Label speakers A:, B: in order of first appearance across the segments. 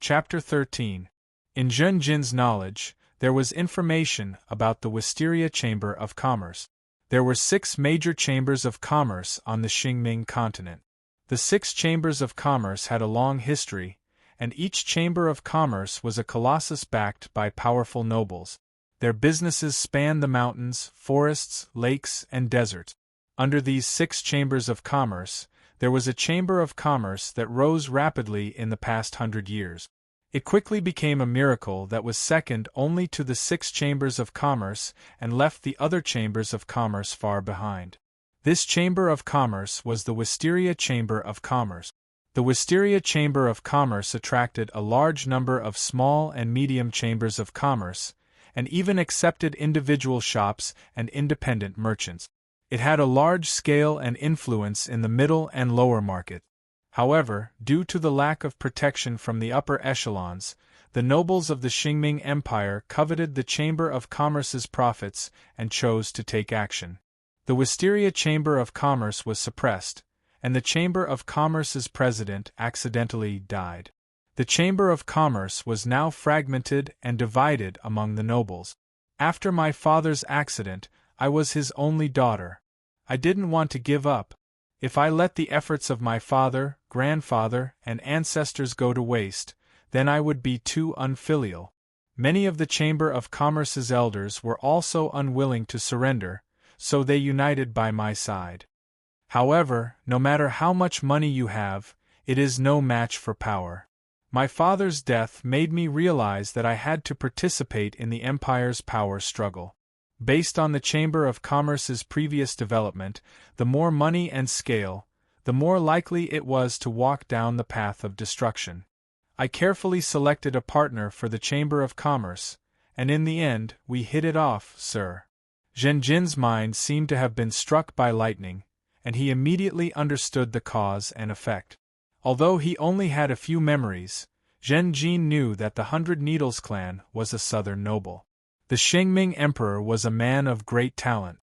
A: Chapter 13. In Zhen Jin's knowledge, there was information about the Wisteria Chamber of Commerce. There were 6 major chambers of commerce on the Xingming continent. The 6 chambers of commerce had a long history, and each chamber of commerce was a colossus backed by powerful nobles. Their businesses spanned the mountains, forests, lakes, and deserts. Under these 6 chambers of commerce, there was a chamber of commerce that rose rapidly in the past 100 years. It quickly became a miracle that was second only to the 6 chambers of commerce and left the other chambers of commerce far behind. This chamber of commerce was the Wisteria Chamber of Commerce. The Wisteria Chamber of Commerce attracted a large number of small and medium chambers of commerce, and even accepted individual shops and independent merchants. It had a large scale and influence in the middle and lower market. However, due to the lack of protection from the upper echelons, the nobles of the Xingming Empire coveted the Chamber of Commerce's profits and chose to take action. The Wisteria Chamber of Commerce was suppressed, and the Chamber of Commerce's president accidentally died. The Chamber of Commerce was now fragmented and divided among the nobles. After my father's accident, I was his only daughter. I didn't want to give up. If I let the efforts of my father, grandfather, and ancestors go to waste, then I would be too unfilial. Many of the Chamber of Commerce's elders were also unwilling to surrender, so they united by my side. However, no matter how much money you have, it is no match for power. My father's death made me realize that I had to participate in the empire's power struggle. Based on the Chamber of Commerce's previous development, the more money and scale, the more likely it was to walk down the path of destruction. I carefully selected a partner for the Chamber of Commerce, and in the end, we hit it off, sir. Zhen Jin's mind seemed to have been struck by lightning, and he immediately understood the cause and effect. Although he only had a few memories, Zhen Jin knew that the 100 Needles clan was a southern noble. The Xingming Emperor was a man of great talent.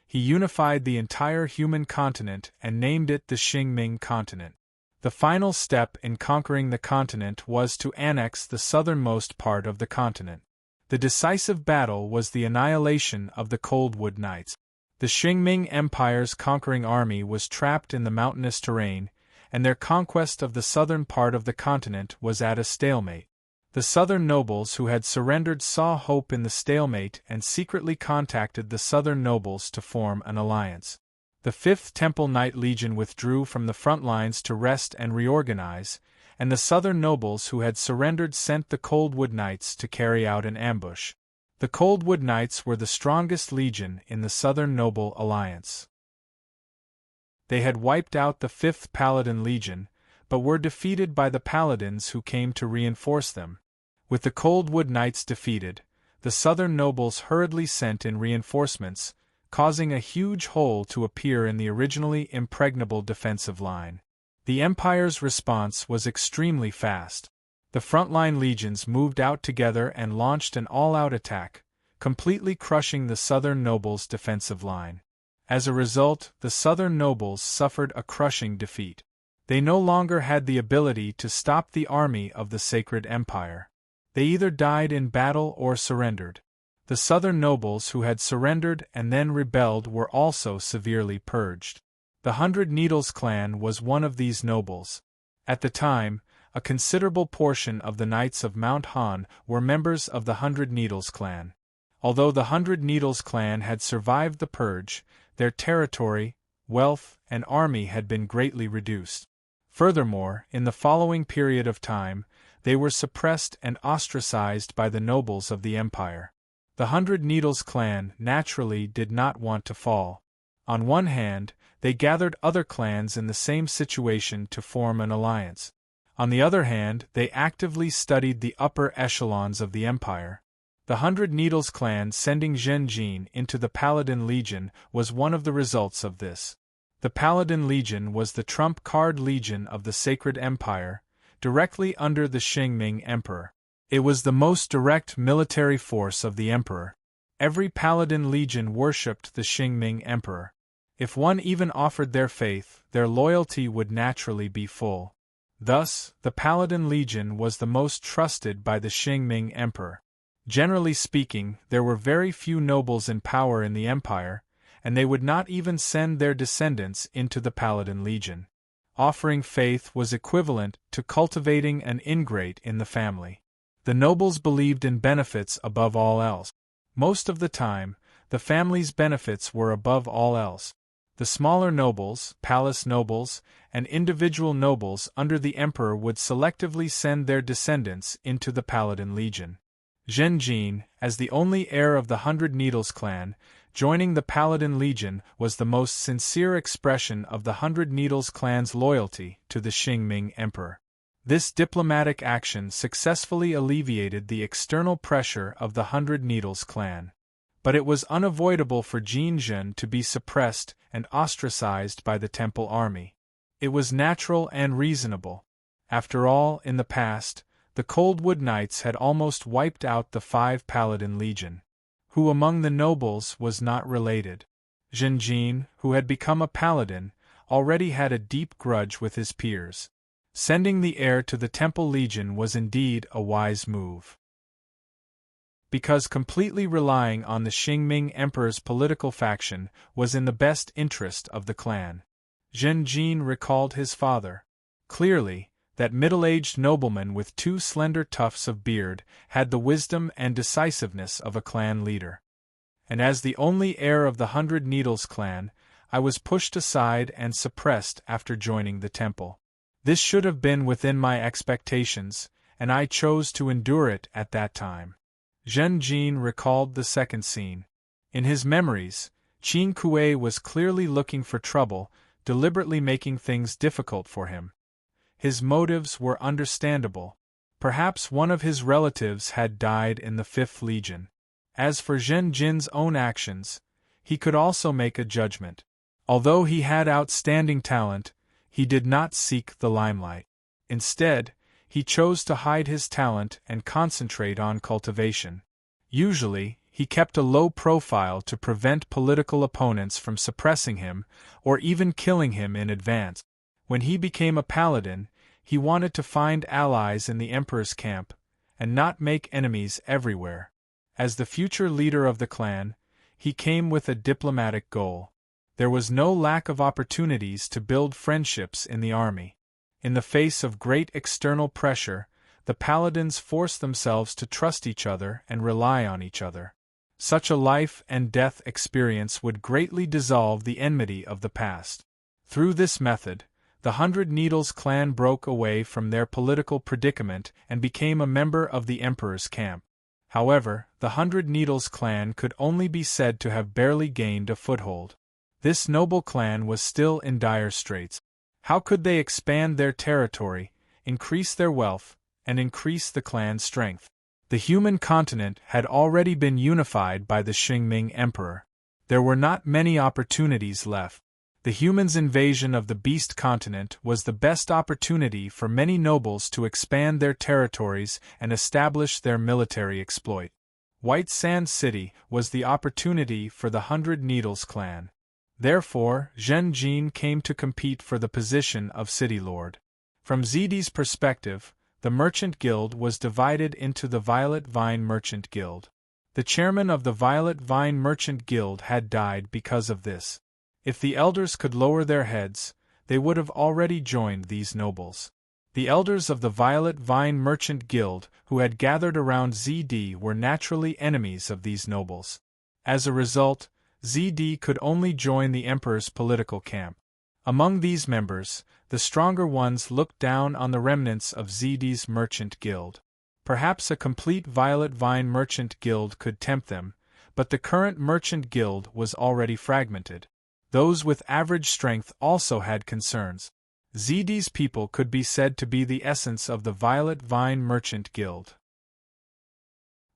A: He unified the entire human continent and named it the Xingming continent. The final step in conquering the continent was to annex the southernmost part of the continent. The decisive battle was the annihilation of the Coldwood Knights. The Xingming Empire's conquering army was trapped in the mountainous terrain, and their conquest of the southern part of the continent was at a stalemate. The southern nobles who had surrendered saw hope in the stalemate and secretly contacted the southern nobles to form an alliance. The 5th Temple Knight Legion withdrew from the front lines to rest and reorganize, and the southern nobles who had surrendered sent the Coldwood Knights to carry out an ambush. The Coldwood Knights were the strongest legion in the Southern Noble Alliance. They had wiped out the 5th Paladin Legion, but were defeated by the Paladins who came to reinforce them. With the Coldwood Knights defeated, the southern nobles hurriedly sent in reinforcements, causing a huge hole to appear in the originally impregnable defensive line. The Empire's response was extremely fast. The frontline legions moved out together and launched an all-out attack, completely crushing the southern nobles' defensive line. As a result, the southern nobles suffered a crushing defeat. They no longer had the ability to stop the army of the Sacred Empire. They either died in battle or surrendered. The southern nobles who had surrendered and then rebelled were also severely purged. The 100 Needles clan was one of these nobles. At the time, a considerable portion of the Knights of Mount Han were members of the 100 Needles clan. Although the 100 Needles clan had survived the purge, their territory, wealth, and army had been greatly reduced. Furthermore, in the following period of time, they were suppressed and ostracized by the nobles of the empire. The 100 Needles clan naturally did not want to fall. On one hand, they gathered other clans in the same situation to form an alliance. On the other hand, they actively studied the upper echelons of the empire. The 100 Needles clan sending Zhen Jin into the Paladin Legion was one of the results of this. The Paladin Legion was the trump card legion of the Sacred Empire, directly under the Xingming Emperor. It was the most direct military force of the Emperor. Every Paladin Legion worshipped the Xingming Emperor. If one even offered their faith, their loyalty would naturally be full. Thus, the Paladin Legion was the most trusted by the Qingming Emperor. Generally speaking, there were very few nobles in power in the empire, and they would not even send their descendants into the Paladin Legion. Offering faith was equivalent to cultivating an ingrate in the family. The nobles believed in benefits above all else. Most of the time, the family's benefits were above all else. The smaller nobles, palace nobles, and individual nobles under the emperor would selectively send their descendants into the Paladin Legion. Zhen Jin, as the only heir of the Hundred Needles clan, joining the Paladin Legion was the most sincere expression of the Hundred Needles clan's loyalty to the Qingming Emperor. This diplomatic action successfully alleviated the external pressure of the Hundred Needles clan. But it was unavoidable for Jin Zhen to be suppressed and ostracized by the temple army. It was natural and reasonable. After all, in the past, the Coldwood Knights had almost wiped out the 5 Paladin Legion. Who among the nobles was not related? Zhen Jin, who had become a paladin, already had a deep grudge with his peers. Sending the heir to the Temple Legion was indeed a wise move. Because completely relying on the Qingming Emperor's political faction was in the best interest of the clan. Zhen Jin recalled his father. Clearly, that middle-aged nobleman with 2 slender tufts of beard had the wisdom and decisiveness of a clan leader. And as the only heir of the Hundred Needles clan, I was pushed aside and suppressed after joining the temple. This should have been within my expectations, and I chose to endure it at that time. Zhen Jin recalled the second scene. In his memories, Qin Kuei was clearly looking for trouble, deliberately making things difficult for him. His motives were understandable. Perhaps one of his relatives had died in the 5th Legion. As for Zhen Jin's own actions, he could also make a judgment. Although he had outstanding talent, he did not seek the limelight. Instead, he chose to hide his talent and concentrate on cultivation. Usually, he kept a low profile to prevent political opponents from suppressing him or even killing him in advance. When he became a paladin, he wanted to find allies in the emperor's camp, and not make enemies everywhere. As the future leader of the clan, he came with a diplomatic goal. There was no lack of opportunities to build friendships in the army. In the face of great external pressure, the paladins forced themselves to trust each other and rely on each other. Such a life and death experience would greatly dissolve the enmity of the past. Through this method, the Hundred Needles clan broke away from their political predicament and became a member of the emperor's camp. However, the Hundred Needles clan could only be said to have barely gained a foothold. This noble clan was still in dire straits. How could they expand their territory, increase their wealth, and increase the clan's strength? The human continent had already been unified by the Qingming Emperor. There were not many opportunities left. The humans' invasion of the Beast continent was the best opportunity for many nobles to expand their territories and establish their military exploit. White Sand City was the opportunity for the Hundred Needles clan. Therefore, Zhen Jin came to compete for the position of city lord. From Zidi's perspective, the Merchant Guild was divided into the Violet Vine Merchant Guild. The chairman of the Violet Vine Merchant Guild had died because of this. If the elders could lower their heads, they would have already joined these nobles. The elders of the Violet Vine Merchant Guild who had gathered around ZD were naturally enemies of these nobles. As a result, ZD could only join the emperor's political camp. Among these members, the stronger ones looked down on the remnants of ZD's Merchant Guild. Perhaps a complete Violet Vine Merchant Guild could tempt them, but the current Merchant Guild was already fragmented. Those with average strength also had concerns. ZD's people could be said to be the essence of the Violet Vine Merchant Guild.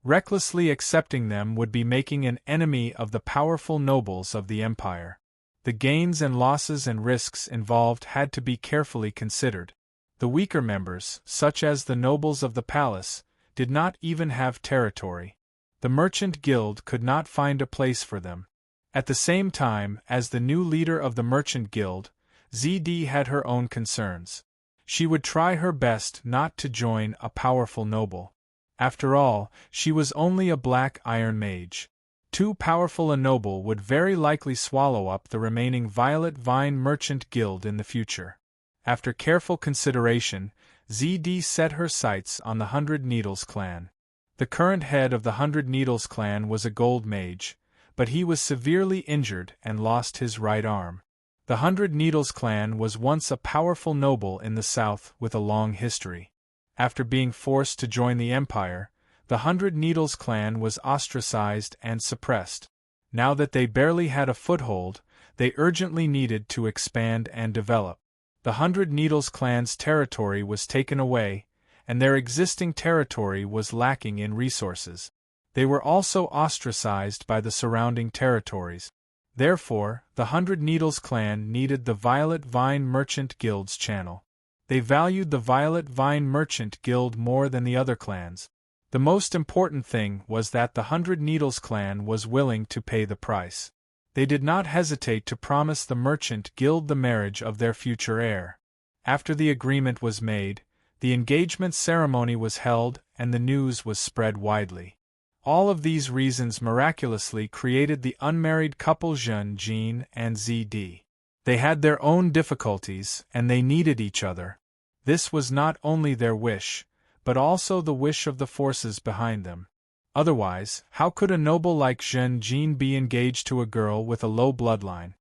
A: Recklessly accepting them would be making an enemy of the powerful nobles of the empire. The gains and losses and risks involved had to be carefully considered. The weaker members, such as the nobles of the palace, did not even have territory. The Merchant Guild could not find a place for them. At the same time, as the new leader of the Merchant Guild, ZD had her own concerns. She would try her best not to join a powerful noble. After all, she was only a black iron mage. Too powerful a noble would very likely swallow up the remaining Violet Vine Merchant Guild in the future. After careful consideration, ZD set her sights on the Hundred Needles clan. The current head of the Hundred Needles clan was a gold mage, but he was severely injured and lost his right arm. The Hundred Needles clan was once a powerful noble in the south with a long history. After being forced to join the empire, the Hundred Needles clan was ostracized and suppressed. Now that they barely had a foothold, they urgently needed to expand and develop. The Hundred Needles clan's territory was taken away, and their existing territory was lacking in resources. They were also ostracized by the surrounding territories. Therefore, the Hundred Needles clan needed the Violet Vine Merchant Guild's channel. They valued the Violet Vine Merchant Guild more than the other clans. The most important thing was that the Hundred Needles clan was willing to pay the price. They did not hesitate to promise the Merchant Guild the marriage of their future heir. After the agreement was made, the engagement ceremony was held and the news was spread widely. All of these reasons miraculously created the unmarried couple Jean and ZD. They had their own difficulties and they needed each other. This was not only their wish, but also the wish of the forces behind them. Otherwise, how could a noble like Jean be engaged to a girl with a low bloodline?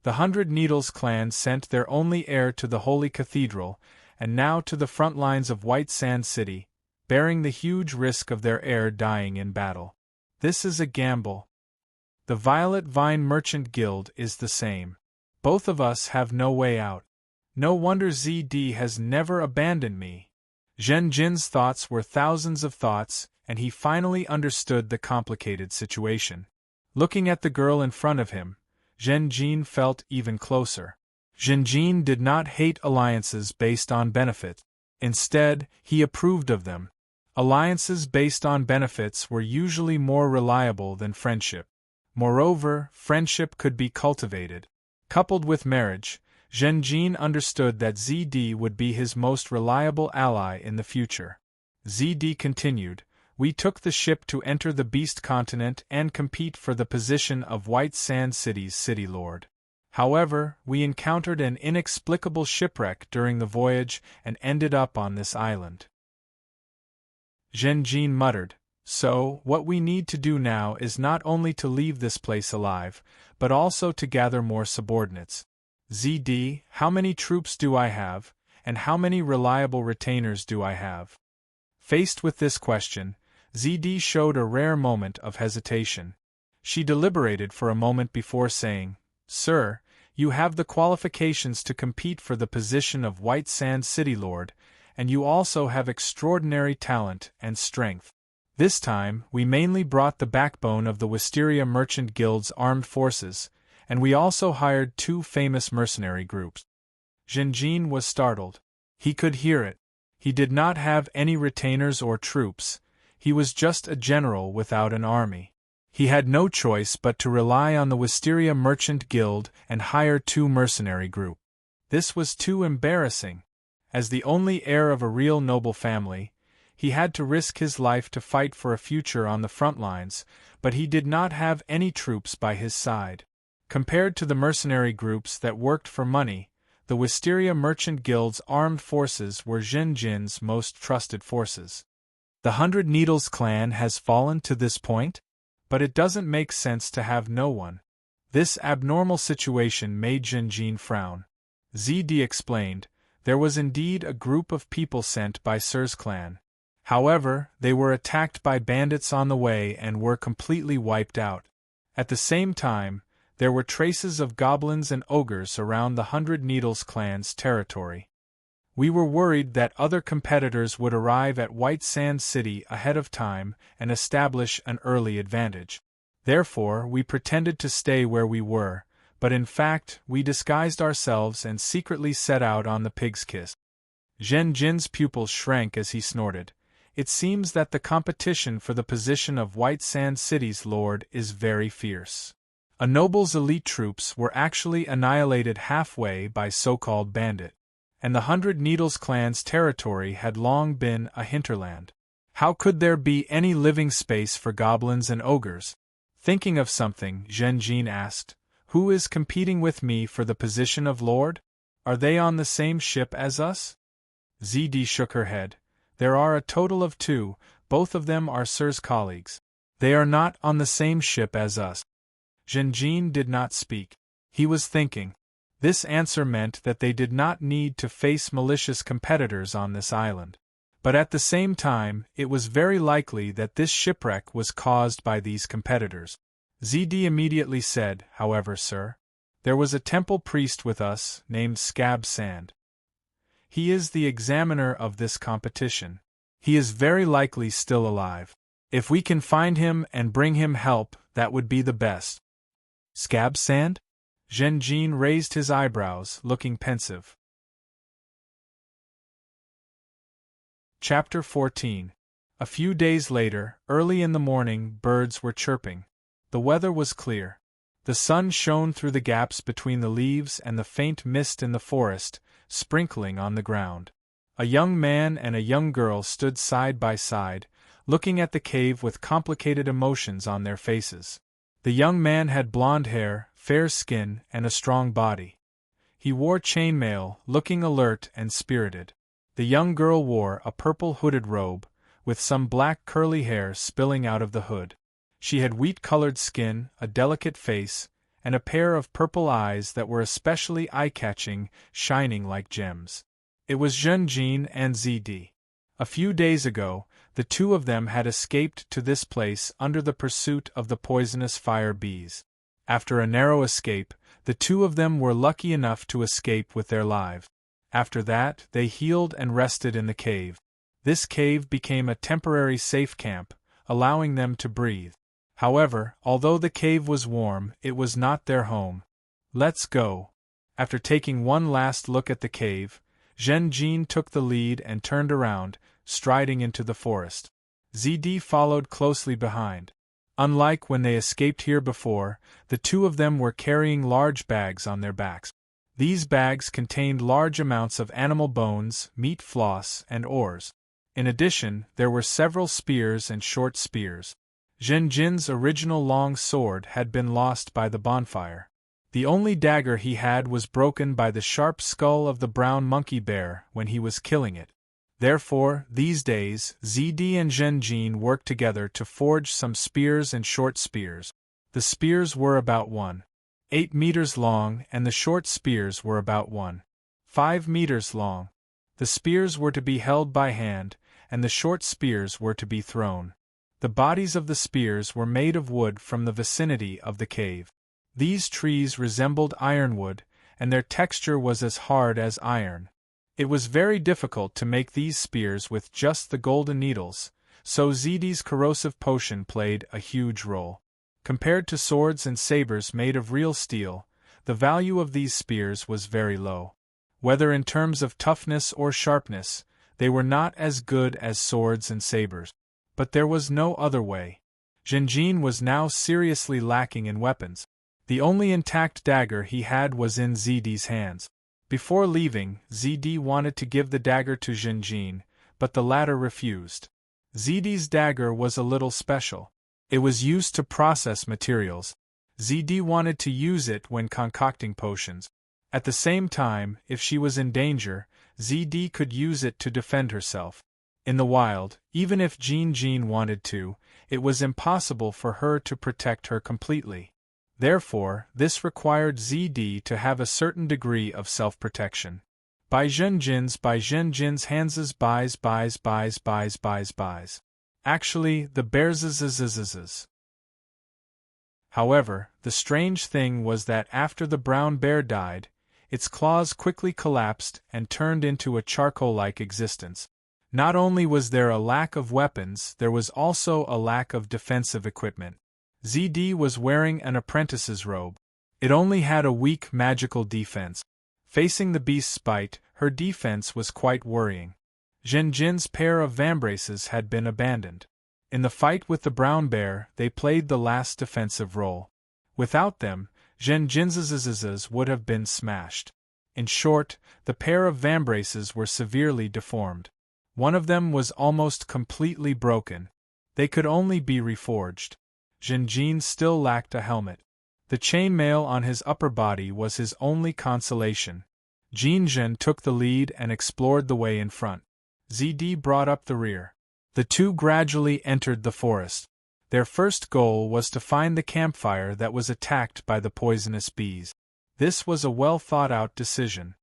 A: The Hundred Needles clan sent their only heir to the Holy Cathedral, and now to the front lines of White Sand City, bearing the huge risk of their heir dying in battle. This is a gamble. The Violet Vine Merchant Guild is the same. Both of us have no way out. No wonder ZD has never abandoned me. Jin's thoughts were thousands of thoughts, and he finally understood the complicated situation. Looking at the girl in front of him, Jin felt even closer. Jin did not hate alliances based on benefit. Instead, he approved of them. Alliances based on benefits were usually more reliable than friendship. Moreover, friendship could be cultivated. Coupled with marriage, Jin understood that ZD would be his most reliable ally in the future. ZD continued, "We took the ship to enter the Beast Continent and compete for the position of White Sand City's city lord. However, we encountered an inexplicable shipwreck during the voyage and ended up on this island." Jin muttered, "So, what we need to do now is not only to leave this place alive, but also to gather more subordinates. ZD, how many troops do I have, and how many reliable retainers do I have?" Faced with this question, ZD showed a rare moment of hesitation. She deliberated for a moment before saying, "Sir, you have the qualifications to compete for the position of White Sand City Lord, and you also have extraordinary talent and strength. This time, we mainly brought the backbone of the Wisteria Merchant Guild's armed forces, and we also hired 2 famous mercenary groups." Jin was startled. He could hear it. He did not have any retainers or troops. He was just a general without an army. He had no choice but to rely on the Wisteria Merchant Guild and hire 2 mercenary groups. This was too embarrassing. As the only heir of a real noble family, he had to risk his life to fight for a future on the front lines, but he did not have any troops by his side. Compared to the mercenary groups that worked for money, the Wisteria Merchant Guild's armed forces were Jin's most trusted forces. The Hundred Needles clan has fallen to this point? But it doesn't make sense to have no one. This abnormal situation made Jin frown. ZD explained, there was indeed a group of people sent by Sir's clan. However, they were attacked by bandits on the way and were completely wiped out. At the same time, there were traces of goblins and ogres around the Hundred Needles clan's territory. We were worried that other competitors would arrive at White Sand City ahead of time and establish an early advantage. Therefore, we pretended to stay where we were, but in fact, we disguised ourselves and secretly set out on the Pig's Kiss. Jin's pupils shrank as he snorted. It seems that the competition for the position of White Sand City's lord is very fierce. A noble's elite troops were actually annihilated halfway by so-called bandit. and the 100 Needles clan's territory had long been a hinterland. How could there be any living space for goblins and ogres? Thinking of something, Zhenjin asked, "Who is competing with me for the position of lord? Are they on the same ship as us?" ZD shook her head. "There are a total of 2, both of them are Sir's colleagues. They are not on the same ship as us." Zhenjin did not speak. He was thinking. This answer meant that they did not need to face malicious competitors on this island. But at the same time, it was very likely that this shipwreck was caused by these competitors. ZD immediately said, "However, sir, there was a temple priest with us, named Scab Sand. He is the examiner of this competition. He is very likely still alive. If we can find him and bring him help, that would be the best." "Scab Sand?" Zhenjin raised his eyebrows, looking pensive. Chapter 14. A few days later, early in the morning, birds were chirping. The weather was clear. The sun shone through the gaps between the leaves and the faint mist in the forest, sprinkling on the ground. A young man and a young girl stood side by side, looking at the cave with complicated emotions on their faces. The young man had blonde hair, fair skin, and a strong body. He wore chainmail, looking alert and spirited. The young girl wore a purple hooded robe, with some black curly hair spilling out of the hood. She had wheat-colored skin, a delicate face, and a pair of purple eyes that were especially eye-catching, shining like gems. It was Zhenjin and ZD. A few days ago, the two of them had escaped to this place under the pursuit of the poisonous fire bees. After a narrow escape, the two of them were lucky enough to escape with their lives. After that, they healed and rested in the cave. This cave became a temporary safe camp, allowing them to breathe. However, although the cave was warm, it was not their home. "Let's go." After taking one last look at the cave, Zhenjin took the lead and turned around, striding into the forest. ZD followed closely behind. Unlike when they escaped here before, the two of them were carrying large bags on their backs. These bags contained large amounts of animal bones, meat floss, and ores. In addition, there were several spears and short spears. Zhenjin's original long sword had been lost by the bonfire. The only dagger he had was broken by the sharp skull of the brown monkey bear when he was killing it. Therefore, these days, ZD and Zhenjin worked together to forge some spears and short spears. The spears were about 1.8 meters long, and the short spears were about 1.5 meters long. The spears were to be held by hand, and the short spears were to be thrown. The bodies of the spears were made of wood from the vicinity of the cave. These trees resembled ironwood, and their texture was as hard as iron. It was very difficult to make these spears with just the golden needles, so ZD's corrosive potion played a huge role. Compared to swords and sabers made of real steel, the value of these spears was very low. Whether in terms of toughness or sharpness, they were not as good as swords and sabers. But there was no other way. Zhenjin was now seriously lacking in weapons. The only intact dagger he had was in ZD's hands. Before leaving, ZD wanted to give the dagger to Zhenjin, but the latter refused. ZD's dagger was a little special. It was used to process materials. ZD wanted to use it when concocting potions. At the same time, if she was in danger, ZD could use it to defend herself. In the wild, even if Zhenjin wanted to, it was impossible for her to protect her completely. Therefore, this required ZD to have a certain degree of self-protection. By Zhenjin's hands buys. Actually, the bears. However, the strange thing was that after the brown bear died, its claws quickly collapsed and turned into a charcoal-like existence. Not only was there a lack of weapons, there was also a lack of defensive equipment. ZD was wearing an apprentice's robe. It only had a weak magical defense. Facing the beast's bite, her defense was quite worrying. Zhenjin's pair of vambraces had been abandoned. In the fight with the brown bear, they played the last defensive role. Without them, Zhenjin's would have been smashed. In short, the pair of vambraces were severely deformed. One of them was almost completely broken. They could only be reforged. Zhenjin still lacked a helmet. The chainmail on his upper body was his only consolation. Jinzhen took the lead and explored the way in front. ZD brought up the rear. The two gradually entered the forest. Their first goal was to find the campfire that was attacked by the poisonous bees. This was a well-thought-out decision.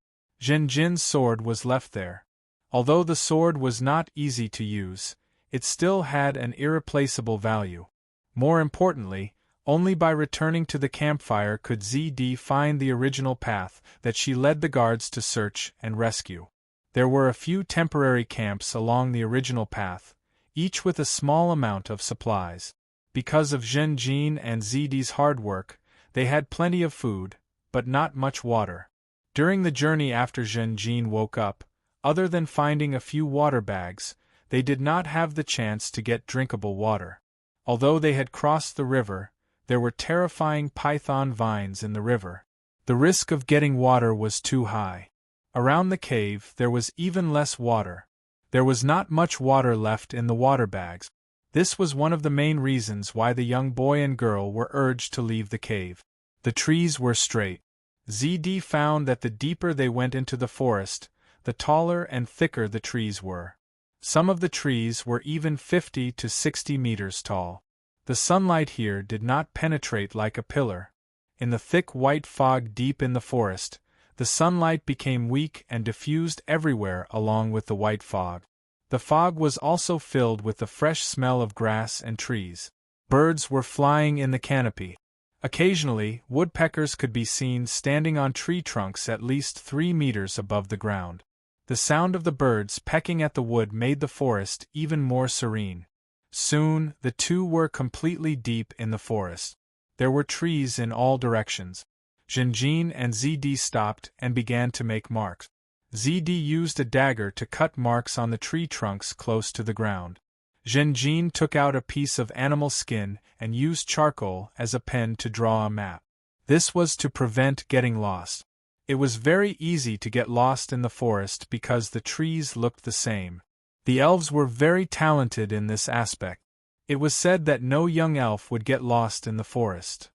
A: Zhenjin's sword was left there. Although the sword was not easy to use, it still had an irreplaceable value. More importantly, only by returning to the campfire could ZD find the original path that she led the guards to search and rescue. There were a few temporary camps along the original path, each with a small amount of supplies. Because of Zhenjin and ZD's hard work, they had plenty of food, but not much water. During the journey after Zhenjin woke up, other than finding a few water bags, they did not have the chance to get drinkable water. Although they had crossed the river, there were terrifying python vines in the river. The risk of getting water was too high. Around the cave there was even less water. There was not much water left in the water bags. This was one of the main reasons why the young boy and girl were urged to leave the cave. The trees were straight. ZD found that the deeper they went into the forest, the taller and thicker the trees were. Some of the trees were even 50 to 60 meters tall. The sunlight here did not penetrate like a pillar. In the thick white fog deep in the forest, the sunlight became weak and diffused everywhere along with the white fog. The fog was also filled with the fresh smell of grass and trees. Birds were flying in the canopy. Occasionally, woodpeckers could be seen standing on tree trunks at least 3 meters above the ground. The sound of the birds pecking at the wood made the forest even more serene. Soon, the two were completely deep in the forest. There were trees in all directions. Zhenjin and ZD stopped and began to make marks. ZD used a dagger to cut marks on the tree trunks close to the ground. Zhenjin took out a piece of animal skin and used charcoal as a pen to draw a map. This was to prevent getting lost. It was very easy to get lost in the forest because the trees looked the same. The elves were very talented in this aspect. It was said that no young elf would get lost in the forest.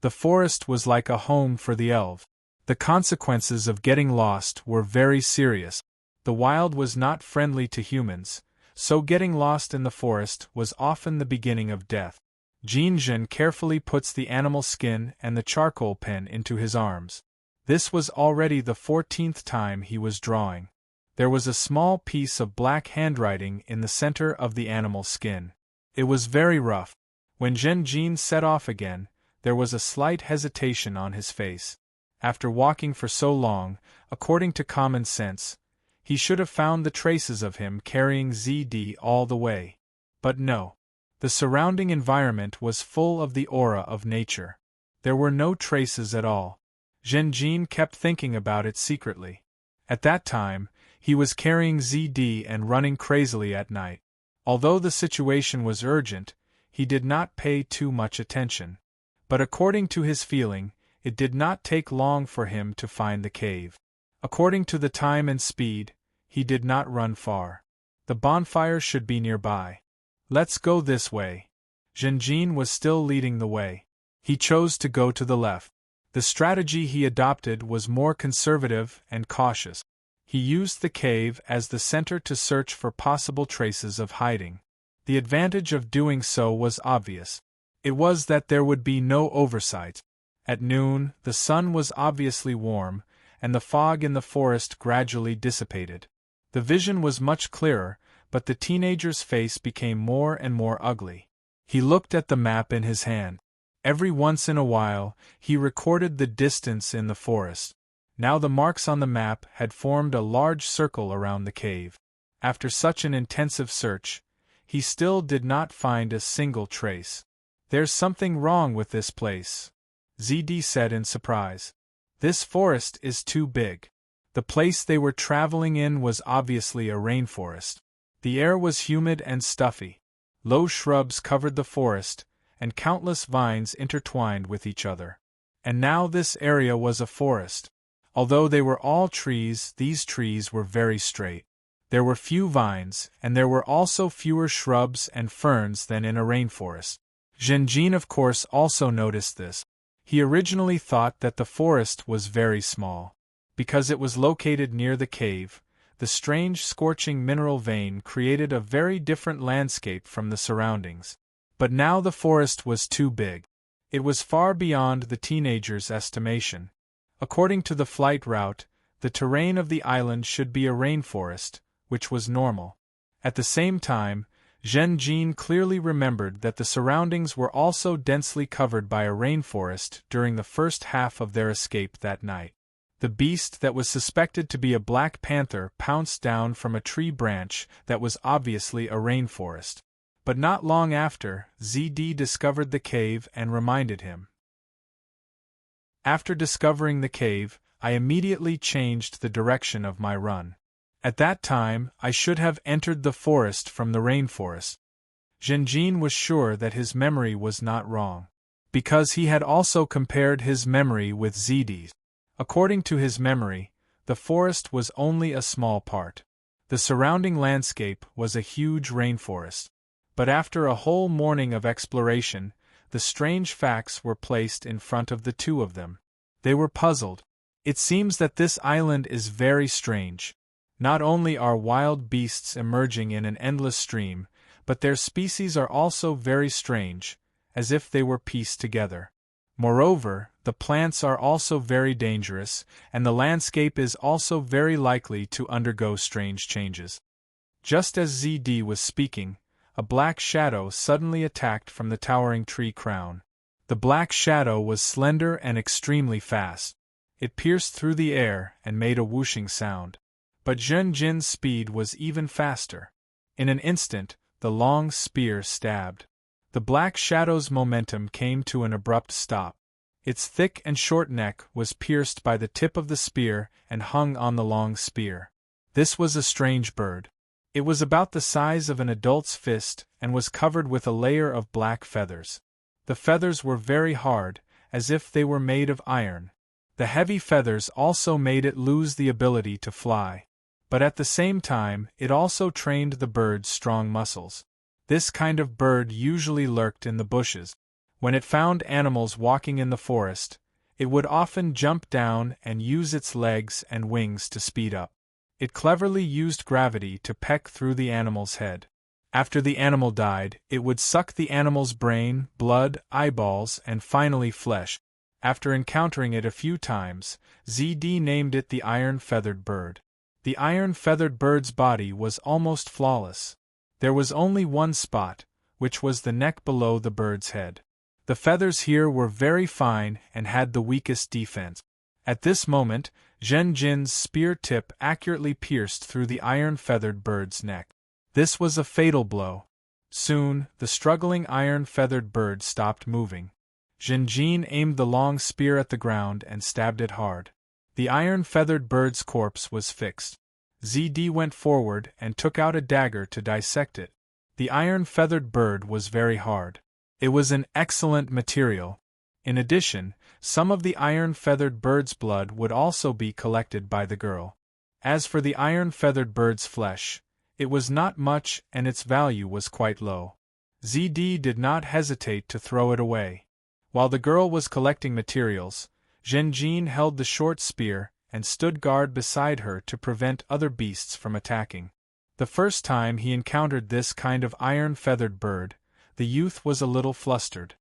A: The forest was like a home for the elves. The consequences of getting lost were very serious. The wild was not friendly to humans, so getting lost in the forest was often the beginning of death. Jinzhen carefully puts the animal skin and the charcoal pen into his arms. This was already the 14th time he was drawing. There was a small piece of black handwriting in the center of the animal skin. It was very rough. When Zhenjin set off again, there was a slight hesitation on his face. After walking for so long, according to common sense, he should have found the traces of him carrying ZD all the way. But no. The surrounding environment was full of the aura of nature. There were no traces at all. Zhenjin kept thinking about it secretly. At that time, he was carrying ZD and running crazily at night. Although the situation was urgent, he did not pay too much attention. But according to his feeling, it did not take long for him to find the cave. According to the time and speed, he did not run far. The bonfire should be nearby. Let's go this way. Zhenjin was still leading the way. He chose to go to the left. The strategy he adopted was more conservative and cautious. He used the cave as the center to search for possible traces of hiding. The advantage of doing so was obvious. It was that there would be no oversight. At noon, the sun was obviously warm, and the fog in the forest gradually dissipated. The vision was much clearer, but the teenager's face became more and more ugly. He looked at the map in his hand. Every once in a while, he recorded the distance in the forest. Now the marks on the map had formed a large circle around the cave. After such an intensive search, he still did not find a single trace. "There's something wrong with this place," ZD said in surprise. "This forest is too big." The place they were traveling in was obviously a rainforest. The air was humid and stuffy. Low shrubs covered the forest, and countless vines intertwined with each other. And now this area was a forest. Although they were all trees, these trees were very straight. There were few vines, and there were also fewer shrubs and ferns than in a rainforest. Zhenjin of course also noticed this. He originally thought that the forest was very small. Because it was located near the cave, the strange scorching mineral vein created a very different landscape from the surroundings. But now the forest was too big. It was far beyond the teenager's estimation. According to the flight route, the terrain of the island should be a rainforest, which was normal. At the same time, Zhenjin clearly remembered that the surroundings were also densely covered by a rainforest during the first half of their escape that night. The beast that was suspected to be a black panther pounced down from a tree branch that was obviously a rainforest. But not long after, ZD discovered the cave and reminded him. After discovering the cave, I immediately changed the direction of my run. At that time, I should have entered the forest from the rainforest. Zhenjin was sure that his memory was not wrong, because he had also compared his memory with ZD's. According to his memory, the forest was only a small part. The surrounding landscape was a huge rainforest. But after a whole morning of exploration, the strange facts were placed in front of the two of them. They were puzzled. It seems that this island is very strange. Not only are wild beasts emerging in an endless stream, but their species are also very strange, as if they were pieced together. Moreover, the plants are also very dangerous, and the landscape is also very likely to undergo strange changes. Just as ZD was speaking, a black shadow suddenly attacked from the towering tree crown. The black shadow was slender and extremely fast. It pierced through the air and made a whooshing sound. But Zhenjin's speed was even faster. In an instant, the long spear stabbed. The black shadow's momentum came to an abrupt stop. Its thick and short neck was pierced by the tip of the spear and hung on the long spear. This was a strange bird. It was about the size of an adult's fist and was covered with a layer of black feathers. The feathers were very hard, as if they were made of iron. The heavy feathers also made it lose the ability to fly. But at the same time, it also trained the bird's strong muscles. This kind of bird usually lurked in the bushes. When it found animals walking in the forest, it would often jump down and use its legs and wings to speed up. It cleverly used gravity to peck through the animal's head. After the animal died, it would suck the animal's brain, blood, eyeballs, and finally flesh. After encountering it a few times, ZD named it the iron-feathered bird. The iron-feathered bird's body was almost flawless. There was only one spot, which was the neck below the bird's head. The feathers here were very fine and had the weakest defense. At this moment, Zhenjin's spear tip accurately pierced through the iron-feathered bird's neck. This was a fatal blow. Soon, the struggling iron-feathered bird stopped moving. Zhenjin aimed the long spear at the ground and stabbed it hard. The iron-feathered bird's corpse was fixed. ZD went forward and took out a dagger to dissect it. The iron-feathered bird was very hard. It was an excellent material. In addition, some of the iron-feathered bird's blood would also be collected by the girl. As for the iron-feathered bird's flesh, it was not much and its value was quite low. ZD did not hesitate to throw it away. While the girl was collecting materials, Zhenjin held the short spear and stood guard beside her to prevent other beasts from attacking. The first time he encountered this kind of iron-feathered bird, the youth was a little flustered.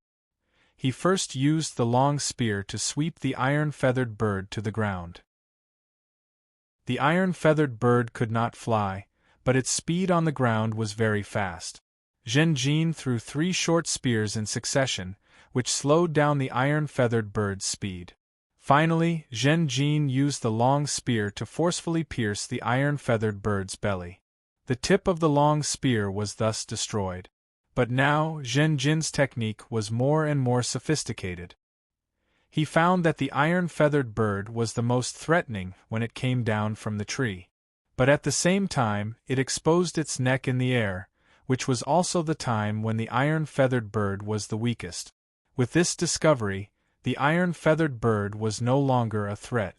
A: He first used the long spear to sweep the iron-feathered bird to the ground. The iron-feathered bird could not fly, but its speed on the ground was very fast. Zhenjin threw 3 short spears in succession, which slowed down the iron-feathered bird's speed. Finally, Zhenjin used the long spear to forcefully pierce the iron-feathered bird's belly. The tip of the long spear was thus destroyed. But now, Zhenjin's technique was more and more sophisticated. He found that the iron-feathered bird was the most threatening when it came down from the tree. But at the same time, it exposed its neck in the air, which was also the time when the iron-feathered bird was the weakest. With this discovery, the iron-feathered bird was no longer a threat.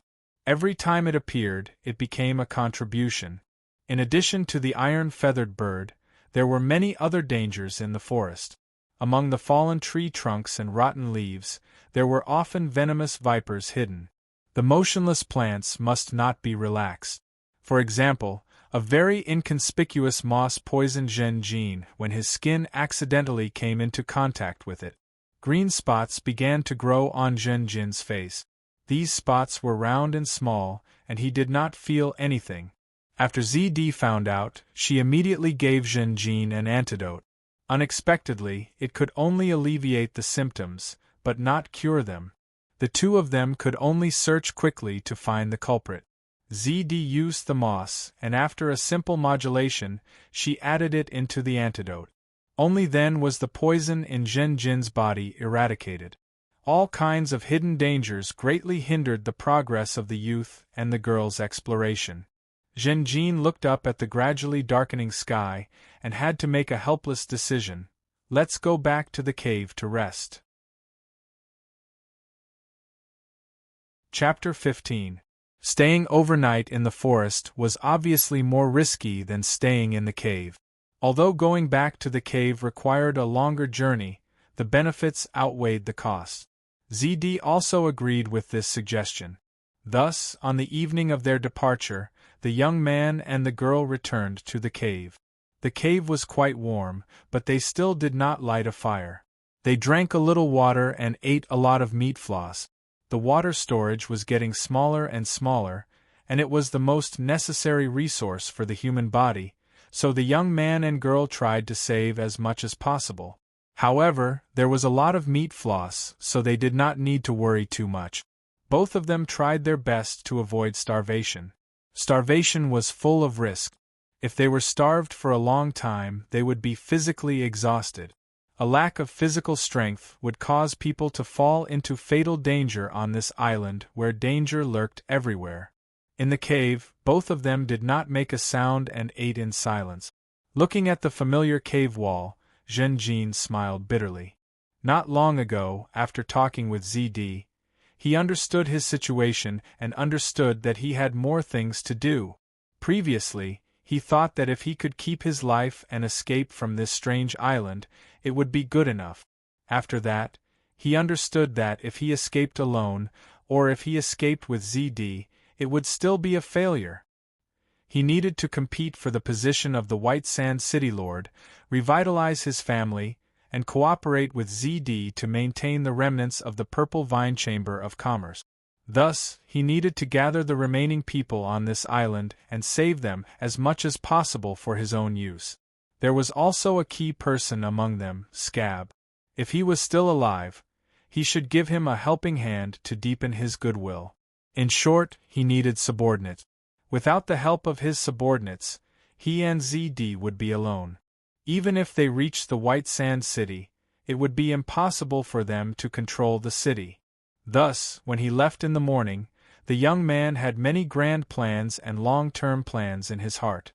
A: Every time it appeared, it became a contribution. In addition to the iron-feathered bird, there were many other dangers in the forest. Among the fallen tree trunks and rotten leaves, there were often venomous vipers hidden. The motionless plants must not be relaxed. For example, a very inconspicuous moss poisoned Zhen Jin when his skin accidentally came into contact with it. Green spots began to grow on Zhen Jin's face. These spots were round and small, and he did not feel anything. After ZD found out, she immediately gave Zhen Jin an antidote. Unexpectedly, it could only alleviate the symptoms, but not cure them. The two of them could only search quickly to find the culprit. ZD used the moss, and after a simple modulation, she added it into the antidote. Only then was the poison in Zhen Jin's body eradicated. All kinds of hidden dangers greatly hindered the progress of the youth and the girl's exploration. Zhen Jin looked up at the gradually darkening sky and had to make a helpless decision. Let's go back to the cave to rest. Chapter 15. Staying overnight in the forest was obviously more risky than staying in the cave. Although going back to the cave required a longer journey, the benefits outweighed the costs. ZD also agreed with this suggestion. Thus, on the evening of their departure, the young man and the girl returned to the cave. The cave was quite warm, but they still did not light a fire. They drank a little water and ate a lot of meat floss. The water storage was getting smaller and smaller, and it was the most necessary resource for the human body, so the young man and girl tried to save as much as possible. However, there was a lot of meat floss, so they did not need to worry too much. Both of them tried their best to avoid starvation. Starvation was full of risk. If they were starved for a long time, they would be physically exhausted. A lack of physical strength would cause people to fall into fatal danger on this island where danger lurked everywhere. In the cave, both of them did not make a sound and ate in silence. Looking at the familiar cave wall, Zhen Jin smiled bitterly. Not long ago, after talking with ZD, he understood his situation and understood that he had more things to do. Previously, he thought that if he could keep his life and escape from this strange island, it would be good enough. After that, he understood that if he escaped alone, or if he escaped with ZD, it would still be a failure. He needed to compete for the position of the White Sand City Lord, revitalize his family, and cooperate with ZD to maintain the remnants of the Purple Vine Chamber of Commerce. Thus, he needed to gather the remaining people on this island and save them as much as possible for his own use. There was also a key person among them, Scab. If he was still alive, he should give him a helping hand to deepen his goodwill. In short, he needed subordinates. Without the help of his subordinates, he and ZD would be alone. Even if they reached the White Sand City, it would be impossible for them to control the city. Thus, when he left in the morning, the young man had many grand plans and long-term plans in his heart.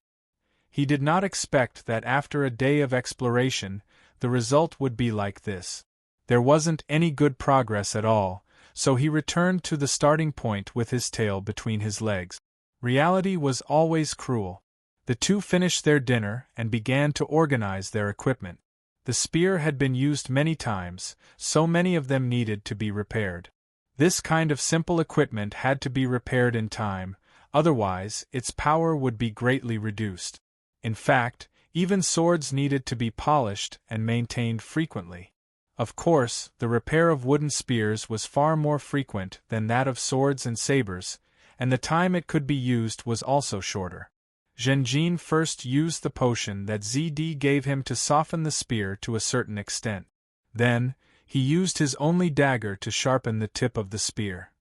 A: He did not expect that after a day of exploration, the result would be like this. There wasn't any good progress at all, so he returned to the starting point with his tail between his legs. Reality was always cruel. The two finished their dinner and began to organize their equipment. The spear had been used many times, so many of them needed to be repaired. This kind of simple equipment had to be repaired in time, otherwise its power would be greatly reduced. In fact, even swords needed to be polished and maintained frequently. Of course, the repair of wooden spears was far more frequent than that of swords and sabers, and the time it could be used was also shorter. Zhen Jin first used the potion that ZD gave him to soften the spear to a certain extent. Then, he used his only dagger to sharpen the tip of the spear.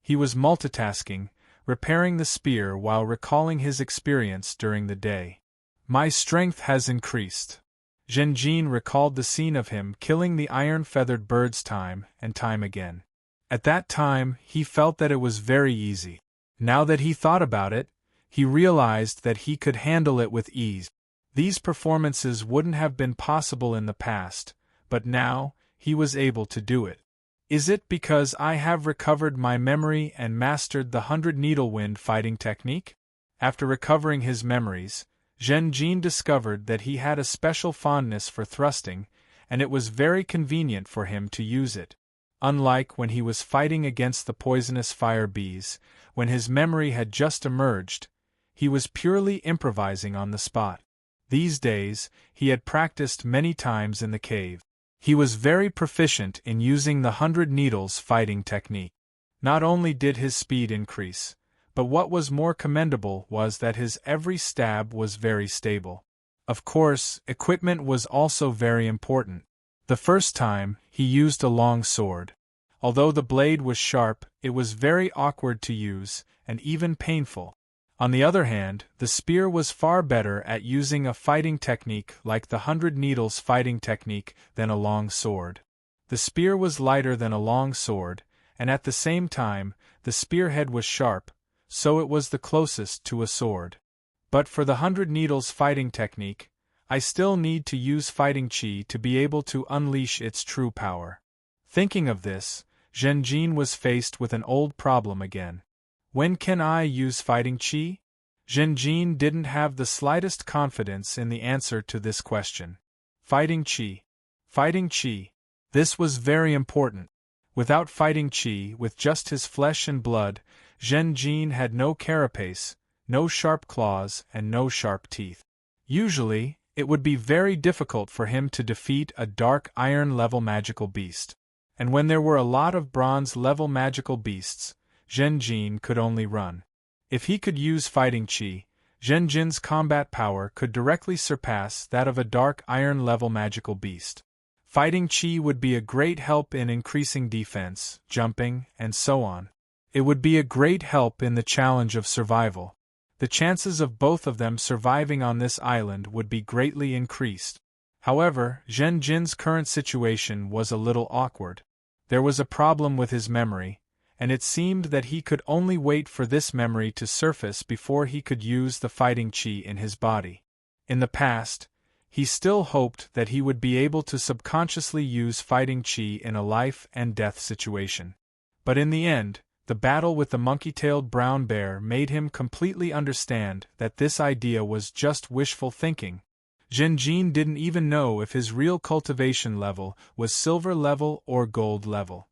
A: He was multitasking, repairing the spear while recalling his experience during the day. My strength has increased. Zhen Jin recalled the scene of him killing the iron-feathered birds time and time again. At that time, he felt that it was very easy. Now that he thought about it, he realized that he could handle it with ease. These performances wouldn't have been possible in the past, but now, he was able to do it. Is it because I have recovered my memory and mastered the 100-needle wind fighting technique? After recovering his memories, Zhen Jin discovered that he had a special fondness for thrusting, and it was very convenient for him to use it. Unlike when he was fighting against the poisonous fire bees, when his memory had just emerged, he was purely improvising on the spot. These days, he had practiced many times in the cave. He was very proficient in using the 100 needles fighting technique. Not only did his speed increase, but what was more commendable was that his every stab was very stable. Of course, equipment was also very important. The first time, he used a long sword. Although the blade was sharp, it was very awkward to use, and even painful. On the other hand, the spear was far better at using a fighting technique like the 100 needles fighting technique than a long sword. The spear was lighter than a long sword, and at the same time, the spearhead was sharp, so it was the closest to a sword. But for the 100 needles fighting technique, I still need to use fighting chi to be able to unleash its true power. Thinking of this, Zhen Jin was faced with an old problem again. When can I use fighting chi? Zhen Jin didn't have the slightest confidence in the answer to this question. Fighting chi. Fighting chi. This was very important. Without fighting chi, with just his flesh and blood, Zhen Jin had no carapace, no sharp claws, and no sharp teeth. Usually, it would be very difficult for him to defeat a dark iron-level magical beast. And when there were a lot of bronze-level magical beasts, Zhen Jin could only run. If he could use fighting chi, Zhen Jin's combat power could directly surpass that of a dark iron-level magical beast. Fighting chi would be a great help in increasing defense, jumping, and so on. It would be a great help in the challenge of survival. The chances of both of them surviving on this island would be greatly increased. However, Zhen Jin's current situation was a little awkward. There was a problem with his memory, and it seemed that he could only wait for this memory to surface before he could use the fighting chi in his body. In the past, he still hoped that he would be able to subconsciously use fighting chi in a life-and-death situation. But in the end, the battle with the monkey-tailed brown bear made him completely understand that this idea was just wishful thinking. Zhen Jin didn't even know if his real cultivation level was silver level or gold level.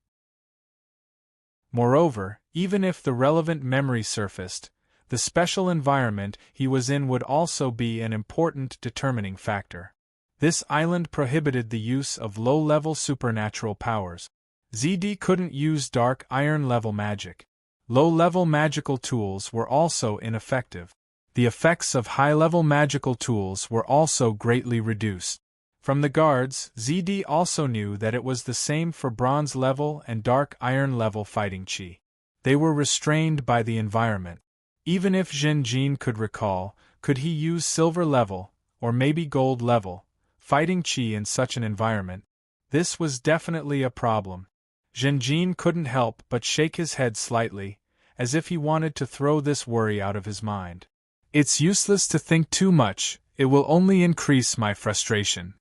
A: Moreover, even if the relevant memory surfaced, the special environment he was in would also be an important determining factor. This island prohibited the use of low-level supernatural powers. ZD couldn't use dark iron-level magic. Low-level magical tools were also ineffective. The effects of high-level magical tools were also greatly reduced. From the guards, ZD also knew that it was the same for bronze-level and dark iron-level fighting chi. They were restrained by the environment. Even if Zhen Jin could recall, could he use silver-level, or maybe gold-level, fighting chi in such an environment? This was definitely a problem. Zhen Jin couldn't help but shake his head slightly, as if he wanted to throw this worry out of his mind. It's useless to think too much, it will only increase my frustration.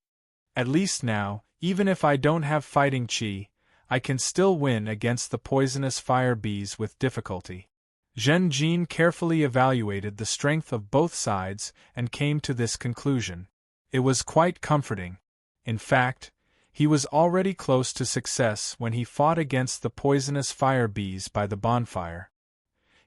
A: At least now, even if I don't have fighting chi, I can still win against the poisonous fire bees with difficulty. Zhen Jin carefully evaluated the strength of both sides and came to this conclusion. It was quite comforting. In fact, he was already close to success when he fought against the poisonous fire bees by the bonfire.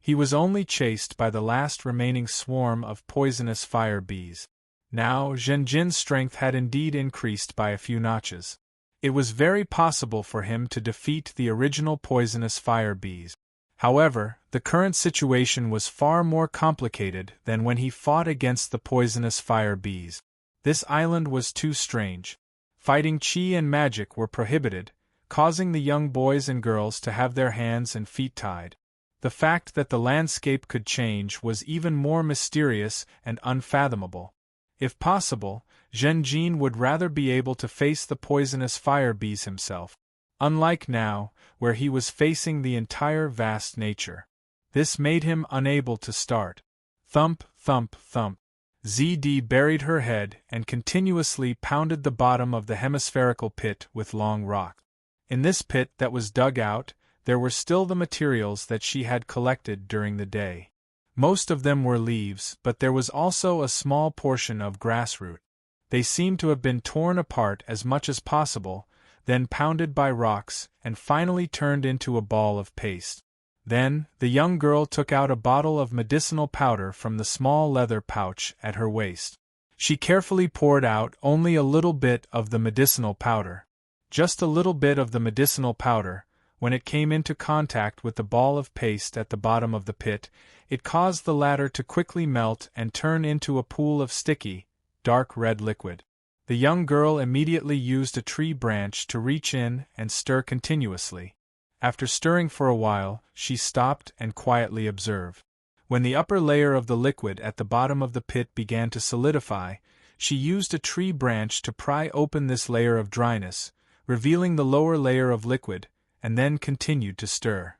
A: He was only chased by the last remaining swarm of poisonous fire bees. Now, Zhen Jin's strength had indeed increased by a few notches. It was very possible for him to defeat the original poisonous fire bees. However, the current situation was far more complicated than when he fought against the poisonous fire bees. This island was too strange. Fighting chi and magic were prohibited, causing the young boys and girls to have their hands and feet tied. The fact that the landscape could change was even more mysterious and unfathomable. If possible, Zhen Jin would rather be able to face the poisonous fire bees himself. Unlike now, where he was facing the entire vast nature. This made him unable to start. Thump, thump, thump. ZD buried her head and continuously pounded the bottom of the hemispherical pit with long rocks. In this pit that was dug out, there were still the materials that she had collected during the day. Most of them were leaves, but there was also a small portion of grassroot. They seemed to have been torn apart as much as possible, then pounded by rocks, and finally turned into a ball of paste. Then, the young girl took out a bottle of medicinal powder from the small leather pouch at her waist. She carefully poured out only a little bit of the medicinal powder. Just a little bit of the medicinal powder. When it came into contact with the ball of paste at the bottom of the pit, it caused the latter to quickly melt and turn into a pool of sticky, dark red liquid. The young girl immediately used a tree branch to reach in and stir continuously. After stirring for a while, she stopped and quietly observed. When the upper layer of the liquid at the bottom of the pit began to solidify, she used a tree branch to pry open this layer of dryness, revealing the lower layer of liquid, and then continued to stir.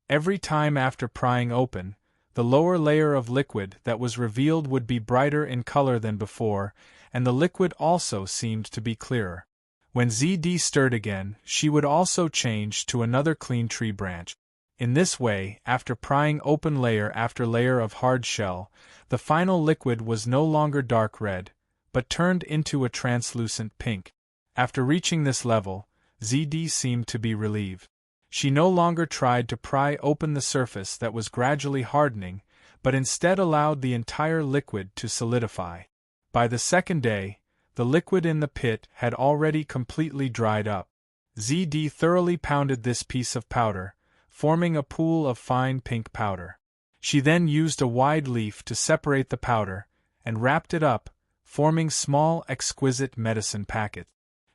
A: Every time after prying open, the lower layer of liquid that was revealed would be brighter in color than before, and the liquid also seemed to be clearer. When ZD stirred again, she would also change to another clean tree branch. In this way, after prying open layer after layer of hard shell, the final liquid was no longer dark red, but turned into a translucent pink. After reaching this level, ZD seemed to be relieved. She no longer tried to pry open the surface that was gradually hardening, but instead allowed the entire liquid to solidify. By the second day, the liquid in the pit had already completely dried up. ZD thoroughly pounded this piece of powder, forming a pool of fine pink powder. She then used a wide leaf to separate the powder, and wrapped it up, forming small exquisite medicine packets.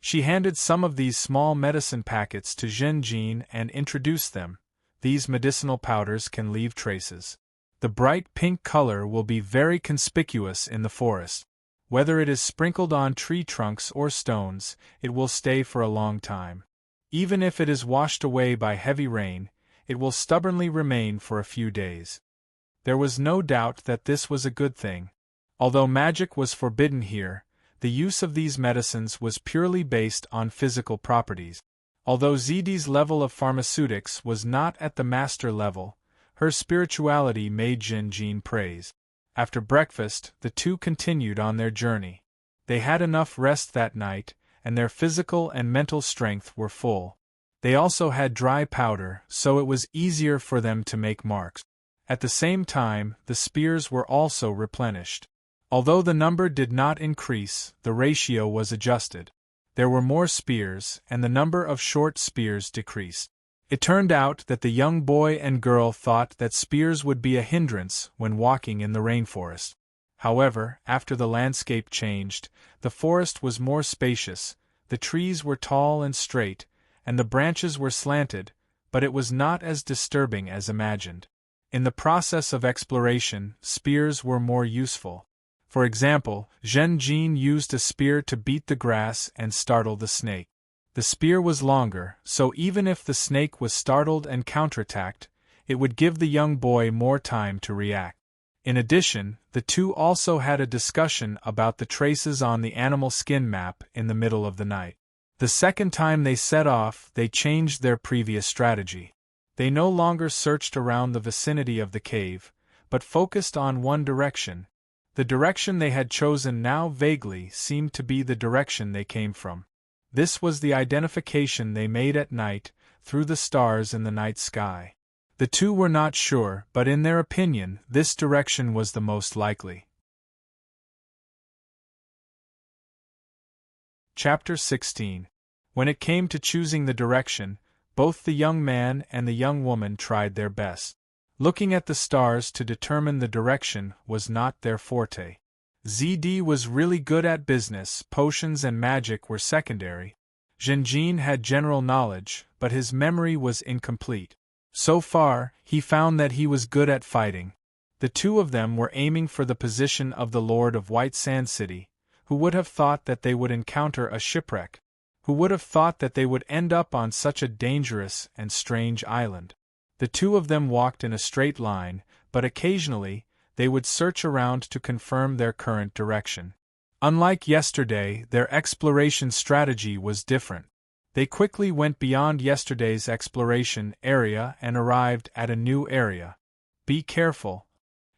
A: She handed some of these small medicine packets to Zhenjin and introduced them. These medicinal powders can leave traces. The bright pink color will be very conspicuous in the forest. Whether it is sprinkled on tree trunks or stones, it will stay for a long time. Even if it is washed away by heavy rain, it will stubbornly remain for a few days. There was no doubt that this was a good thing. Although magic was forbidden here, the use of these medicines was purely based on physical properties. Although ZD's level of pharmaceutics was not at the master level, her spirituality made Zhenjin praise. After breakfast, the two continued on their journey. They had enough rest that night, and their physical and mental strength were full. They also had dry powder, so it was easier for them to make marks. At the same time, the spears were also replenished. Although the number did not increase, the ratio was adjusted. There were more spears, and the number of short spears decreased. It turned out that the young boy and girl thought that spears would be a hindrance when walking in the rainforest. However, after the landscape changed, the forest was more spacious, the trees were tall and straight, and the branches were slanted, but it was not as disturbing as imagined. In the process of exploration, spears were more useful. For example, Zhenjin used a spear to beat the grass and startle the snake. The spear was longer, so even if the snake was startled and counterattacked, it would give the young boy more time to react. In addition, the two also had a discussion about the traces on the animal skin map in the middle of the night. The second time they set off, they changed their previous strategy. They no longer searched around the vicinity of the cave, but focused on one direction. The direction they had chosen now vaguely seemed to be the direction they came from. This was the identification they made at night, through the stars in the night sky. The two were not sure, but in their opinion, this direction was the most likely. Chapter 16. When it came to choosing the direction, both the young man and the young woman tried their best. Looking at the stars to determine the direction was not their forte. ZD was really good at business, potions and magic were secondary. Zhenjin had general knowledge, but his memory was incomplete. So far, he found that he was good at fighting. The two of them were aiming for the position of the Lord of White Sand City. Who would have thought that they would encounter a shipwreck? Who would have thought that they would end up on such a dangerous and strange island? The two of them walked in a straight line, but occasionally, they would search around to confirm their current direction. Unlike yesterday, their exploration strategy was different. They quickly went beyond yesterday's exploration area and arrived at a new area. Be careful,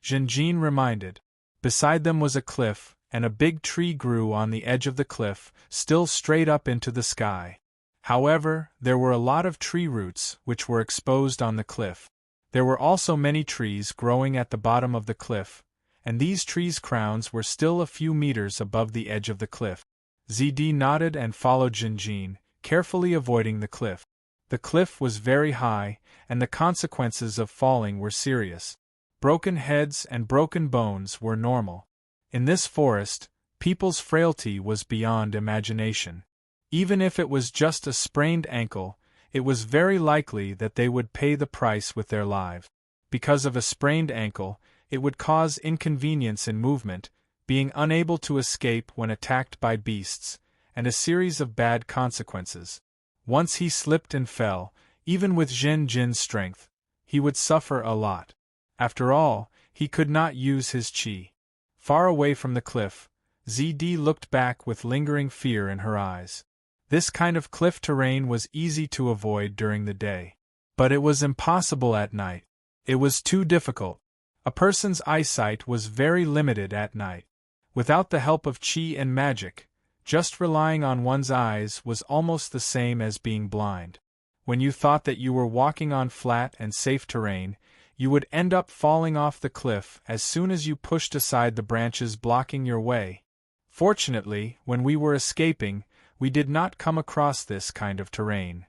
A: Zhenjin reminded. Beside them was a cliff, and a big tree grew on the edge of the cliff, still straight up into the sky. However, there were a lot of tree roots which were exposed on the cliff. There were also many trees growing at the bottom of the cliff, and these trees' crowns were still a few meters above the edge of the cliff. ZD nodded and followed Zhenjin, carefully avoiding the cliff. The cliff was very high, and the consequences of falling were serious. Broken heads and broken bones were normal. In this forest, people's frailty was beyond imagination. Even if it was just a sprained ankle, it was very likely that they would pay the price with their lives. Because of a sprained ankle, it would cause inconvenience in movement, being unable to escape when attacked by beasts, and a series of bad consequences. Once he slipped and fell, even with Zhen Jin's strength, he would suffer a lot. After all, he could not use his qi. Far away from the cliff, ZD looked back with lingering fear in her eyes. This kind of cliff terrain was easy to avoid during the day. But it was impossible at night. It was too difficult. A person's eyesight was very limited at night. Without the help of qi and magic, just relying on one's eyes was almost the same as being blind. When you thought that you were walking on flat and safe terrain, you would end up falling off the cliff as soon as you pushed aside the branches blocking your way. Fortunately, when we were escaping, we did not come across this kind of terrain,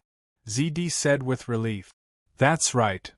A: ZD said with relief. That's right.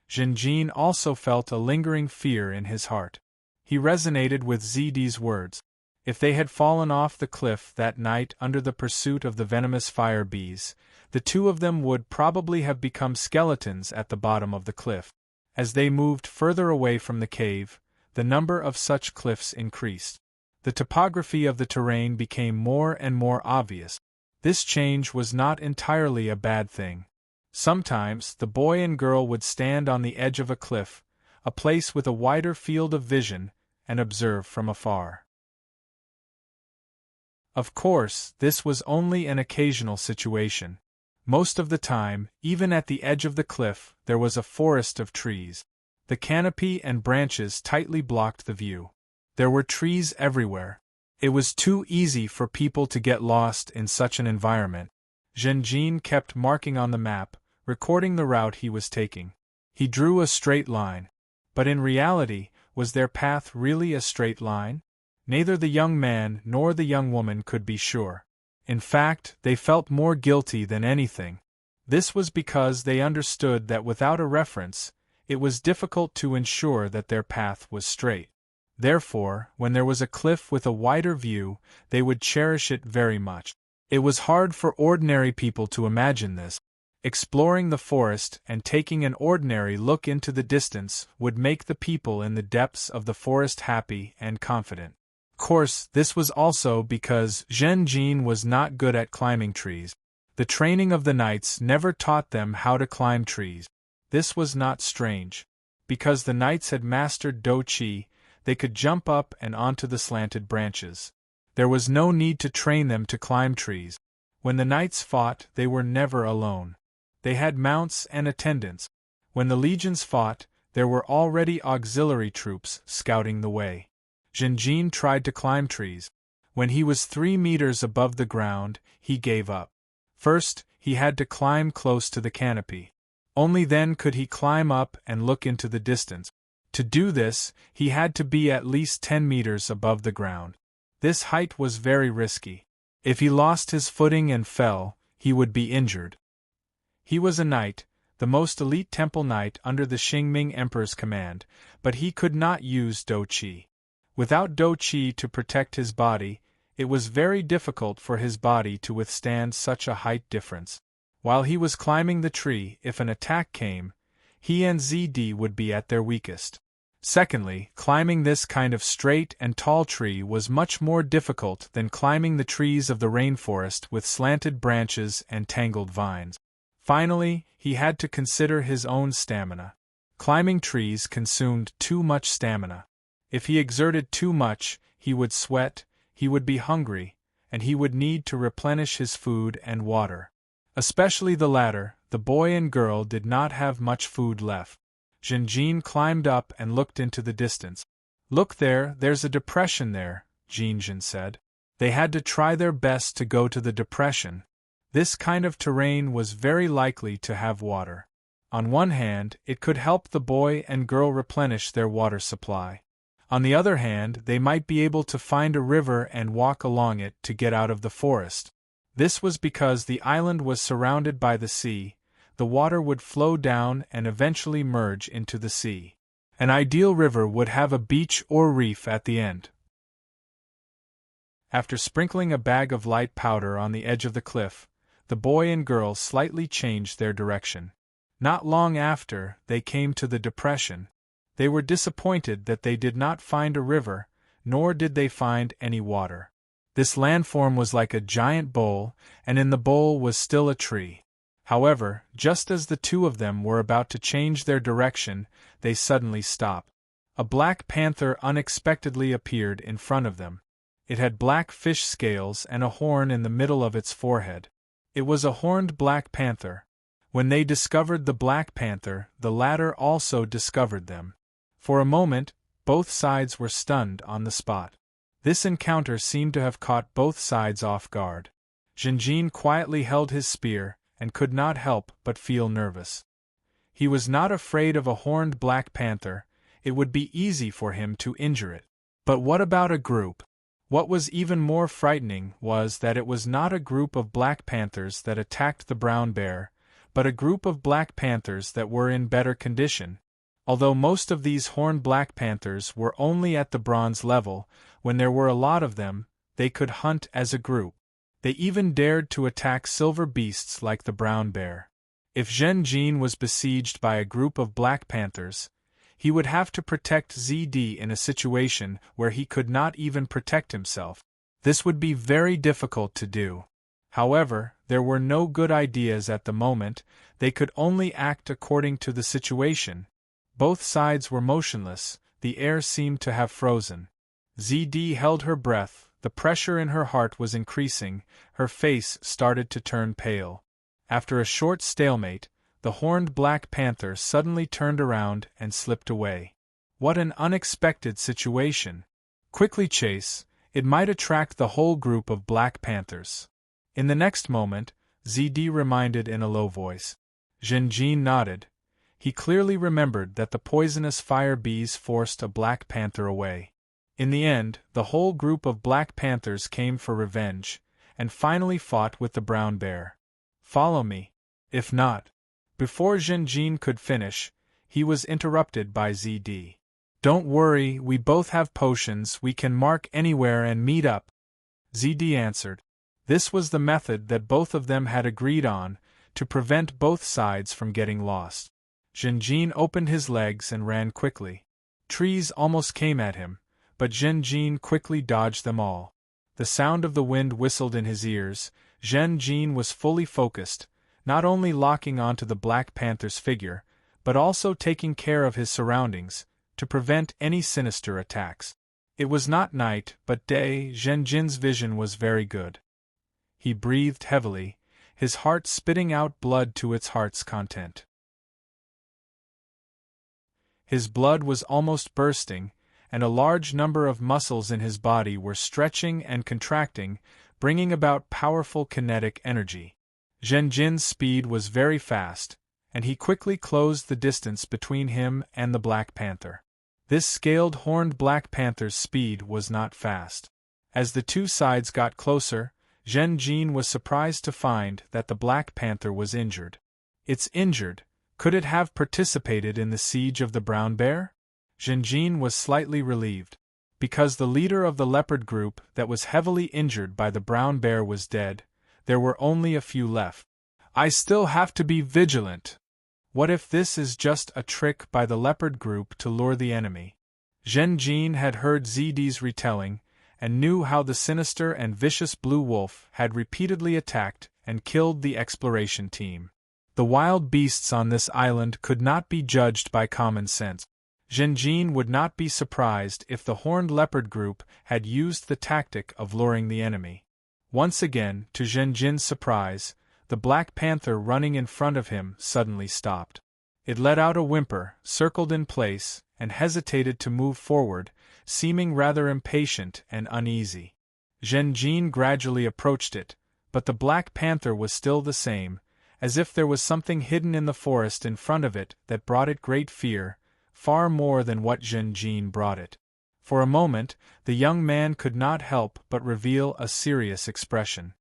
A: Zhenjin also felt a lingering fear in his heart. He resonated with ZD's words. If they had fallen off the cliff that night under the pursuit of the venomous fire bees, the two of them would probably have become skeletons at the bottom of the cliff. As they moved further away from the cave, the number of such cliffs increased. The topography of the terrain became more and more obvious. This change was not entirely a bad thing. Sometimes the boy and girl would stand on the edge of a cliff, a place with a wider field of vision, and observe from afar. Of course, this was only an occasional situation. Most of the time, even at the edge of the cliff, there was a forest of trees. The canopy and branches tightly blocked the view. There were trees everywhere. It was too easy for people to get lost in such an environment. Zhenjin kept marking on the map, recording the route he was taking. He drew a straight line. But in reality, was their path really a straight line? Neither the young man nor the young woman could be sure. In fact, they felt more guilty than anything. This was because they understood that without a reference, it was difficult to ensure that their path was straight. Therefore, when there was a cliff with a wider view, they would cherish it very much. It was hard for ordinary people to imagine this. Exploring the forest and taking an ordinary look into the distance would make the people in the depths of the forest happy and confident. Of course, this was also because Zhenjin was not good at climbing trees. The training of the knights never taught them how to climb trees. This was not strange. Because the knights had mastered Do Qi, they could jump up and onto the slanted branches. There was no need to train them to climb trees. When the knights fought, they were never alone. They had mounts and attendants. When the legions fought, there were already auxiliary troops scouting the way. Zhenjin tried to climb trees. When he was 3 meters above the ground, he gave up. First, he had to climb close to the canopy. Only then could he climb up and look into the distance. To do this, he had to be at least 10 meters above the ground. This height was very risky. If he lost his footing and fell, he would be injured. He was a knight, the most elite temple knight under the Qingming Emperor's command, but he could not use Do Qi. Without Do Qi to protect his body, it was very difficult for his body to withstand such a height difference. While he was climbing the tree, if an attack came, he and ZD would be at their weakest. Secondly, climbing this kind of straight and tall tree was much more difficult than climbing the trees of the rainforest with slanted branches and tangled vines. Finally, he had to consider his own stamina. Climbing trees consumed too much stamina. If he exerted too much, he would sweat, he would be hungry, and he would need to replenish his food and water. Especially the latter, the boy and girl did not have much food left. Jean climbed up and looked into the distance. Look there, there's a depression there, Jean said. They had to try their best to go to the depression. This kind of terrain was very likely to have water. On one hand, it could help the boy and girl replenish their water supply. On the other hand, they might be able to find a river and walk along it to get out of the forest. This was because the island was surrounded by the sea. The water would flow down and eventually merge into the sea. An ideal river would have a beach or reef at the end. After sprinkling a bag of light powder on the edge of the cliff, the boy and girl slightly changed their direction. Not long after, they came to the depression. They were disappointed that they did not find a river, nor did they find any water. This landform was like a giant bowl, and in the bowl was still a tree. However, just as the two of them were about to change their direction, they suddenly stopped. A black panther unexpectedly appeared in front of them. It had black fish scales and a horn in the middle of its forehead. It was a horned black panther. When they discovered the black panther, the latter also discovered them. For a moment, both sides were stunned on the spot. This encounter seemed to have caught both sides off guard. Jean quietly held his spear, and could not help but feel nervous. He was not afraid of a horned black panther. It would be easy for him to injure it. But what about a group? What was even more frightening was that it was not a group of black panthers that attacked the brown bear, but a group of black panthers that were in better condition. Although most of these horned black panthers were only at the bronze level, when there were a lot of them, they could hunt as a group. They even dared to attack silver beasts like the brown bear. If Jean was besieged by a group of black panthers, he would have to protect ZD in a situation where he could not even protect himself. This would be very difficult to do. However, there were no good ideas at the moment. They could only act according to the situation. Both sides were motionless, the air seemed to have frozen. ZD held her breath, the pressure in her heart was increasing, her face started to turn pale. After a short stalemate, the horned black panther suddenly turned around and slipped away. What an unexpected situation! Quickly chase, it might attract the whole group of black panthers. In the next moment, ZD reminded in a low voice. Jean nodded. He clearly remembered that the poisonous fire bees forced a black panther away. In the end, the whole group of black panthers came for revenge, and finally fought with the brown bear. Follow me. If not. Before Jean could finish, he was interrupted by ZD. Don't worry, we both have potions, we can mark anywhere and meet up. ZD answered. This was the method that both of them had agreed on, to prevent both sides from getting lost. Jean opened his legs and ran quickly. Trees almost came at him, but Jean quickly dodged them all. The sound of the wind whistled in his ears. Jean was fully focused, not only locking onto the Black Panther's figure, but also taking care of his surroundings, to prevent any sinister attacks. It was not night, but day. Jean's vision was very good. He breathed heavily, his heart spitting out blood to its heart's content. His blood was almost bursting, and a large number of muscles in his body were stretching and contracting, bringing about powerful kinetic energy. Jean's speed was very fast, and he quickly closed the distance between him and the Black Panther. This scaled horned Black Panther's speed was not fast. As the two sides got closer, Jean was surprised to find that the Black Panther was injured. It's injured. Could it have participated in the siege of the brown bear? Jean was slightly relieved. Because the leader of the leopard group that was heavily injured by the brown bear was dead, there were only a few left. I still have to be vigilant. What if this is just a trick by the leopard group to lure the enemy? Jean had heard ZD's retelling, and knew how the sinister and vicious blue wolf had repeatedly attacked and killed the exploration team. The wild beasts on this island could not be judged by common sense. Jean would not be surprised if the horned leopard group had used the tactic of luring the enemy. Once again, to Jean's surprise, the black panther running in front of him suddenly stopped. It let out a whimper, circled in place, and hesitated to move forward, seeming rather impatient and uneasy. Zhen Jin gradually approached it, but the black panther was still the same, as if there was something hidden in the forest in front of it that brought it great fear, far more than what Zhen Jin brought it. For a moment, the young man could not help but reveal a serious expression.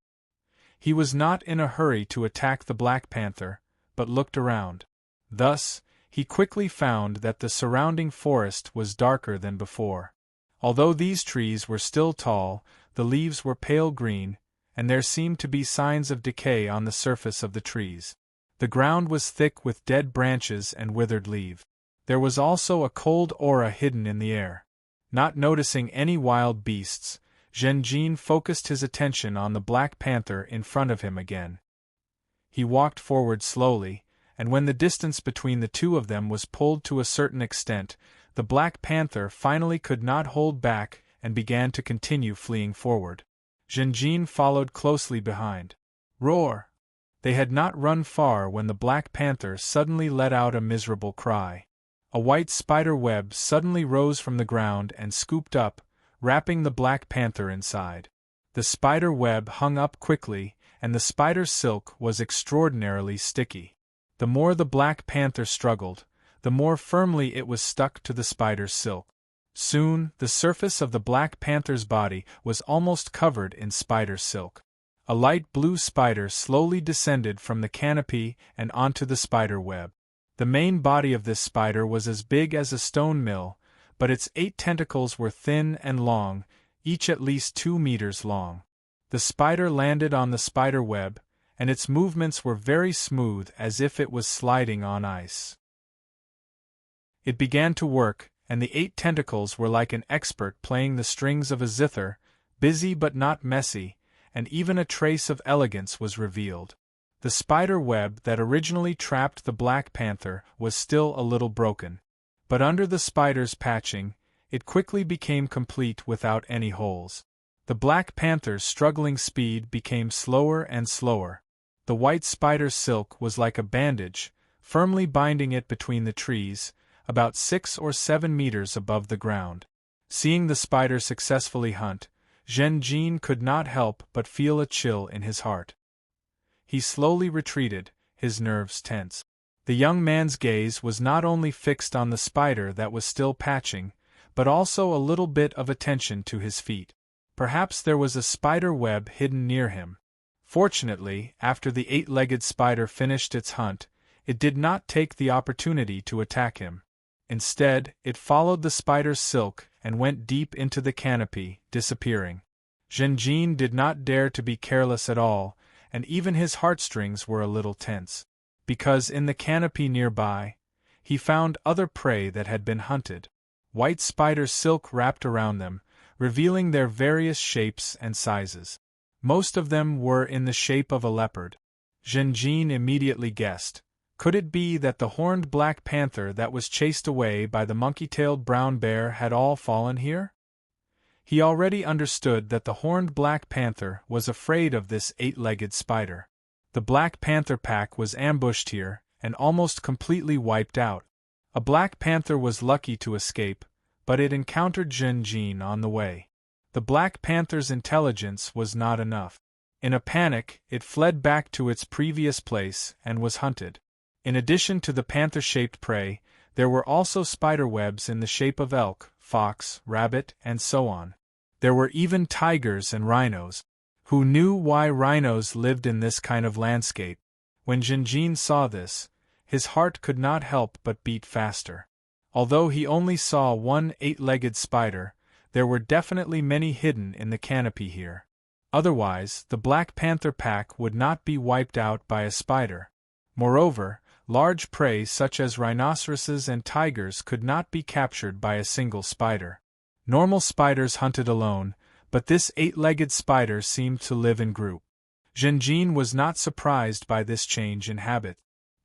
A: He was not in a hurry to attack the black panther, but looked around. Thus, he quickly found that the surrounding forest was darker than before. Although these trees were still tall, the leaves were pale green, and there seemed to be signs of decay on the surface of the trees. The ground was thick with dead branches and withered leaves. There was also a cold aura hidden in the air. Not noticing any wild beasts, Zhen Jin focused his attention on the black panther in front of him again. He walked forward slowly, and when the distance between the two of them was pulled to a certain extent, the black panther finally could not hold back and began to continue fleeing forward. Zhen Jin followed closely behind. Roar! They had not run far when the black panther suddenly let out a miserable cry. A white spider web suddenly rose from the ground and scooped up, wrapping the black panther inside. The spider web hung up quickly, and the spider's silk was extraordinarily sticky. The more the black panther struggled, the more firmly it was stuck to the spider's silk. Soon, the surface of the black panther's body was almost covered in spider silk. A light blue spider slowly descended from the canopy and onto the spider web. The main body of this spider was as big as a stone mill, but its 8 tentacles were thin and long, each at least 2 meters long. The spider landed on the spider web, and its movements were very smooth as if it was sliding on ice. It began to work, and the 8 tentacles were like an expert playing the strings of a zither, busy but not messy, and even a trace of elegance was revealed. The spider web that originally trapped the black panther was still a little broken, but under the spider's patching, it quickly became complete without any holes. The black panther's struggling speed became slower and slower. The white spider's silk was like a bandage, firmly binding it between the trees, about 6 or 7 meters above the ground. Seeing the spider successfully hunt, Zhen Jin could not help but feel a chill in his heart. He slowly retreated, his nerves tense. The young man's gaze was not only fixed on the spider that was still patching, but also a little bit of attention to his feet. Perhaps there was a spider web hidden near him. Fortunately, after the 8-legged spider finished its hunt, it did not take the opportunity to attack him. Instead, it followed the spider's silk and went deep into the canopy, disappearing. Zhen Jin did not dare to be careless at all, and even his heartstrings were a little tense, because in the canopy nearby, he found other prey that had been hunted. White spider silk wrapped around them, revealing their various shapes and sizes. Most of them were in the shape of a leopard. Zhen Jin immediately guessed. Could it be that the horned black panther that was chased away by the monkey-tailed brown bear had all fallen here? He already understood that the horned black panther was afraid of this 8-legged spider. The black panther pack was ambushed here, and almost completely wiped out. A black panther was lucky to escape, but it encountered Zhen Jin on the way. The black panther's intelligence was not enough. In a panic, it fled back to its previous place and was hunted. In addition to the panther-shaped prey, there were also spider webs in the shape of elk, fox, rabbit, and so on. There were even tigers and rhinos. Who knew why rhinos lived in this kind of landscape? When Zhen Jin saw this, his heart could not help but beat faster. Although he only saw one 8-legged spider, there were definitely many hidden in the canopy here. Otherwise, the Black Panther pack would not be wiped out by a spider. Moreover, large prey such as rhinoceroses and tigers could not be captured by a single spider. Normal spiders hunted alone, but this 8-legged spider seemed to live in group. Zhen Jin was not surprised by this change in habit.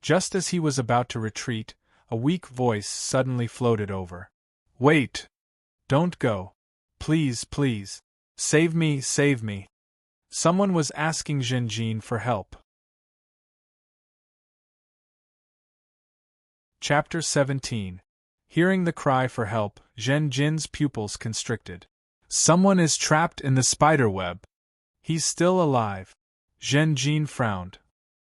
A: Just as he was about to retreat, a weak voice suddenly floated over. "Wait! Don't go! Please, please! Save me, save me!" Someone was asking Zhen Jin for help. Chapter 17. Hearing the cry for help, Zhen Jin's pupils constricted. Someone is trapped in the spider web. He's still alive. Zhen Jin frowned.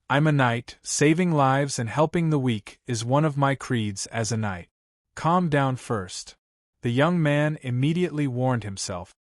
A: I'm a knight, saving lives and helping the weak is one of my creeds as a knight. Calm down first. The young man immediately warned himself.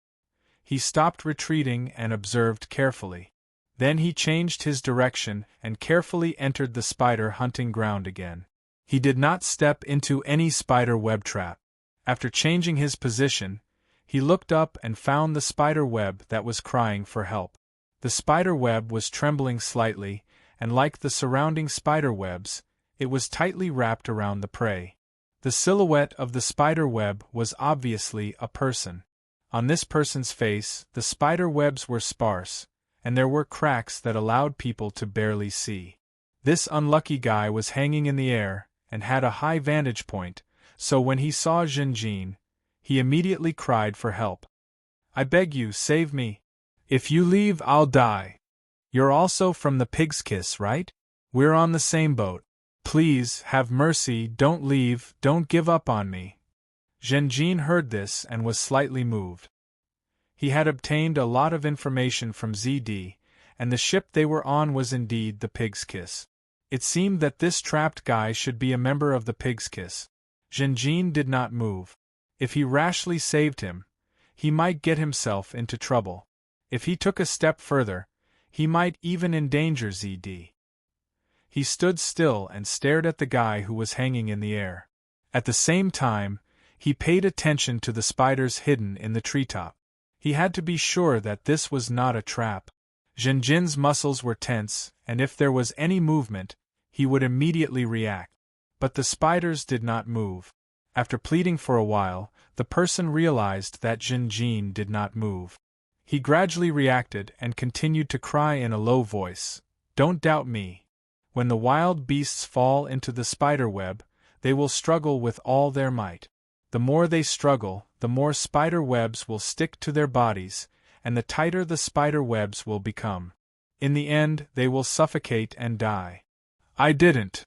A: He stopped retreating and observed carefully. Then he changed his direction and carefully entered the spider hunting ground again. He did not step into any spider web trap. After changing his position, he looked up and found the spider web that was crying for help. The spider web was trembling slightly, and like the surrounding spider webs, it was tightly wrapped around the prey. The silhouette of the spider web was obviously a person. On this person's face, the spider webs were sparse, and there were cracks that allowed people to barely see. This unlucky guy was hanging in the air, and had a high vantage point, so when he saw Zhen Jin, he immediately cried for help. I beg you, save me. If you leave, I'll die. You're also from the Pig's Kiss, right? We're on the same boat. Please, have mercy, don't leave, don't give up on me. Zhen Jin heard this and was slightly moved. He had obtained a lot of information from ZD, and the ship they were on was indeed the Pig's Kiss. It seemed that this trapped guy should be a member of the Pig's Kiss. Zhen Jin did not move. If he rashly saved him, he might get himself into trouble. If he took a step further, he might even endanger ZD. He stood still and stared at the guy who was hanging in the air. At the same time, he paid attention to the spiders hidden in the treetop. He had to be sure that this was not a trap. Zhen Jin's muscles were tense, and if there was any movement, he would immediately react. But the spiders did not move. After pleading for a while, the person realized that Zhen Jin did not move. He gradually reacted and continued to cry in a low voice, "Don't doubt me. When the wild beasts fall into the spider web, they will struggle with all their might. The more they struggle, the more spider webs will stick to their bodies, and the tighter the spider webs will become. In the end, they will suffocate and die. I didn't.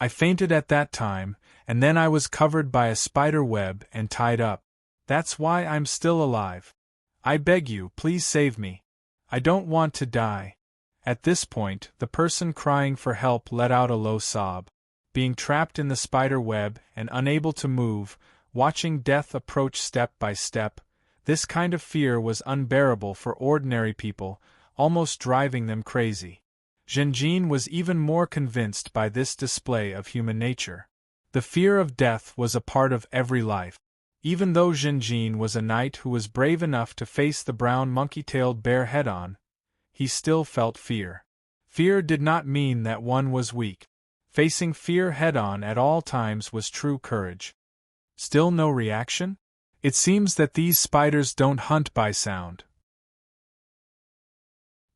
A: I fainted at that time, and then I was covered by a spider web and tied up. That's why I'm still alive. I beg you, please save me. I don't want to die." At this point, the person crying for help let out a low sob. Being trapped in the spider web and unable to move, watching death approach step by step, this kind of fear was unbearable for ordinary people, almost driving them crazy. Zhen Jin was even more convinced by this display of human nature. The fear of death was a part of every life. Even though Zhen Jin was a knight who was brave enough to face the brown monkey-tailed bear head-on, he still felt fear. Fear did not mean that one was weak. Facing fear head-on at all times was true courage. Still no reaction? It seems that these spiders don't hunt by sound.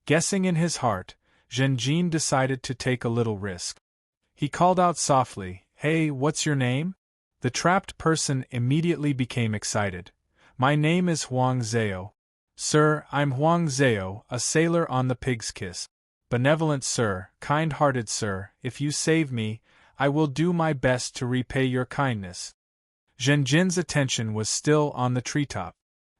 A: Guessing in his heart, Zhen Jin decided to take a little risk. He called out softly, "Hey, what's your name?" The trapped person immediately became excited. "My name is Huang Zhao. Sir, I'm Huang Zhao, a sailor on the Pig's Kiss. Benevolent sir, kind-hearted sir, if you save me, I will do my best to repay your kindness." Zhen Jin's attention was still on the treetop.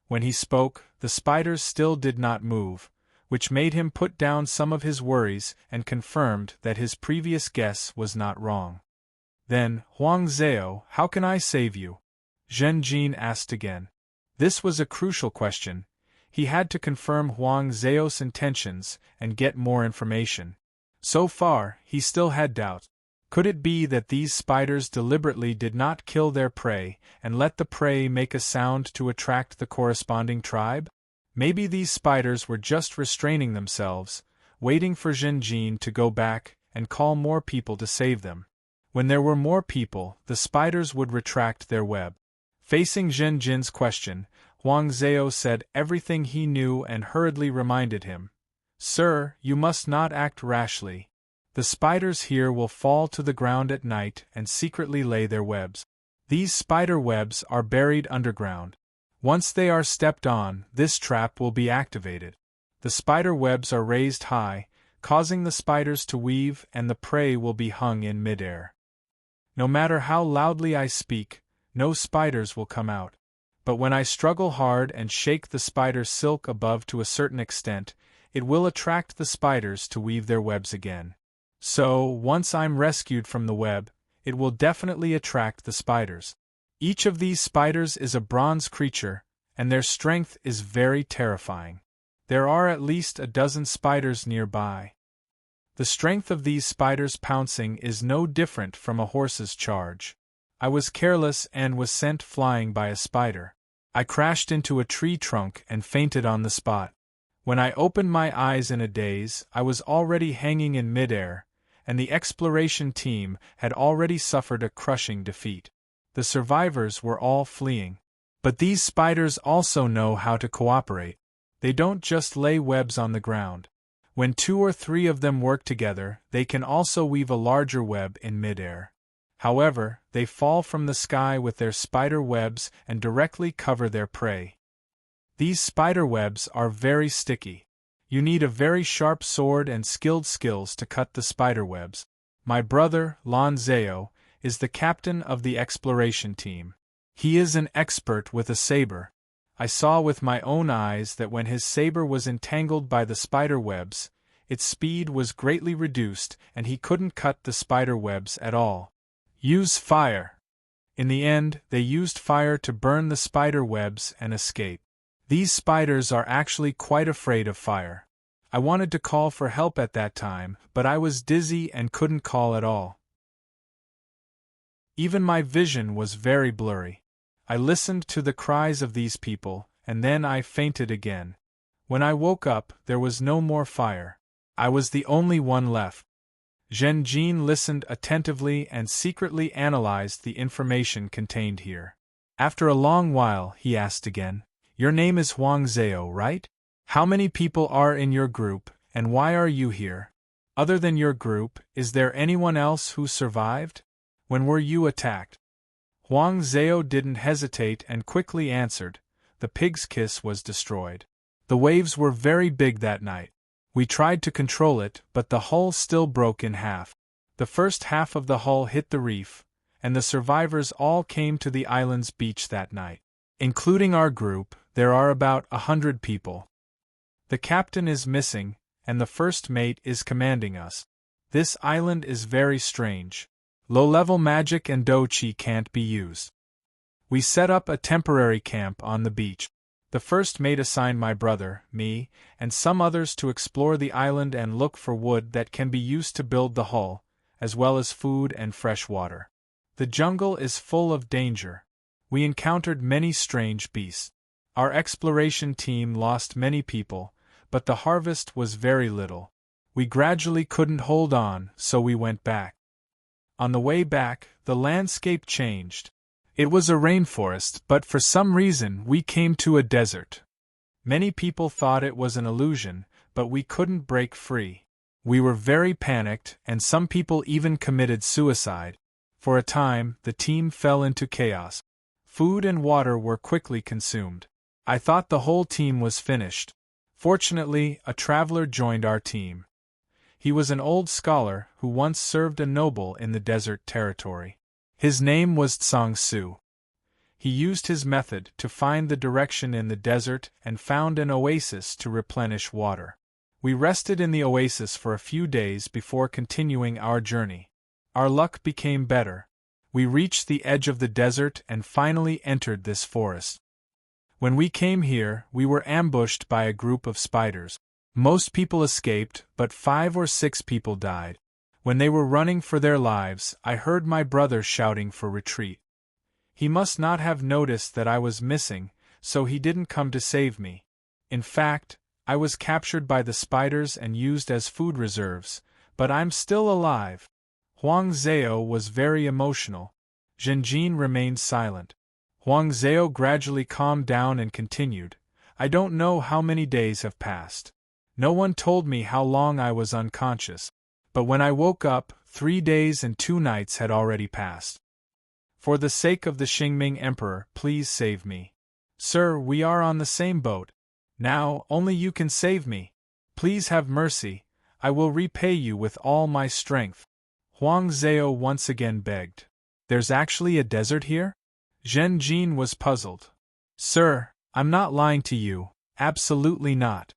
A: When he spoke, the spiders still did not move, which made him put down some of his worries and confirmed that his previous guess was not wrong. Then, "Huang Zhao, how can I save you?" Zhen Jin asked again. This was a crucial question. He had to confirm Huang Zhao's intentions and get more information. So far, he still had doubt. Could it be that these spiders deliberately did not kill their prey and let the prey make a sound to attract the corresponding tribe? Maybe these spiders were just restraining themselves, waiting for Zhen Jin to go back and call more people to save them. When there were more people, the spiders would retract their web. Facing Zhen Jin's question, Huang Zhao said everything he knew and hurriedly reminded him, "Sir, you must not act rashly. The spiders here will fall to the ground at night and secretly lay their webs. These spider webs are buried underground. Once they are stepped on, this trap will be activated. The spider webs are raised high, causing the spiders to weave, and the prey will be hung in midair. No matter how loudly I speak, no spiders will come out. But when I struggle hard and shake the spider's silk above to a certain extent, it will attract the spiders to weave their webs again. So, once I'm rescued from the web, it will definitely attract the spiders. Each of these spiders is a bronze creature, and their strength is very terrifying. There are at least a dozen spiders nearby. The strength of these spiders pouncing is no different from a horse's charge. I was careless and was sent flying by a spider. I crashed into a tree trunk and fainted on the spot. When I opened my eyes in a daze, I was already hanging in midair, and the exploration team had already suffered a crushing defeat. The survivors were all fleeing. But these spiders also know how to cooperate. They don't just lay webs on the ground. When 2 or 3 of them work together, they can also weave a larger web in midair. However, they fall from the sky with their spider webs and directly cover their prey. These spider webs are very sticky. You need a very sharp sword and skilled skills to cut the spider webs. My brother, Lonzeo, is the captain of the exploration team. He is an expert with a saber. I saw with my own eyes that when his saber was entangled by the spider webs, its speed was greatly reduced and he couldn't cut the spider webs at all. Use fire. In the end, they used fire to burn the spider webs and escape. These spiders are actually quite afraid of fire. I wanted to call for help at that time, but I was dizzy and couldn't call at all. Even my vision was very blurry. I listened to the cries of these people, and then I fainted again. When I woke up, there was no more fire. I was the only one left. Zhenjin listened attentively and secretly analyzed the information contained here. After a long while, he asked again, "Your name is Huang Zhao, right? How many people are in your group, and why are you here? Other than your group, is there anyone else who survived? When were you attacked?" Huang Zhao didn't hesitate and quickly answered, "The pig's kiss was destroyed. The waves were very big that night. We tried to control it, but the hull still broke in half. The first half of the hull hit the reef, and the survivors all came to the island's beach that night. Including our group, there are about 100 people. The captain is missing, and the first mate is commanding us. This island is very strange. Low-level magic and doqi can't be used. We set up a temporary camp on the beach. The first mate assigned my brother, me, and some others to explore the island and look for wood that can be used to build the hull, as well as food and fresh water. The jungle is full of danger. We encountered many strange beasts. Our exploration team lost many people, but the harvest was very little. We gradually couldn't hold on, so we went back. On the way back, the landscape changed. It was a rainforest, but for some reason we came to a desert. Many people thought it was an illusion, but we couldn't break free. We were very panicked, and some people even committed suicide. For a time, the team fell into chaos. Food and water were quickly consumed. I thought the whole team was finished. Fortunately, a traveler joined our team. He was an old scholar who once served a noble in the desert territory. His name was Tsang Su. He used his method to find the direction in the desert and found an oasis to replenish water. We rested in the oasis for a few days before continuing our journey. Our luck became better. We reached the edge of the desert and finally entered this forest. When we came here, we were ambushed by a group of spiders. Most people escaped, but 5 or 6 people died. When they were running for their lives, I heard my brother shouting for retreat. He must not have noticed that I was missing, so he didn't come to save me. In fact, I was captured by the spiders and used as food reserves, but I'm still alive. Huang Zhao was very emotional. Zhenjin remained silent. Huang Zhao gradually calmed down and continued, "I don't know how many days have passed. No one told me how long I was unconscious. But when I woke up, 3 days and 2 nights had already passed. For the sake of the Xingming Emperor, please save me. Sir, we are on the same boat. Now, only you can save me. Please have mercy. I will repay you with all my strength." Huang Zhao once again begged. There's actually a desert here? Zhen Jin was puzzled. Sir, I'm not lying to you, absolutely not.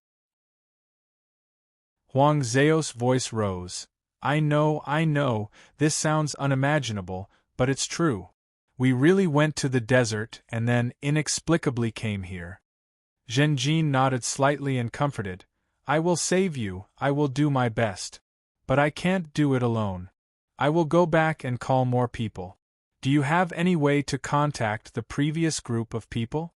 A: Huang Zhao's voice rose. I know, this sounds unimaginable, but it's true. We really went to the desert and then inexplicably came here. Zhen Jin nodded slightly and comforted. I will save you, I will do my best. But I can't do it alone. I will go back and call more people. Do you have any way to contact the previous group of people?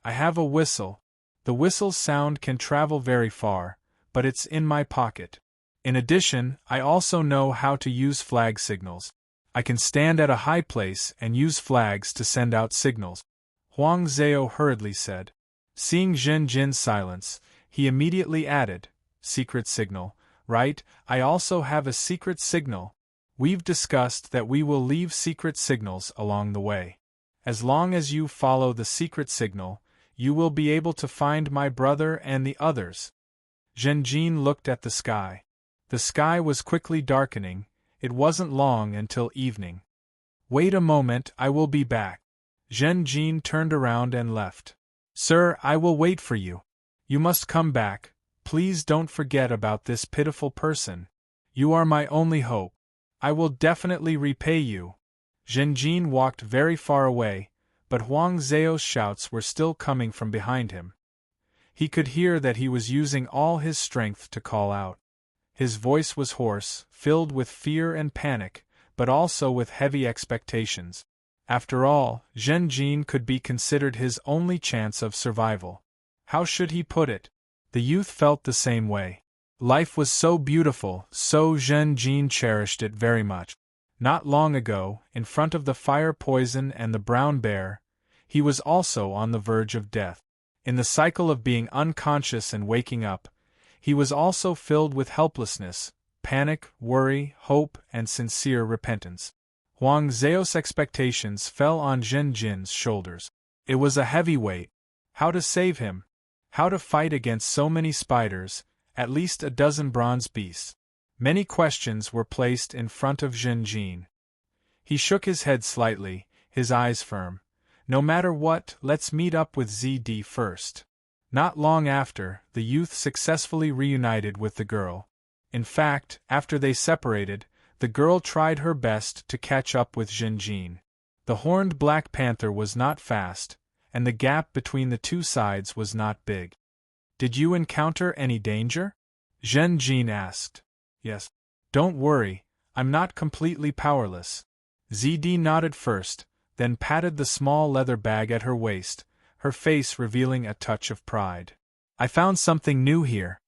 A: I have a whistle. The whistle's sound can travel very far, but it's in my pocket. In addition, I also know how to use flag signals. I can stand at a high place and use flags to send out signals. Huang Zhao hurriedly said. Seeing Zhen Jin's silence, he immediately added, Secret signal, right? I also have a secret signal. We've discussed that we will leave secret signals along the way. As long as you follow the secret signal, you will be able to find my brother and the others. Zhen Jin looked at the sky. The sky was quickly darkening. It wasn't long until evening. Wait a moment, I will be back. Zhen Jin turned around and left. Sir, I will wait for you. You must come back. Please don't forget about this pitiful person. You are my only hope. I will definitely repay you. Zhen Jin walked very far away, but Huang Zhao's shouts were still coming from behind him. He could hear that he was using all his strength to call out. His voice was hoarse, filled with fear and panic, but also with heavy expectations. After all, Zhen Jin could be considered his only chance of survival. How should he put it? The youth felt the same way. Life was so beautiful, so Zhen Jin cherished it very much. Not long ago, in front of the fire poison and the brown bear, he was also on the verge of death. In the cycle of being unconscious and waking up, he was also filled with helplessness, panic, worry, hope, and sincere repentance. Huang Zhao's expectations fell on Zhen Jin's shoulders. It was a heavy weight. How to save him? How to fight against so many spiders, at least a dozen bronze beasts? Many questions were placed in front of Zhen Jin. He shook his head slightly, his eyes firm. No matter what, let's meet up with ZD first. Not long after, the youth successfully reunited with the girl. In fact, after they separated, the girl tried her best to catch up with Zhen Jin. The horned black panther was not fast, and the gap between the two sides was not big. Did you encounter any danger? Zhen Jin asked. Yes. Don't worry, I'm not completely powerless. ZD nodded first, then patted the small leather bag at her waist, her face revealing a touch of pride. I found something new here.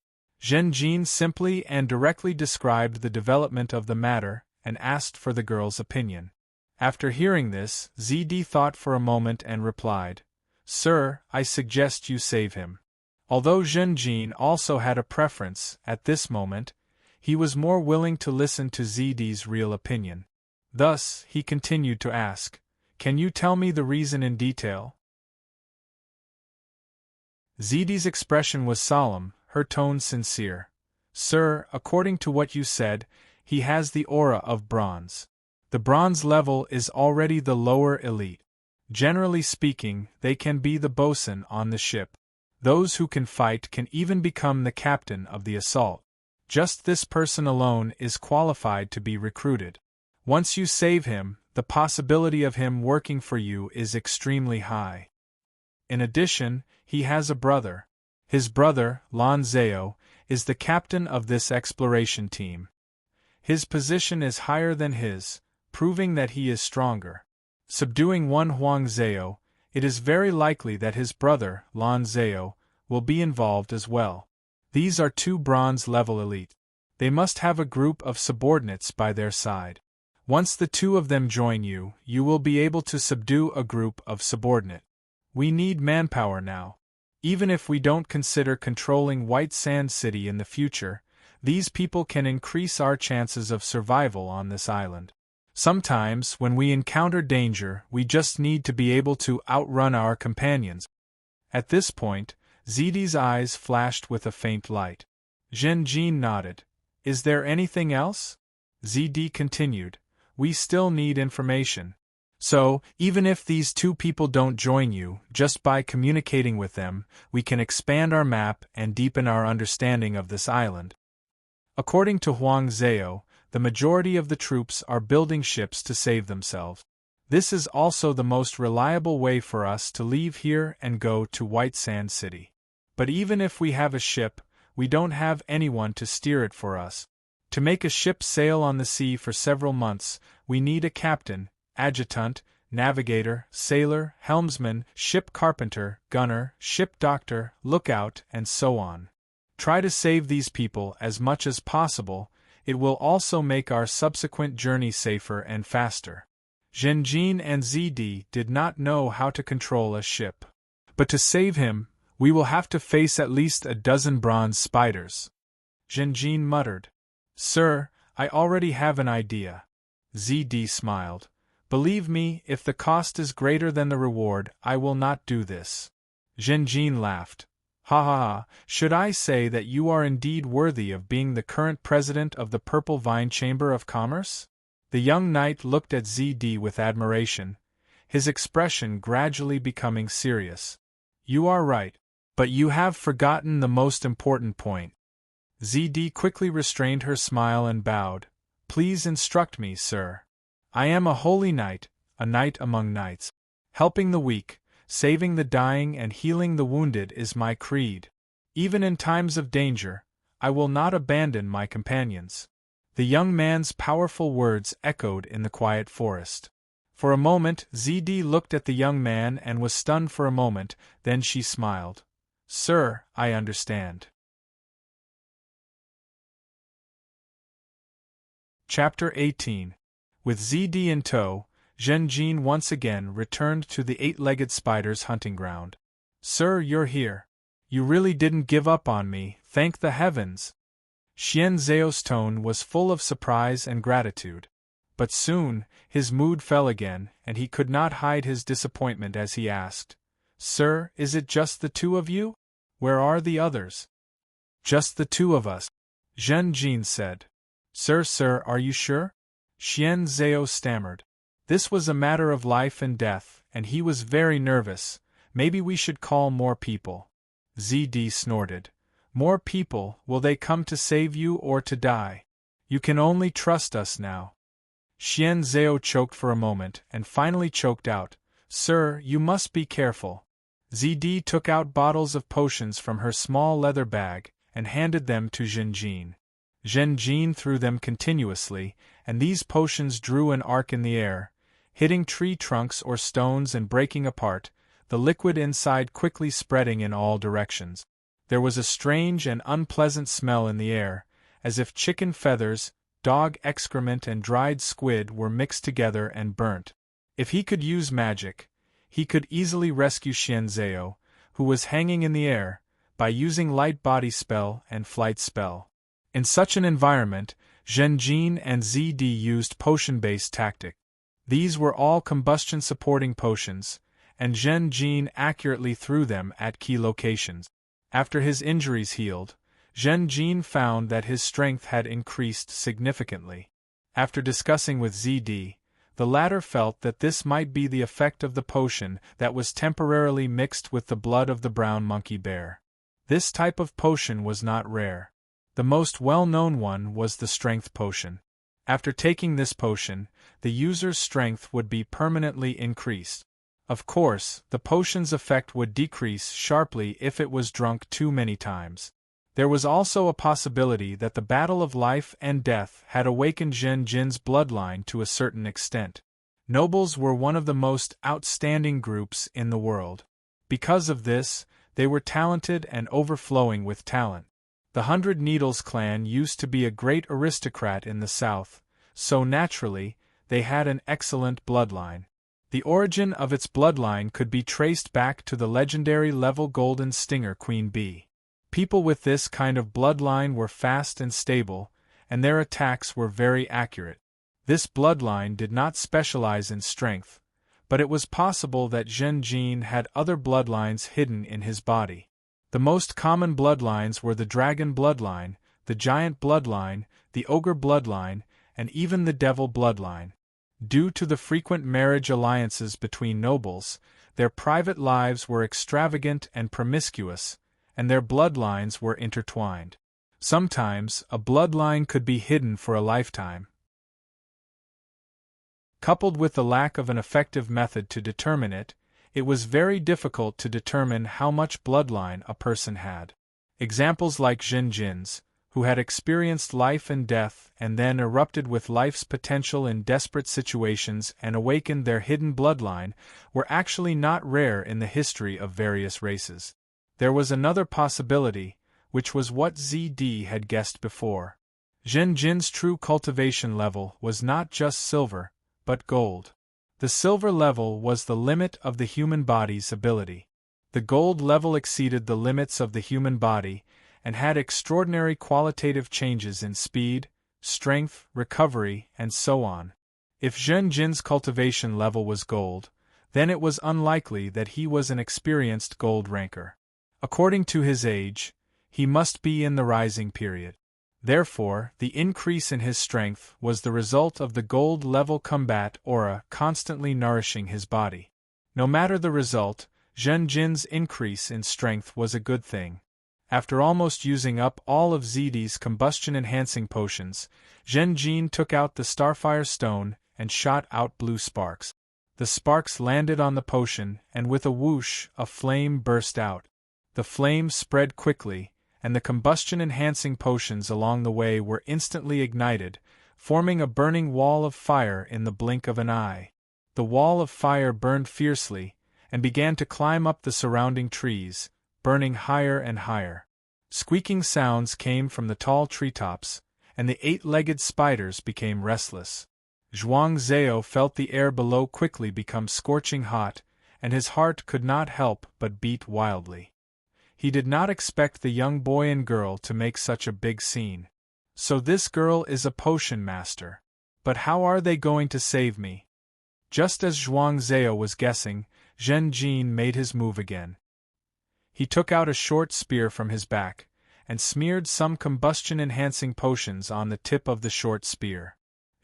A: Zhen Jin simply and directly described the development of the matter and asked for the girl's opinion. After hearing this, ZD thought for a moment and replied, Sir, I suggest you save him. Although Zhen Jin also had a preference, at this moment, he was more willing to listen to ZD's real opinion. Thus, he continued to ask, Can you tell me the reason in detail? ZD's expression was solemn, her tone sincere. Sir, according to what you said, he has the aura of bronze. The bronze level is already the lower elite. Generally speaking, they can be the bosun on the ship. Those who can fight can even become the captain of the assault. Just this person alone is qualified to be recruited. Once you save him, the possibility of him working for you is extremely high. In addition, he has a brother. His brother, Lan Zhao, is the captain of this exploration team. His position is higher than his, proving that he is stronger. Subduing one Huang Zhao, it is very likely that his brother, Lan Zhao, will be involved as well. These are two bronze-level elite. They must have a group of subordinates by their side. Once the two of them join you, you will be able to subdue a group of subordinate. We need manpower now. Even if we don't consider controlling White Sand City in the future, these people can increase our chances of survival on this island. Sometimes, when we encounter danger, we just need to be able to outrun our companions. At this point, ZD's eyes flashed with a faint light. Zhen Jin nodded. Is there anything else? ZD continued. we still need information. So, even if these two people don't join you, just by communicating with them, we can expand our map and deepen our understanding of this island. According to Huang Zhao, the majority of the troops are building ships to save themselves. This is also the most reliable way for us to leave here and go to White Sand City. But even if we have a ship, we don't have anyone to steer it for us. To make a ship sail on the sea for several months, we need a captain, adjutant, navigator, sailor, helmsman, ship carpenter, gunner, ship doctor, lookout, and so on. Try to save these people as much as possible. It will also make our subsequent journey safer and faster. Zhenjin and ZD did not know how to control a ship. But to save him, we will have to face at least a dozen bronze spiders. Zhenjin muttered. Sir, I already have an idea. ZD smiled. Believe me, if the cost is greater than the reward, I will not do this. Zhenjin laughed. Ha ha ha, should I say that you are indeed worthy of being the current president of the Purple Vine Chamber of Commerce? The young knight looked at ZD with admiration, his expression gradually becoming serious. You are right, but you have forgotten the most important point. ZD quickly restrained her smile and bowed. Please instruct me, sir. I am a holy knight, a knight among knights. Helping the weak, saving the dying and healing the wounded is my creed. Even in times of danger, I will not abandon my companions. The young man's powerful words echoed in the quiet forest. For a moment, ZD looked at the young man and was stunned for a moment, then she smiled. Sir, I understand. Chapter 18. With ZD in tow, Zhenjin once again returned to the eight-legged spider's hunting ground. Sir, you're here. You really didn't give up on me, thank the heavens. Xian Zhao's tone was full of surprise and gratitude. But soon, his mood fell again, and he could not hide his disappointment as he asked, Sir, is it just the two of you? Where are the others? Just the two of us, Zhenjin said. Sir, are you sure? Xian Zhao stammered. This was a matter of life and death, and he was very nervous. Maybe we should call more people. ZD snorted. More people, will they come to save you or to die? You can only trust us now. Xian Zhao choked for a moment and finally choked out, Sir, you must be careful. ZD took out bottles of potions from her small leather bag and handed them to Zhenjin. Zhenjin threw them continuously, and these potions drew an arc in the air, hitting tree trunks or stones and breaking apart, the liquid inside quickly spreading in all directions. There was a strange and unpleasant smell in the air, as if chicken feathers, dog excrement and dried squid were mixed together and burnt. If he could use magic, he could easily rescue Xian Zhao, who was hanging in the air, by using light body spell and flight spell. In such an environment, Zhenjin and ZD used potion-based tactic. These were all combustion-supporting potions, and Zhenjin accurately threw them at key locations. After his injuries healed, Zhenjin found that his strength had increased significantly. After discussing with ZD, the latter felt that this might be the effect of the potion that was temporarily mixed with the blood of the brown monkey bear. This type of potion was not rare. The most well-known one was the strength potion. After taking this potion, the user's strength would be permanently increased. Of course, the potion's effect would decrease sharply if it was drunk too many times. There was also a possibility that the battle of life and death had awakened Zhenjin's bloodline to a certain extent. Nobles were one of the most outstanding groups in the world. Because of this, they were talented and overflowing with talent. The Hundred Needles clan used to be a great aristocrat in the south, so naturally, they had an excellent bloodline. The origin of its bloodline could be traced back to the legendary level golden stinger Queen Bee. People with this kind of bloodline were fast and stable, and their attacks were very accurate. This bloodline did not specialize in strength, but it was possible that Zhenjin had other bloodlines hidden in his body. The most common bloodlines were the dragon bloodline, the giant bloodline, the ogre bloodline, and even the devil bloodline. Due to the frequent marriage alliances between nobles, their private lives were extravagant and promiscuous, and their bloodlines were intertwined. Sometimes, a bloodline could be hidden for a lifetime. Coupled with the lack of an effective method to determine it, it was very difficult to determine how much bloodline a person had. Examples like Zhen Jin's, who had experienced life and death and then erupted with life's potential in desperate situations and awakened their hidden bloodline, were actually not rare in the history of various races. There was another possibility, which was what ZD had guessed before. Zhen Jin's true cultivation level was not just silver, but gold. The silver level was the limit of the human body's ability. The gold level exceeded the limits of the human body, and had extraordinary qualitative changes in speed, strength, recovery, and so on. If Zhen Jin's cultivation level was gold, then it was unlikely that he was an experienced gold ranker. According to his age, he must be in the rising period. Therefore, the increase in his strength was the result of the gold level combat aura constantly nourishing his body. No matter the result, Zhen Jin's increase in strength was a good thing. After almost using up all of ZD's combustion-enhancing potions, Zhen Jin took out the Starfire Stone and shot out blue sparks. The sparks landed on the potion, and with a whoosh, a flame burst out. The flame spread quickly, and the combustion-enhancing potions along the way were instantly ignited, forming a burning wall of fire in the blink of an eye. The wall of fire burned fiercely, and began to climb up the surrounding trees, burning higher and higher. Squeaking sounds came from the tall treetops, and the eight-legged spiders became restless. Zhuang Zhao felt the air below quickly become scorching hot, and his heart could not help but beat wildly. He did not expect the young boy and girl to make such a big scene. So this girl is a potion master. But how are they going to save me? Just as Zhuang Zhao was guessing, Zhen Jin made his move again. He took out a short spear from his back, and smeared some combustion-enhancing potions on the tip of the short spear.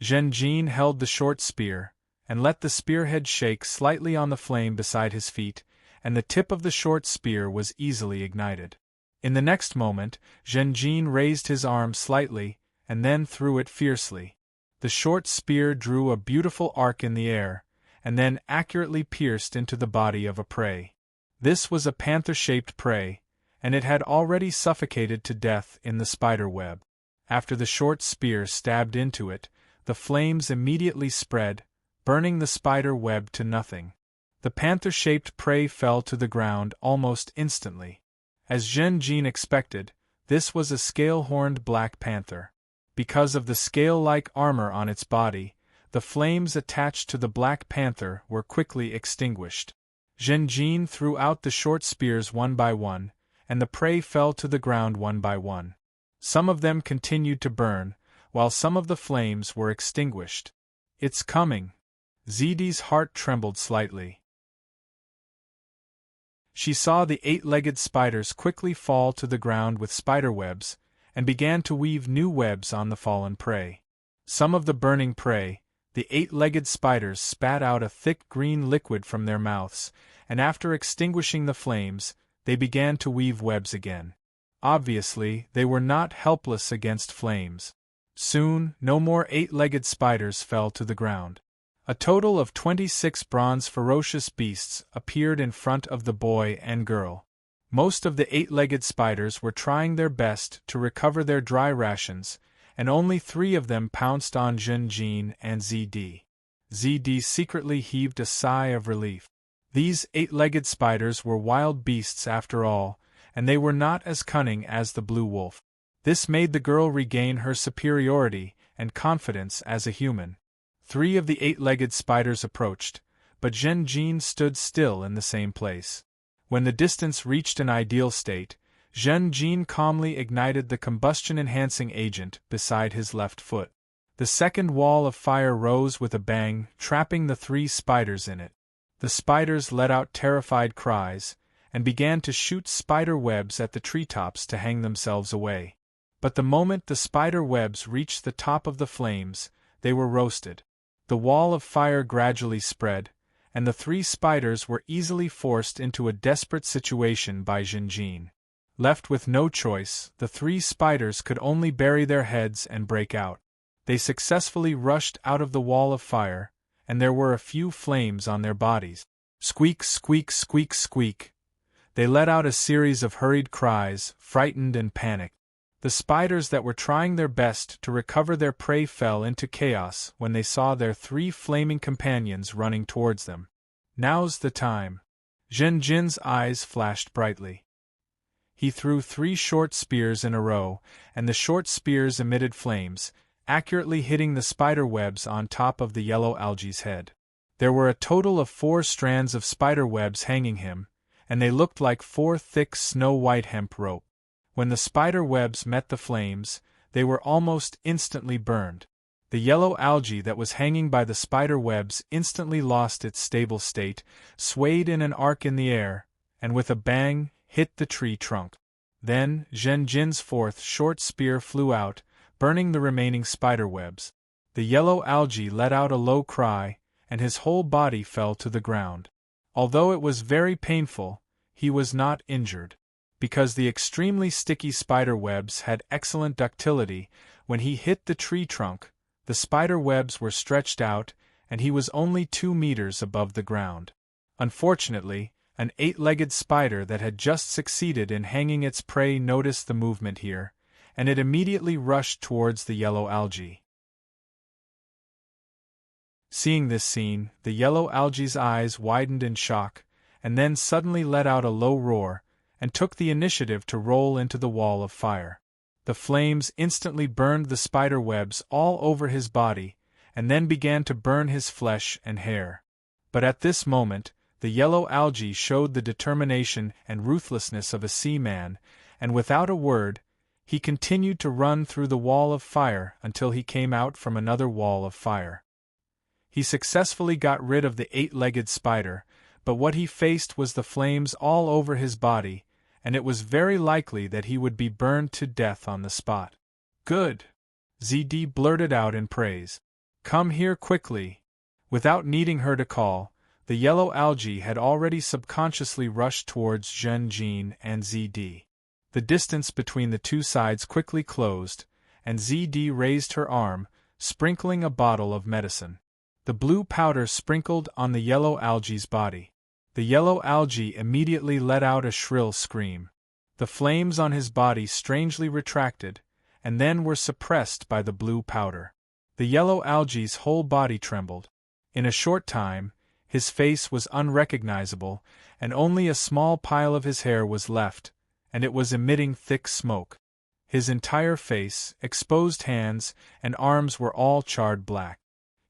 A: Zhen Jin held the short spear, and let the spearhead shake slightly on the flame beside his feet, and the tip of the short spear was easily ignited. In the next moment, Zhen Jin raised his arm slightly, and then threw it fiercely. The short spear drew a beautiful arc in the air, and then accurately pierced into the body of a prey. This was a panther-shaped prey, and it had already suffocated to death in the spider web. After the short spear stabbed into it, the flames immediately spread, burning the spider web to nothing. The panther-shaped prey fell to the ground almost instantly. As Zhen Jin expected, this was a scale-horned black panther. Because of the scale-like armor on its body, the flames attached to the black panther were quickly extinguished. Zhen Jin threw out the short spears one by one, and the prey fell to the ground one by one. Some of them continued to burn, while some of the flames were extinguished. "It's coming." ZD's heart trembled slightly. She saw the eight-legged spiders quickly fall to the ground with spiderwebs, and began to weave new webs on the fallen prey. Some of the burning prey, the eight-legged spiders, spat out a thick green liquid from their mouths, and after extinguishing the flames, they began to weave webs again. Obviously, they were not helpless against flames. Soon, no more eight-legged spiders fell to the ground. A total of 26 bronze ferocious beasts appeared in front of the boy and girl. Most of the eight-legged spiders were trying their best to recover their dry rations, and only 3 of them pounced on Zhen Jin and ZD. ZD secretly heaved a sigh of relief. These eight-legged spiders were wild beasts after all, and they were not as cunning as the blue wolf. This made the girl regain her superiority and confidence as a human. 3 of the eight-legged spiders approached, but Zhen Jin stood still in the same place. When the distance reached an ideal state, Zhen Jin calmly ignited the combustion-enhancing agent beside his left foot. The second wall of fire rose with a bang, trapping the 3 spiders in it. The spiders let out terrified cries, and began to shoot spider webs at the treetops to hang themselves away. But the moment the spider webs reached the top of the flames, they were roasted. The wall of fire gradually spread, and the three spiders were easily forced into a desperate situation by Jinjin. Left with no choice, the three spiders could only bury their heads and break out. They successfully rushed out of the wall of fire, and there were a few flames on their bodies. Squeak, squeak, squeak, squeak. They let out a series of hurried cries, frightened and panicked. The spiders that were trying their best to recover their prey fell into chaos when they saw their three flaming companions running towards them. Now's the time. Jinjin's eyes flashed brightly. He threw 3 short spears in a row, and the short spears emitted flames, accurately hitting the spider webs on top of the yellow algae's head. There were a total of 4 strands of spider webs hanging him, and they looked like 4 thick snow-white hemp rope. When the spider webs met the flames, they were almost instantly burned. The yellow algae that was hanging by the spider webs instantly lost its stable state, swayed in an arc in the air, and with a bang, hit the tree trunk. Then, Jin's 4th short spear flew out, burning the remaining spider webs. The yellow algae let out a low cry, and his whole body fell to the ground. Although it was very painful, he was not injured. Because the extremely sticky spider webs had excellent ductility, when he hit the tree trunk, the spider webs were stretched out, and he was only 2 meters above the ground. Unfortunately, an 8-legged spider that had just succeeded in hanging its prey noticed the movement here, and it immediately rushed towards the yellow algae. Seeing this scene, the yellow algae's eyes widened in shock, and then suddenly let out a low roar, and took the initiative to roll into the wall of fire. The flames instantly burned the spider webs all over his body, and then began to burn his flesh and hair. But at this moment, the yellow algae showed the determination and ruthlessness of a seaman, and without a word, he continued to run through the wall of fire until he came out from another wall of fire. He successfully got rid of the 8-legged spider, but what he faced was the flames all over his body, and it was very likely that he would be burned to death on the spot. "Good!" ZD blurted out in praise. "Come here quickly." Without needing her to call, the yellow algae had already subconsciously rushed towards Jinjin and ZD. The distance between the two sides quickly closed, and ZD raised her arm, sprinkling a bottle of medicine. The blue powder sprinkled on the yellow algae's body. The yellow algae immediately let out a shrill scream. The flames on his body strangely retracted, and then were suppressed by the blue powder. The yellow algae's whole body trembled. In a short time, his face was unrecognizable, and only a small pile of his hair was left, and it was emitting thick smoke. His entire face, exposed hands, and arms were all charred black.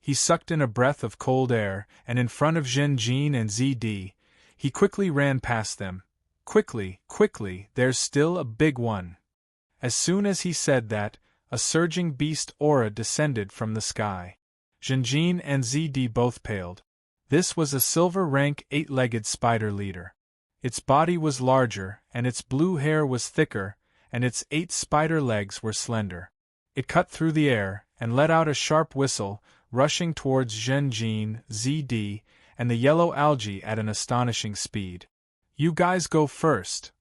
A: He sucked in a breath of cold air, and in front of Jinjin and ZD, he quickly ran past them. "Quickly, quickly, there's still a big one." As soon as he said that, a surging beast aura descended from the sky. Jinjin and ZD both paled. This was a silver-rank 8-legged spider leader. Its body was larger, and its blue hair was thicker, and its 8 spider legs were slender. It cut through the air, and let out a sharp whistle, rushing towards Jinjin, ZD, and the yellow algae at an astonishing speed. "You guys go first."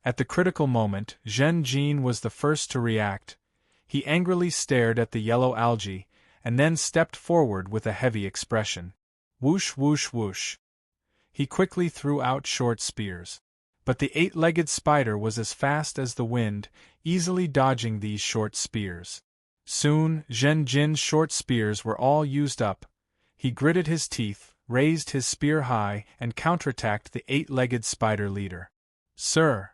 A: At the critical moment, Jinjin was the first to react. He angrily stared at the yellow algae, and then stepped forward with a heavy expression. Whoosh, whoosh, whoosh. He quickly threw out short spears. But the 8-legged spider was as fast as the wind, easily dodging these short spears. Soon, Jinjin's short spears were all used up. He gritted his teeth, raised his spear high, and counterattacked the 8-legged spider leader. "Sir!"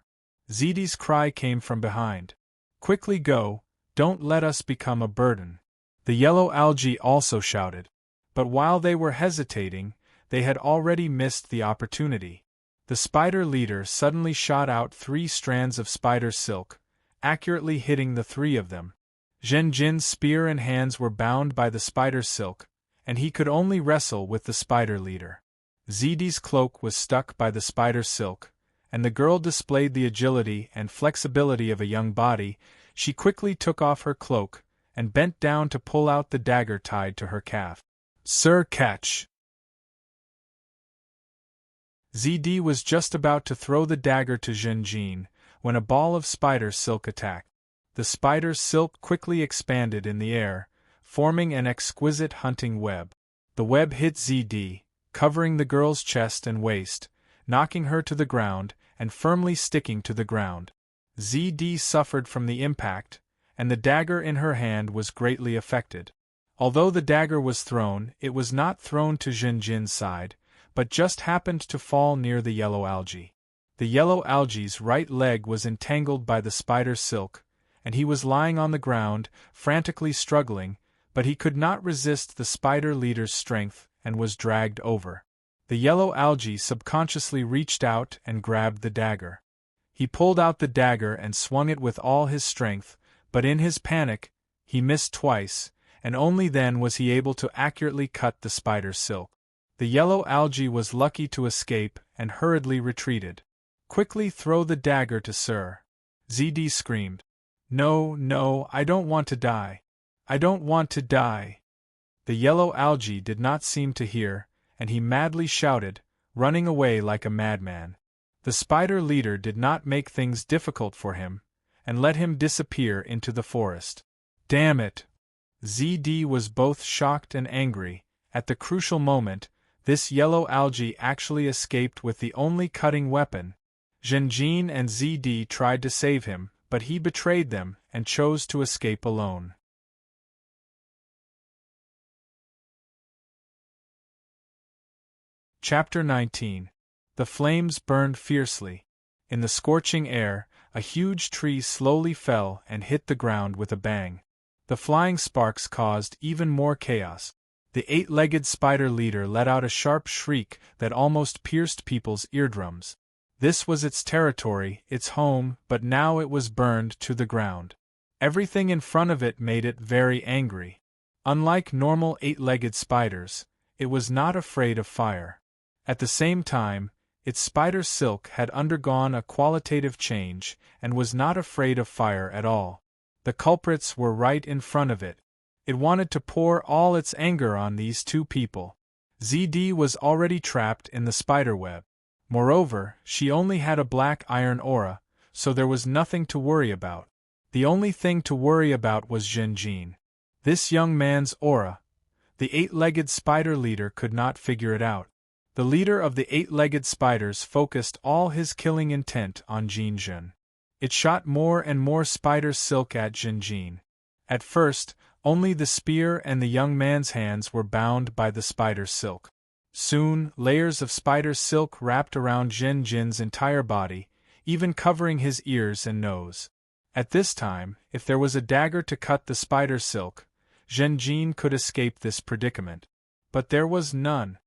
A: ZD's cry came from behind. "Quickly go, don't let us become a burden." The yellow algae also shouted. But while they were hesitating, they had already missed the opportunity. The spider leader suddenly shot out 3 strands of spider silk, accurately hitting the 3 of them. Jinjin's spear and hands were bound by the spider silk, and he could only wrestle with the spider leader. ZD's cloak was stuck by the spider silk, and the girl displayed the agility and flexibility of a young body. She quickly took off her cloak, and bent down to pull out the dagger tied to her calf. Sir, catch! ZD was just about to throw the dagger to Zhenjin when a ball of spider silk attacked. The spider silk quickly expanded in the air, forming an exquisite hunting web. The web hit ZD, covering the girl's chest and waist, knocking her to the ground and firmly sticking to the ground. ZD suffered from the impact, and the dagger in her hand was greatly affected. Although the dagger was thrown, it was not thrown to Zhenjin's side, but just happened to fall near the yellow algae. The yellow algae's right leg was entangled by the spider silk, and he was lying on the ground, frantically struggling, but he could not resist the spider leader's strength and was dragged over. The yellow algae subconsciously reached out and grabbed the dagger. He pulled out the dagger and swung it with all his strength, but in his panic, he missed twice, and only then was he able to accurately cut the spider silk. The yellow algae was lucky to escape and hurriedly retreated. "Quickly throw the dagger to Sir!" ZD screamed. "No, no, I don't want to die. I don't want to die." The yellow algae did not seem to hear, and he madly shouted, running away like a madman. The spider leader did not make things difficult for him, and let him disappear into the forest. Damn it! ZD was both shocked and angry. At the crucial moment, this yellow algae actually escaped with the only cutting weapon. Zhenjin and ZD tried to save him, but he betrayed them and chose to escape alone. Chapter 19. The flames burned fiercely. In the scorching air, a huge tree slowly fell and hit the ground with a bang. The flying sparks caused even more chaos. The eight-legged spider leader let out a sharp shriek that almost pierced people's eardrums. This was its territory, its home, but now it was burned to the ground. Everything in front of it made it very angry. Unlike normal eight-legged spiders, it was not afraid of fire. At the same time, its spider silk had undergone a qualitative change and was not afraid of fire at all. The culprits were right in front of it. It wanted to pour all its anger on these two people. ZD was already trapped in the spiderweb. Moreover, she only had a black iron aura, so there was nothing to worry about. The only thing to worry about was Zhenjin. This young man's aura. The eight-legged spider leader could not figure it out. The leader of the eight-legged spiders focused all his killing intent on Zhenjin. It shot more and more spider silk at Zhenjin. At first, only the spear and the young man's hands were bound by the spider silk. Soon, layers of spider silk wrapped around Zhenjin's entire body, even covering his ears and nose. At this time, if there was a dagger to cut the spider silk, Zhenjin could escape this predicament. But there was none.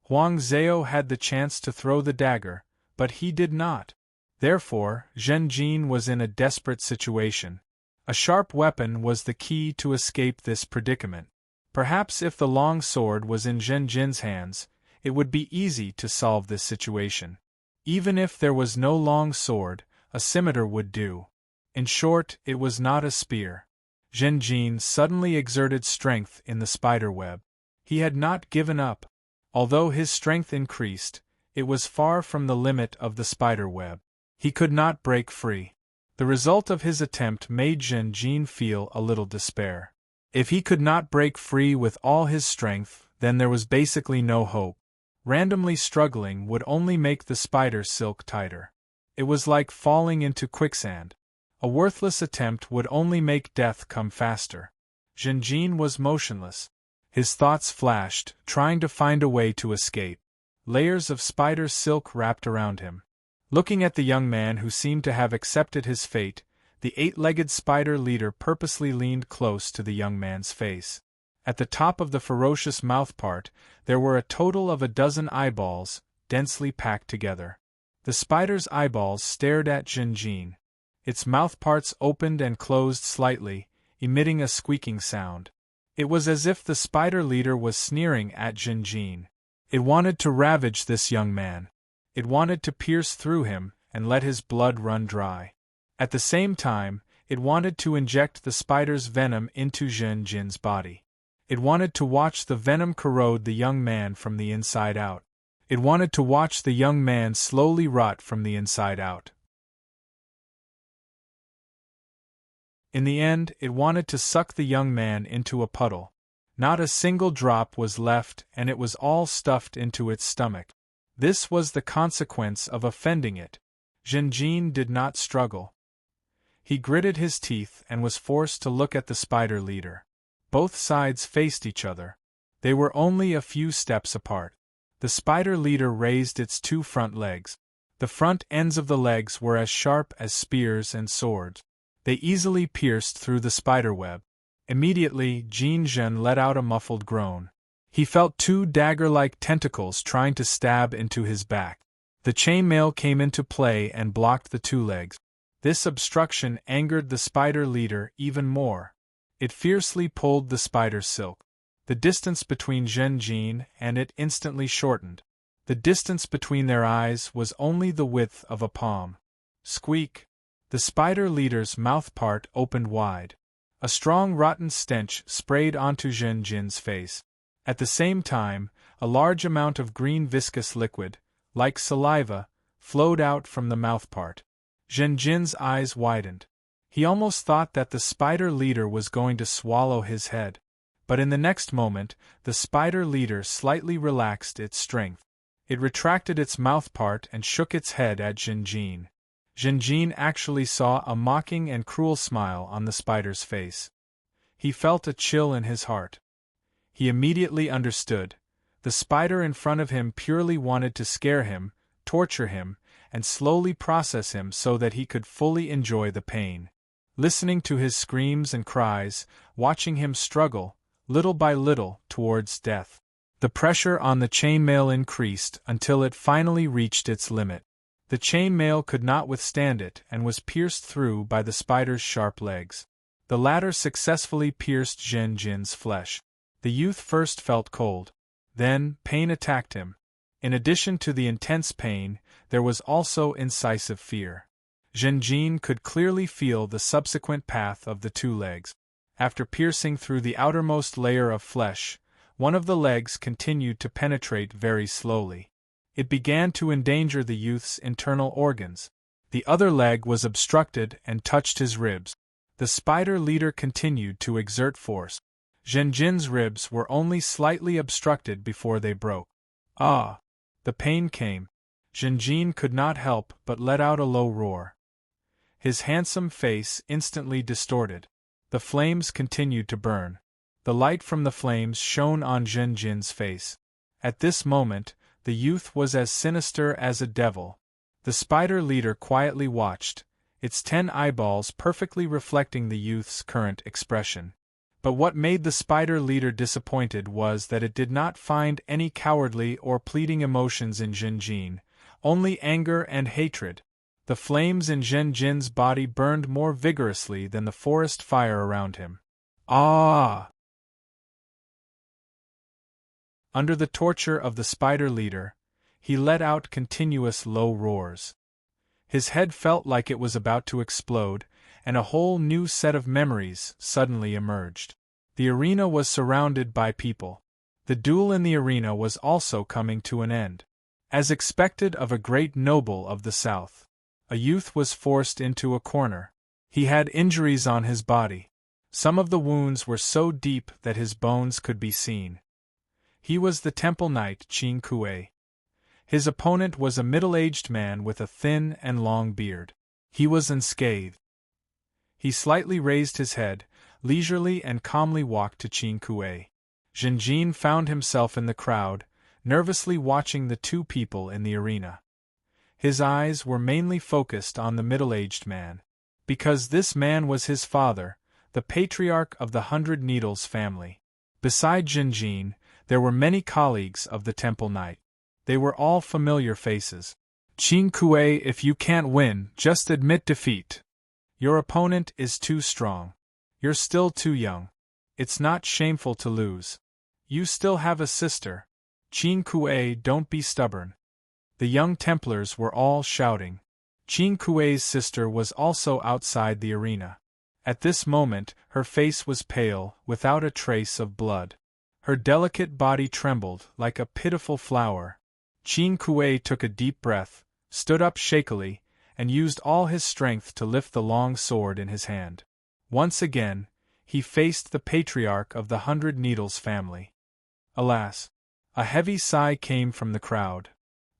A: Huang Zhao had the chance to throw the dagger, but he did not. Therefore, Zhenjin was in a desperate situation. A sharp weapon was the key to escape this predicament. Perhaps if the long sword was in Zhenjin's hands, it would be easy to solve this situation. Even if there was no long sword, a scimitar would do. In short, it was not a spear. Zhenjin suddenly exerted strength in the spiderweb. He had not given up. Although his strength increased, it was far from the limit of the spiderweb. He could not break free. The result of his attempt made Zhenjin feel a little despair. If he could not break free with all his strength, then there was basically no hope. Randomly struggling would only make the spider silk tighter. It was like falling into quicksand. A worthless attempt would only make death come faster. Zhenjin was motionless. His thoughts flashed, trying to find a way to escape. Layers of spider silk wrapped around him. Looking at the young man who seemed to have accepted his fate, the eight-legged spider leader purposely leaned close to the young man's face. At the top of the ferocious mouthpart, there were a total of 12 eyeballs, densely packed together. The spider's eyeballs stared at Zhenjin. Its mouthparts opened and closed slightly, emitting a squeaking sound. It was as if the spider leader was sneering at Zhenjin. It wanted to ravage this young man. It wanted to pierce through him and let his blood run dry. At the same time, it wanted to inject the spider's venom into Zhenjin's body. It wanted to watch the venom corrode the young man from the inside out. It wanted to watch the young man slowly rot from the inside out. In the end, it wanted to suck the young man into a puddle. Not a single drop was left, and it was all stuffed into its stomach. This was the consequence of offending it. Zhenjin did not struggle. He gritted his teeth and was forced to look at the spider leader. Both sides faced each other. They were only a few steps apart. The spider leader raised its two front legs. The front ends of the legs were as sharp as spears and swords. They easily pierced through the spider web. Immediately, Jin Zhen let out a muffled groan. He felt two dagger-like tentacles trying to stab into his back. The chainmail came into play and blocked the two legs. This obstruction angered the spider leader even more. It fiercely pulled the spider's silk. The distance between Zhenjin and it instantly shortened. The distance between their eyes was only the width of a palm. Squeak! The spider leader's mouth part opened wide. A strong rotten stench sprayed onto Zhenjin's face. At the same time, a large amount of green viscous liquid, like saliva, flowed out from the mouthpart. Zhenjin's eyes widened. He almost thought that the spider leader was going to swallow his head. But in the next moment, the spider leader slightly relaxed its strength. It retracted its mouthpart and shook its head at Zhenjin. Zhenjin actually saw a mocking and cruel smile on the spider's face. He felt a chill in his heart. He immediately understood. The spider in front of him purely wanted to scare him, torture him, and slowly process him so that he could fully enjoy the pain. Listening to his screams and cries, watching him struggle, little by little, towards death. The pressure on the chainmail increased until it finally reached its limit. The chainmail could not withstand it and was pierced through by the spider's sharp legs. The latter successfully pierced Zhenjin's flesh. The youth first felt cold. Then, pain attacked him. In addition to the intense pain, there was also incisive fear. Zhenjin could clearly feel the subsequent path of the two legs. After piercing through the outermost layer of flesh, one of the legs continued to penetrate very slowly. It began to endanger the youth's internal organs. The other leg was obstructed and touched his ribs. The spider leader continued to exert force. Zhenjin's ribs were only slightly obstructed before they broke. Ah! The pain came. Zhenjin could not help but let out a low roar. His handsome face instantly distorted. The flames continued to burn. The light from the flames shone on Zhenjin's face. At this moment, the youth was as sinister as a devil. The spider leader quietly watched, its 10 eyeballs perfectly reflecting the youth's current expression. But what made the spider leader disappointed was that it did not find any cowardly or pleading emotions in Zhenjin, only anger and hatred. The flames in Zhenjin's body burned more vigorously than the forest fire around him. Ah! Under the torture of the spider leader, he let out continuous low roars. His head felt like it was about to explode, and a whole new set of memories suddenly emerged. The arena was surrounded by people. The duel in the arena was also coming to an end. As expected of a great noble of the south, a youth was forced into a corner. He had injuries on his body. Some of the wounds were so deep that his bones could be seen. He was the temple knight Qin Kuei. His opponent was a middle-aged man with a thin and long beard. He was unscathed. He slightly raised his head, leisurely and calmly walked to Qin Kuei. Zhenjin found himself in the crowd, nervously watching the two people in the arena. His eyes were mainly focused on the middle-aged man, because this man was his father, the patriarch of the 100 Needles family. Beside Zhenjin, there were many colleagues of the Temple Knight. They were all familiar faces. Qin Kuei, if you can't win, just admit defeat. Your opponent is too strong. You're still too young. It's not shameful to lose. You still have a sister. Qin Kuei, don't be stubborn. The young Templars were all shouting. Qin Kuei's sister was also outside the arena. At this moment, her face was pale, without a trace of blood. Her delicate body trembled, like a pitiful flower. Qin Kuei took a deep breath, stood up shakily, and used all his strength to lift the long sword in his hand. Once again, he faced the patriarch of the 100 Needles family. Alas! A heavy sigh came from the crowd.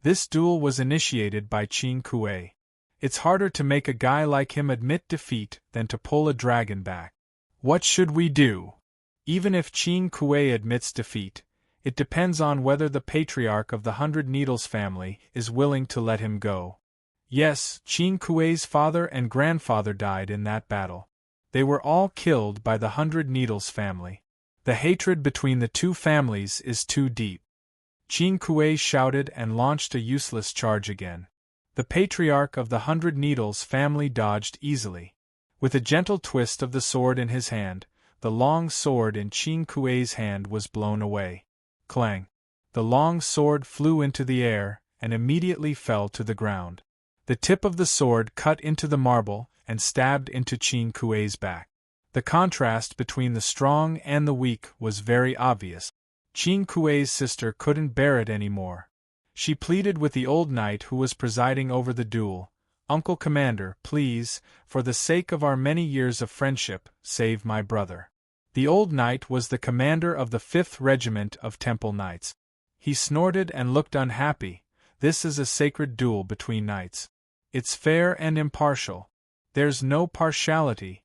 A: This duel was initiated by Qin Kuei. It's harder to make a guy like him admit defeat than to pull a dragon back. What should we do? Even if Qin Kuei admits defeat, it depends on whether the patriarch of the 100 Needles family is willing to let him go. Yes, Qin Kuei's father and grandfather died in that battle. They were all killed by the 100 Needles family. The hatred between the two families is too deep. Qin Kuei shouted and launched a useless charge again. The patriarch of the 100 Needles family dodged easily. With a gentle twist of the sword in his hand, the long sword in Qin Kuei's hand was blown away. Clang! The long sword flew into the air and immediately fell to the ground. The tip of the sword cut into the marble and stabbed into Qin Kuei's back. The contrast between the strong and the weak was very obvious. Qin Kuei's sister couldn't bear it anymore. She pleaded with the old knight who was presiding over the duel, "Uncle Commander, please, for the sake of our many years of friendship, save my brother." The old knight was the commander of the 5th Regiment of Temple Knights. He snorted and looked unhappy. This is a sacred duel between knights. It's fair and impartial. There's no partiality.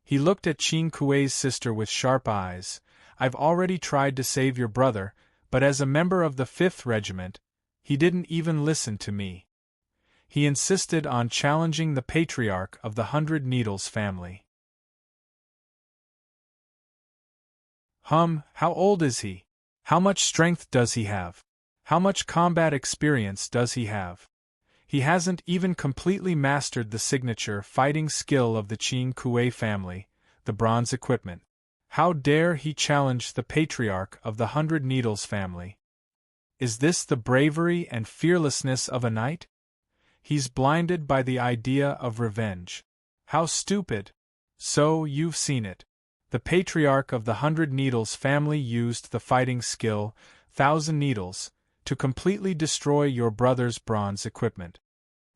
A: He looked at Qin Kuei's sister with sharp eyes. I've already tried to save your brother, but as a member of the 5th Regiment, he didn't even listen to me. He insisted on challenging the patriarch of the 100 Needles family. How old is he? How much strength does he have? How much combat experience does he have? He hasn't even completely mastered the signature fighting skill of the Qin Kuei family, the bronze equipment. How dare he challenge the patriarch of the 100 Needles family? Is this the bravery and fearlessness of a knight? He's blinded by the idea of revenge. How stupid! So, you've seen it. The patriarch of the 100 Needles family used the fighting skill, 1,000 Needles, to completely destroy your brother's bronze equipment.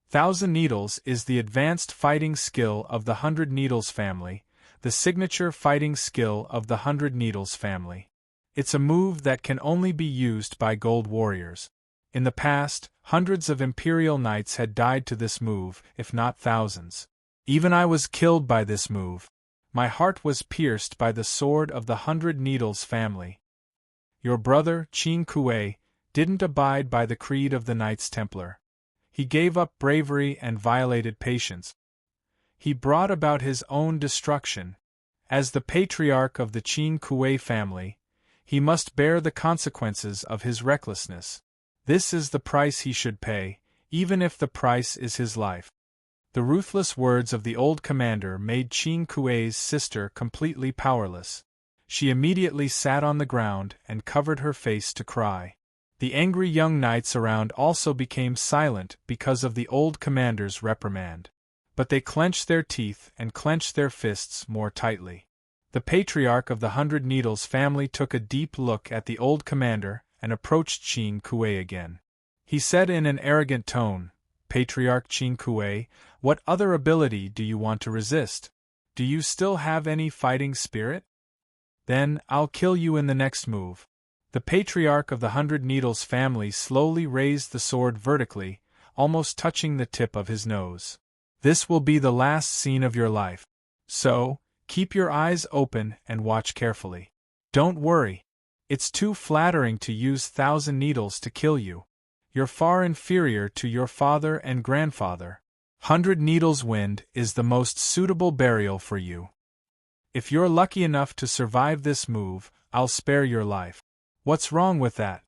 A: 1,000 Needles is the advanced fighting skill of the 100 Needles family, the signature fighting skill of the 100 Needles family. It's a move that can only be used by gold warriors. In the past, hundreds of Imperial Knights had died to this move, if not thousands. Even I was killed by this move. My heart was pierced by the sword of the 100 Needles family. Your brother, Qin Kuei, didn't abide by the creed of the Knights Templar. He gave up bravery and violated patience. He brought about his own destruction. As the patriarch of the Qin Kuei family, he must bear the consequences of his recklessness. This is the price he should pay, even if the price is his life. The ruthless words of the old commander made Qin Kuei's sister completely powerless. She immediately sat on the ground and covered her face to cry. The angry young knights around also became silent because of the old commander's reprimand. But they clenched their teeth and clenched their fists more tightly. The patriarch of the 100 Needles family took a deep look at the old commander and approached Qin Kuei again. He said in an arrogant tone, "Patriarch Qin Kuei, what other ability do you want to resist? Do you still have any fighting spirit? Then I'll kill you in the next move." The patriarch of the 100 Needles family slowly raised the sword vertically, almost touching the tip of his nose. This will be the last scene of your life. So, keep your eyes open and watch carefully. Don't worry. It's too flattering to use 1,000 needles to kill you. You're far inferior to your father and grandfather. 100 Needles Wind is the most suitable burial for you. If you're lucky enough to survive this move, I'll spare your life. What's wrong with that?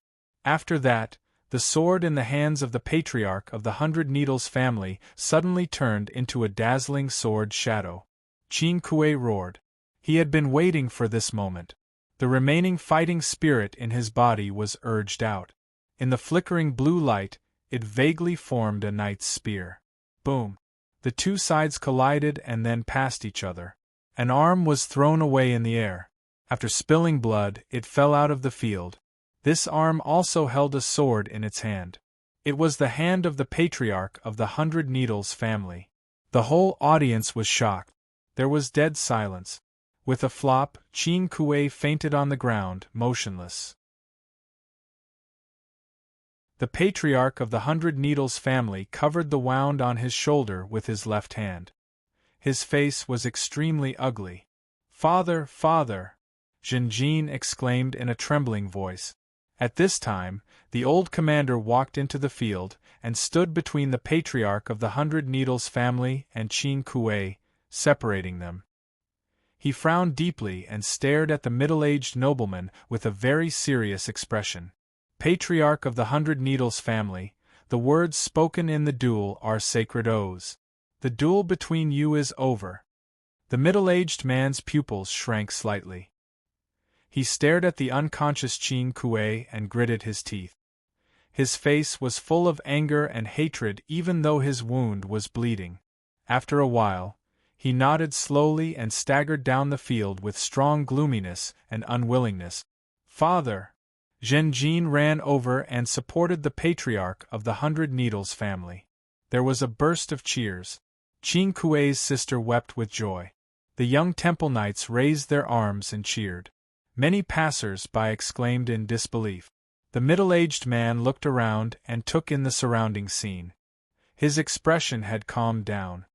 A: After that, the sword in the hands of the patriarch of the 100 Needles family suddenly turned into a dazzling sword shadow. Qin Kuei roared. He had been waiting for this moment. The remaining fighting spirit in his body was urged out. In the flickering blue light, it vaguely formed a knight's spear. Boom! The two sides collided and then passed each other. An arm was thrown away in the air. After spilling blood, it fell out of the field. This arm also held a sword in its hand. It was the hand of the patriarch of the 100 Needles family. The whole audience was shocked. There was dead silence. With a flop, Qin Kuei fainted on the ground, motionless. The patriarch of the 100 Needles family covered the wound on his shoulder with his left hand. His face was extremely ugly. "Father, father!" Zhenjin exclaimed in a trembling voice. At this time, the old commander walked into the field and stood between the patriarch of the 100 Needles family and Qin Kuei, separating them. He frowned deeply and stared at the middle-aged nobleman with a very serious expression. "Patriarch of the 100 Needles family, the words spoken in the duel are sacred oaths. The duel between you is over." The middle-aged man's pupils shrank slightly. He stared at the unconscious Qin Kuei and gritted his teeth. His face was full of anger and hatred even though his wound was bleeding. After a while, he nodded slowly and staggered down the field with strong gloominess and unwillingness. "Father!" Zhenjin ran over and supported the patriarch of the 100 Needles family. There was a burst of cheers. Qin Kuei's sister wept with joy. The young temple knights raised their arms and cheered. Many passers-by exclaimed in disbelief. The middle-aged man looked around and took in the surrounding scene. His expression had calmed down.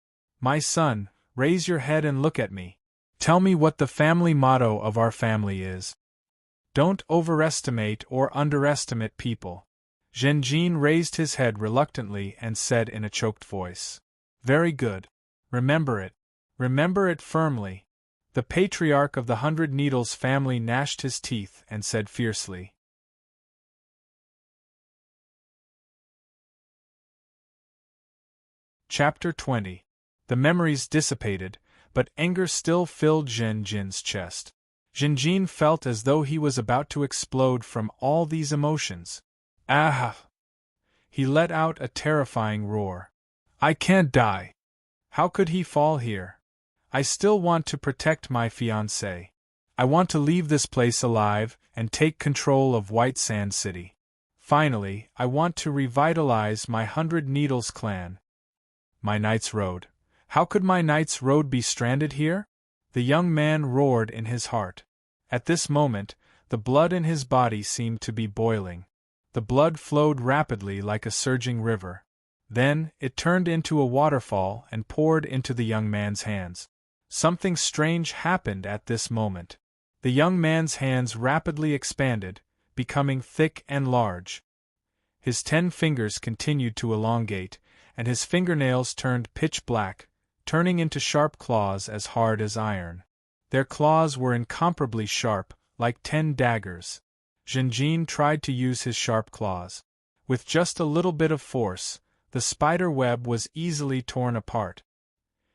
A: "My son, raise your head and look at me. Tell me what the family motto of our family is. Don't overestimate or underestimate people." Zhenjin raised his head reluctantly and said in a choked voice. "Very good. Remember it. Remember it firmly." The patriarch of the 100 Needles family gnashed his teeth and said fiercely. Chapter 20. The memories dissipated, but anger still filled Zhenjin's chest. Zhenjin felt as though he was about to explode from all these emotions. "Ah!" He let out a terrifying roar. "I can't die. How could he fall here? I still want to protect my fiancée. I want to leave this place alive and take control of White Sand City. Finally, I want to revitalize my 100 Needles clan. My Knight's Road. How could my Knight's Road be stranded here?" The young man roared in his heart. At this moment, the blood in his body seemed to be boiling. The blood flowed rapidly like a surging river. Then, it turned into a waterfall and poured into the young man's hands. Something strange happened at this moment. The young man's hands rapidly expanded, becoming thick and large. His 10 fingers continued to elongate, and his fingernails turned pitch black, turning into sharp claws as hard as iron. Their claws were incomparably sharp, like 10 daggers. Zhenjin tried to use his sharp claws. With just a little bit of force, the spider web was easily torn apart.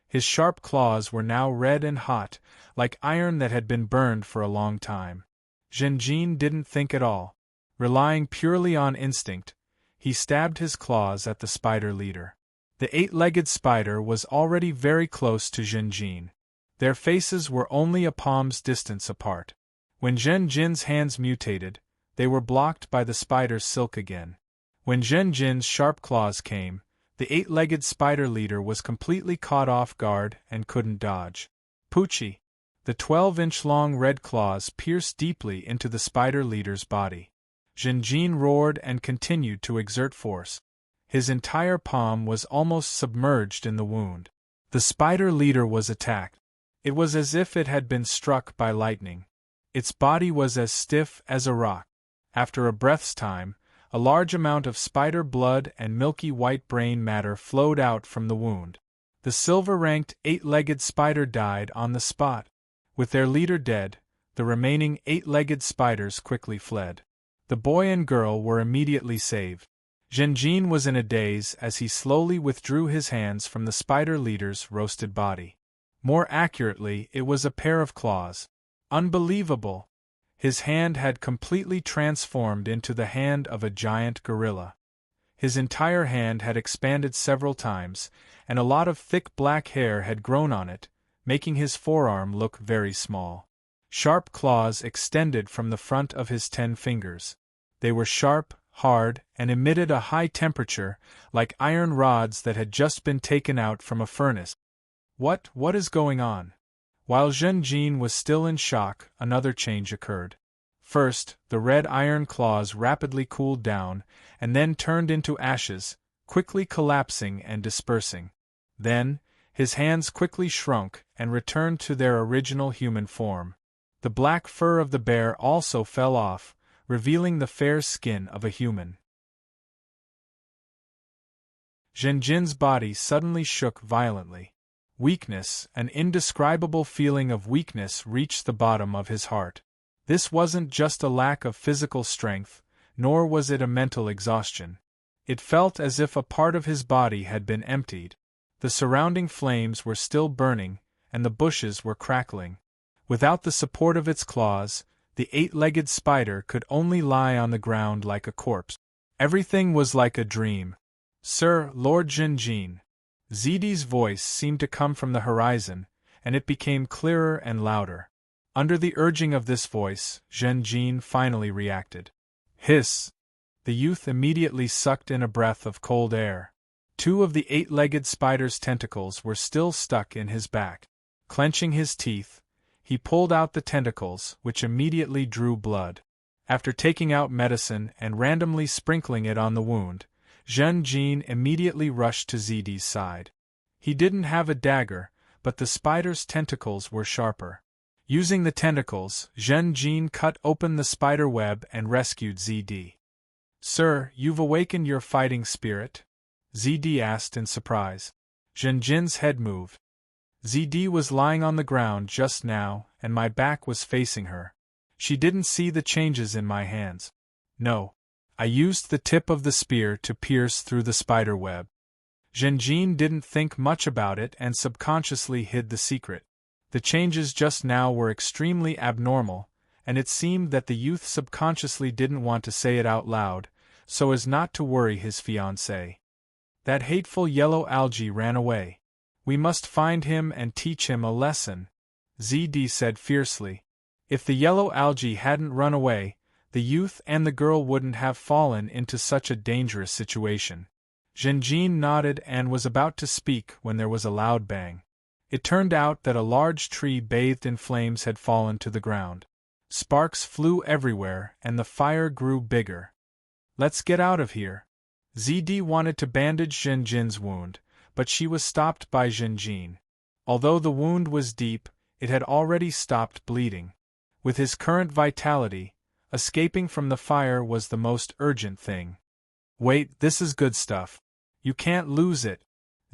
A: His sharp claws were now red and hot, like iron that had been burned for a long time. Zhenjin didn't think at all. Relying purely on instinct, he stabbed his claws at the spider leader. The 8-legged spider was already very close to Zhenjin. Their faces were only a palm's distance apart. When Zhenjin's hands mutated, they were blocked by the spider's silk again. When Zhenjin's sharp claws came, the 8-legged spider leader was completely caught off guard and couldn't dodge. Poochie! The 12-inch-long red claws pierced deeply into the spider leader's body. Zhenjin roared and continued to exert force. His entire palm was almost submerged in the wound. The spider leader was attacked. It was as if it had been struck by lightning. Its body was as stiff as a rock. After a breath's time, a large amount of spider blood and milky white brain matter flowed out from the wound. The silver-ranked 8-legged spider died on the spot. With their leader dead, the remaining 8-legged spiders quickly fled. The boy and girl were immediately saved. Zhenjin was in a daze as he slowly withdrew his hands from the spider leader's roasted body. More accurately, it was a pair of claws. Unbelievable! His hand had completely transformed into the hand of a giant gorilla. His entire hand had expanded several times, and a lot of thick black hair had grown on it, making his forearm look very small. Sharp claws extended from the front of his 10 fingers. They were sharp, hard, and emitted a high temperature, like iron rods that had just been taken out from a furnace. What is going on? While Zhenjin was still in shock, another change occurred. First, the red iron claws rapidly cooled down, and then turned into ashes, quickly collapsing and dispersing. Then, his hands quickly shrunk and returned to their original human form. The black fur of the bear also fell off, revealing the fair skin of a human. Zhenjin's body suddenly shook violently. Weakness, an indescribable feeling of weakness, reached the bottom of his heart. This wasn't just a lack of physical strength, nor was it a mental exhaustion. It felt as if a part of his body had been emptied. The surrounding flames were still burning, and the bushes were crackling. Without the support of its claws, the 8-legged spider could only lie on the ground like a corpse. Everything was like a dream. "Sir, Lord Zhenjin." Zidi's voice seemed to come from the horizon, and it became clearer and louder. Under the urging of this voice, Zhenjin finally reacted. Hiss! The youth immediately sucked in a breath of cold air. 2 of the 8-legged spider's tentacles were still stuck in his back. Clenching his teeth, he pulled out the tentacles, which immediately drew blood. After taking out medicine and randomly sprinkling it on the wound, Zhenjin immediately rushed to Zidi's side. He didn't have a dagger, but the spider's tentacles were sharper. Using the tentacles, Zhenjin cut open the spider web and rescued Zidi. "Sir, you've awakened your fighting spirit?" Zidi asked in surprise. Zhenjin's head moved. "Zidi was lying on the ground just now, and my back was facing her. She didn't see the changes in my hands. No. I used the tip of the spear to pierce through the spider web." Zhenjin didn't think much about it and subconsciously hid the secret. The changes just now were extremely abnormal, and it seemed that the youth subconsciously didn't want to say it out loud, so as not to worry his fiancée. "That hateful yellow algae ran away. We must find him and teach him a lesson," Zidi said fiercely. If the yellow algae hadn't run away, the youth and the girl wouldn't have fallen into such a dangerous situation. Zhenjin nodded and was about to speak when there was a loud bang. It turned out that a large tree bathed in flames had fallen to the ground. Sparks flew everywhere and the fire grew bigger. "Let's get out of here." Zidi wanted to bandage Zhenjin's wound, but she was stopped by Zhenjin. Although the wound was deep, it had already stopped bleeding. With his current vitality, escaping from the fire was the most urgent thing. "Wait, this is good stuff. You can't lose it."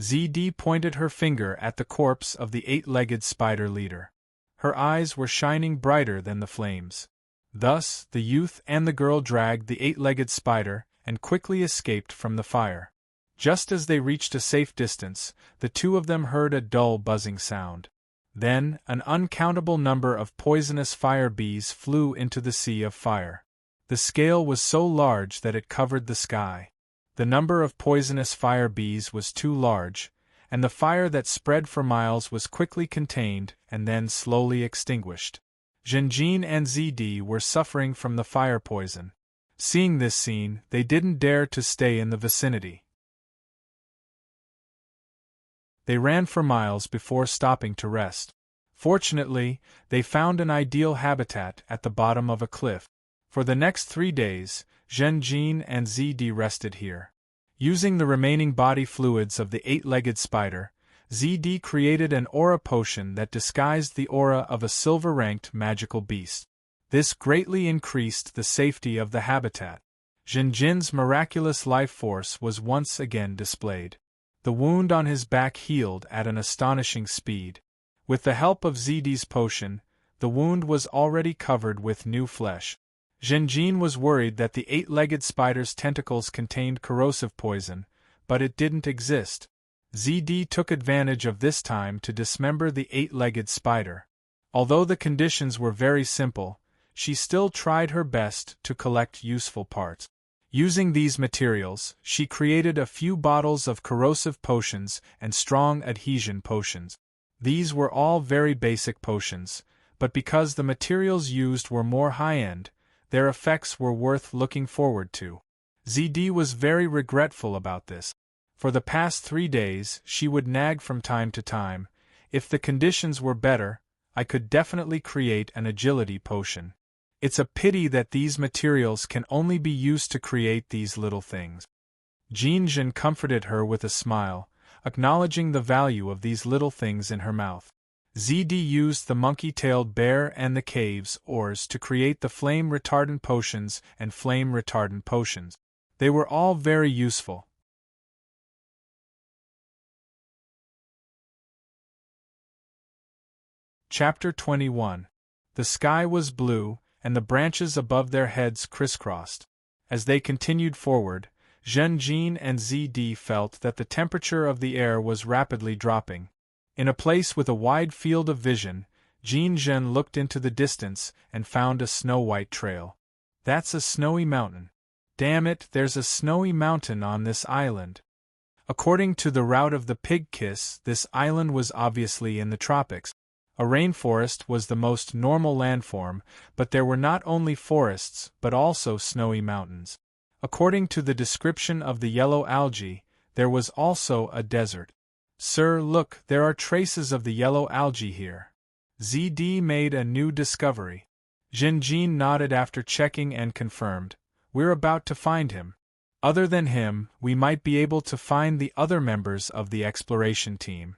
A: Zidi pointed her finger at the corpse of the 8-legged spider leader. Her eyes were shining brighter than the flames. Thus, the youth and the girl dragged the 8-legged spider and quickly escaped from the fire. Just as they reached a safe distance, the 2 of them heard a dull buzzing sound. Then, an uncountable number of poisonous fire bees flew into the sea of fire. The scale was so large that it covered the sky. The number of poisonous fire bees was too large, and the fire that spread for miles was quickly contained and then slowly extinguished. Zhenjin and Zidi were suffering from the fire poison. Seeing this scene, they didn't dare to stay in the vicinity. They ran for miles before stopping to rest. Fortunately, they found an ideal habitat at the bottom of a cliff. For the next 3 days, Zhenjin and Zidi rested here. Using the remaining body fluids of the 8-legged spider, Zidi created an aura potion that disguised the aura of a silver-ranked magical beast. This greatly increased the safety of the habitat. Zhenjin's miraculous life force was once again displayed. The wound on his back healed at an astonishing speed. With the help of Zidi's potion, the wound was already covered with new flesh. Zhenjin was worried that the 8-legged spider's tentacles contained corrosive poison, but it didn't exist. Zidi took advantage of this time to dismember the 8-legged spider. Although the conditions were very simple, she still tried her best to collect useful parts. Using these materials, she created a few bottles of corrosive potions and strong adhesion potions. These were all very basic potions, but because the materials used were more high-end, their effects were worth looking forward to. ZD was very regretful about this. For the past 3 days, she would nag from time to time, "If the conditions were better, I could definitely create an agility potion. It's a pity that these materials can only be used to create these little things." Jinjin comforted her with a smile, acknowledging the value of these little things in her mouth. ZD used the monkey-tailed bear and the cave's ores to create the flame-retardant potions and flame-retardant potions. They were all very useful. Chapter 21. The sky was blue, and the branches above their heads crisscrossed. As they continued forward, Zhenjin and ZD felt that the temperature of the air was rapidly dropping. In a place with a wide field of vision, Jinjin looked into the distance and found a snow-white trail. "That's a snowy mountain. Damn it, there's a snowy mountain on this island." According to the route of the pig kiss, this island was obviously in the tropics. A rainforest was the most normal landform, but there were not only forests but also snowy mountains. According to the description of the yellow algae, there was also a desert. "Sir, look, there are traces of the yellow algae here." ZD made a new discovery. Zhenjin nodded after checking and confirmed, "We're about to find him. Other than him, we might be able to find the other members of the exploration team."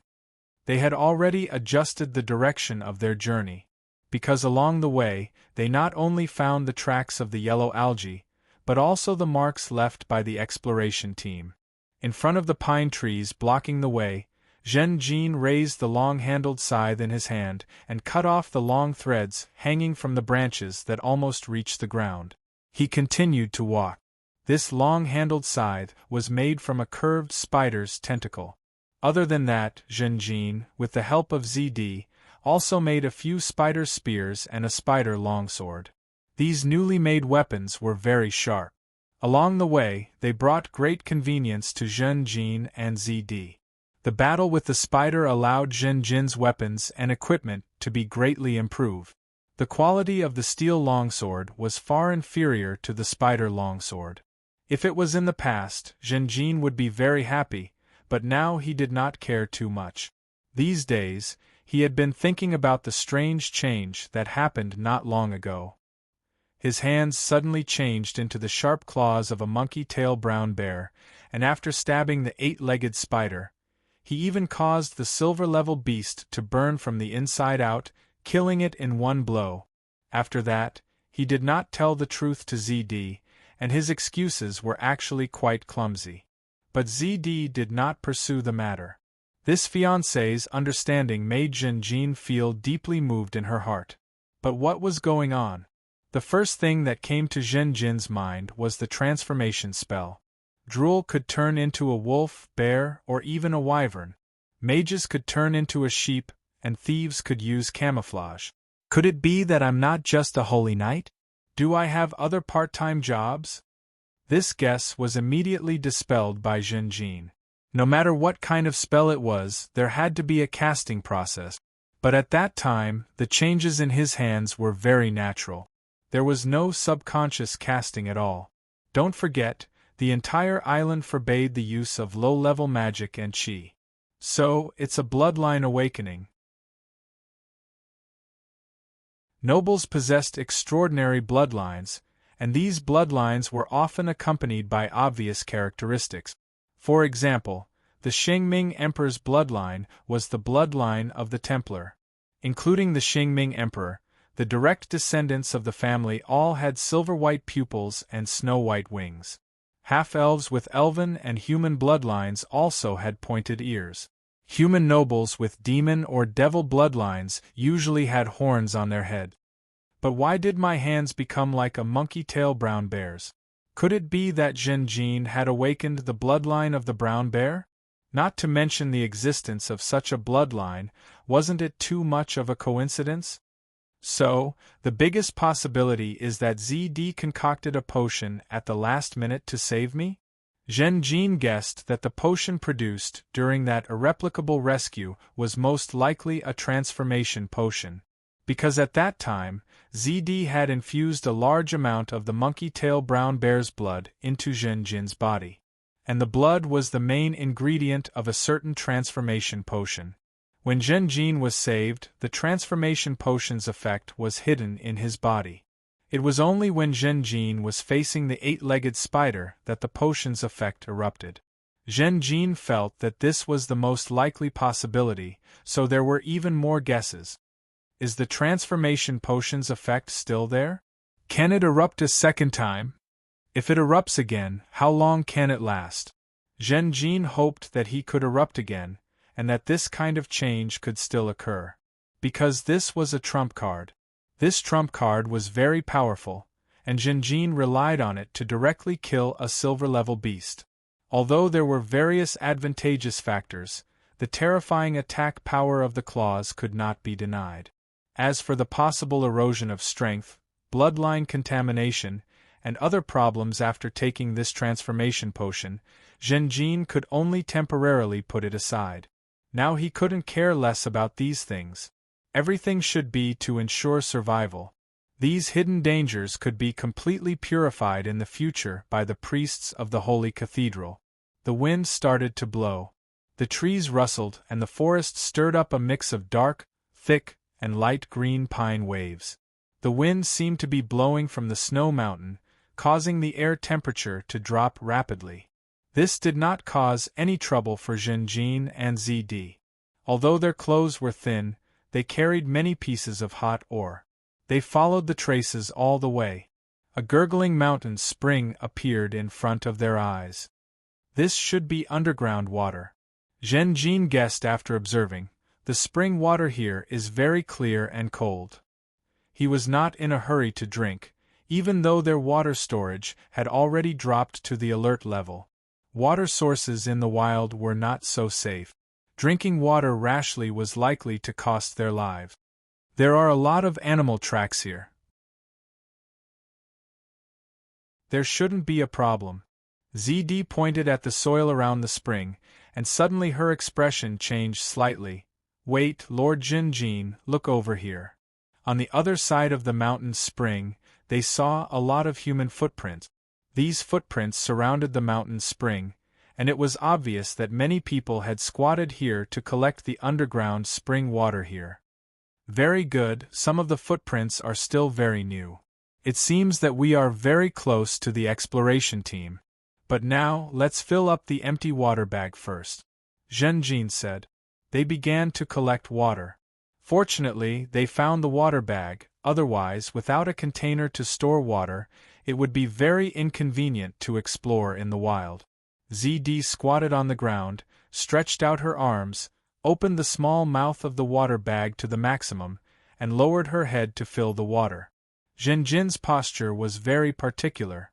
A: They had already adjusted the direction of their journey, because along the way, they not only found the tracks of the yellow algae, but also the marks left by the exploration team. In front of the pine trees blocking the way, Zhenjin raised the long-handled scythe in his hand and cut off the long threads hanging from the branches that almost reached the ground. He continued to walk. This long-handled scythe was made from a curved spider's tentacle. Other than that, Zhenjin, with the help of ZD, also made a few spider spears and a spider longsword. These newly made weapons were very sharp. Along the way, they brought great convenience to Zhenjin and ZD. The battle with the spider allowed Zhenjin's weapons and equipment to be greatly improved. The quality of the steel longsword was far inferior to the spider longsword. If it was in the past, Zhenjin would be very happy, but now he did not care too much. These days, he had been thinking about the strange change that happened not long ago. His hands suddenly changed into the sharp claws of a monkey-tail brown bear, and after stabbing the 8-legged spider, he even caused the silver-level beast to burn from the inside out, killing it in one blow. After that, he did not tell the truth to ZD, and his excuses were actually quite clumsy. But ZD did not pursue the matter. This fiancé's understanding made Zhenjin feel deeply moved in her heart. But what was going on? The first thing that came to Zhenjin's mind was the transformation spell. Drool could turn into a wolf, bear, or even a wyvern. Mages could turn into a sheep, and thieves could use camouflage. Could it be that I'm not just a holy knight? Do I have other part-time jobs? This guess was immediately dispelled by Zhenjin. No matter what kind of spell it was, there had to be a casting process. But at that time, the changes in his hands were very natural. There was no subconscious casting at all. Don't forget, the entire island forbade the use of low-level magic and qi. So, it's a bloodline awakening. Nobles possessed extraordinary bloodlines, and these bloodlines were often accompanied by obvious characteristics. For example, the Qingming Emperor's bloodline was the bloodline of the Templar. Including the Qingming Emperor, the direct descendants of the family all had silver-white pupils and snow-white wings. Half-elves with elven and human bloodlines also had pointed ears. Human nobles with demon or devil bloodlines usually had horns on their head. But why did my hands become like a monkey-tail brown bear's? Could it be that Zhenjin had awakened the bloodline of the brown bear? Not to mention the existence of such a bloodline, wasn't it too much of a coincidence? So, the biggest possibility is that ZD concocted a potion at the last minute to save me? Zhen Jin guessed that the potion produced during that irreplicable rescue was most likely a transformation potion, because at that time, ZD had infused a large amount of the monkey-tail brown bear's blood into Zhen Jin's body. And the blood was the main ingredient of a certain transformation potion. When Zhen Jin was saved, the transformation potion's effect was hidden in his body. It was only when Zhen Jin was facing the eight-legged spider that the potion's effect erupted. Zhen Jin felt that this was the most likely possibility, so there were even more guesses. Is the transformation potion's effect still there? Can it erupt a second time? If it erupts again, how long can it last? Zhen Jin hoped that he could erupt again, and that this kind of change could still occur. Because this was a trump card. This trump card was very powerful, and Zhen Jin relied on it to directly kill a silver-level beast. Although there were various advantageous factors, the terrifying attack power of the claws could not be denied. As for the possible erosion of strength, bloodline contamination, and other problems after taking this transformation potion, Zhen Jin could only temporarily put it aside. Now he couldn't care less about these things. Everything should be to ensure survival. These hidden dangers could be completely purified in the future by the priests of the Holy Cathedral. The wind started to blow. The trees rustled and the forest stirred up a mix of dark, thick, and light green pine waves. The wind seemed to be blowing from the snow mountain, causing the air temperature to drop rapidly. This did not cause any trouble for Zhen Jin and ZD. Although their clothes were thin, they carried many pieces of hot ore. They followed the traces all the way. A gurgling mountain spring appeared in front of their eyes. This should be underground water. Zhen Jin guessed after observing. The spring water here is very clear and cold. He was not in a hurry to drink, even though their water storage had already dropped to the alert level. Water sources in the wild were not so safe. Drinking water rashly was likely to cost their lives. There are a lot of animal tracks here. There shouldn't be a problem. ZD pointed at the soil around the spring, and suddenly her expression changed slightly. Wait, Lord Zhen Jin, look over here. On the other side of the mountain spring, they saw a lot of human footprints. These footprints surrounded the mountain spring, and it was obvious that many people had squatted here to collect the underground spring water here. Very good, some of the footprints are still very new. It seems that we are very close to the exploration team. But now, let's fill up the empty water bag first. Zhen Jin said. They began to collect water. Fortunately, they found the water bag, otherwise, without a container to store water, it would be very inconvenient to explore in the wild. ZD squatted on the ground, stretched out her arms, opened the small mouth of the water bag to the maximum, and lowered her head to fill the water. Zhen Jin's posture was very particular.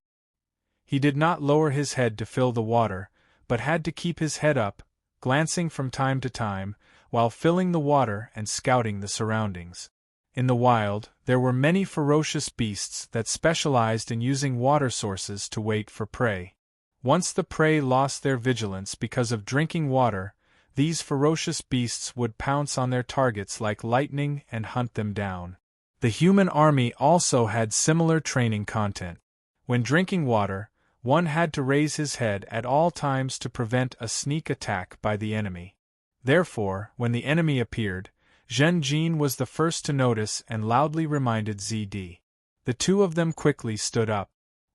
A: He did not lower his head to fill the water, but had to keep his head up, glancing from time to time, while filling the water and scouting the surroundings. In the wild, there were many ferocious beasts that specialized in using water sources to wait for prey. Once the prey lost their vigilance because of drinking water, these ferocious beasts would pounce on their targets like lightning and hunt them down. The human army also had similar training content. When drinking water, one had to raise his head at all times to prevent a sneak attack by the enemy. Therefore, when the enemy appeared, Zhen Jin was the first to notice and loudly reminded ZD. The two of them quickly stood up.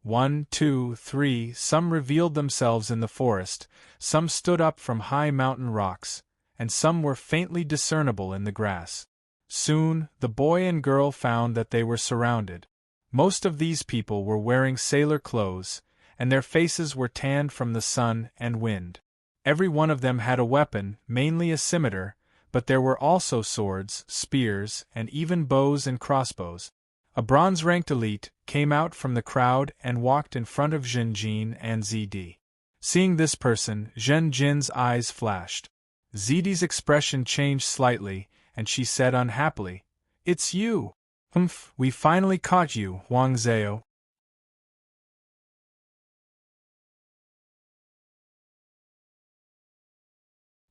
A: 1, 2, 3, some revealed themselves in the forest, some stood up from high mountain rocks, and some were faintly discernible in the grass. Soon, the boy and girl found that they were surrounded. Most of these people were wearing sailor clothes, and their faces were tanned from the sun and wind. Every one of them had a weapon, mainly a scimitar, but there were also swords, spears, and even bows and crossbows. A bronze-ranked elite came out from the crowd and walked in front of Zhen Jin and ZD. Seeing this person, Zhen Jin's eyes flashed. ZD's expression changed slightly, and she said unhappily, "It's you! Humph, we finally caught you, Huang Zhao.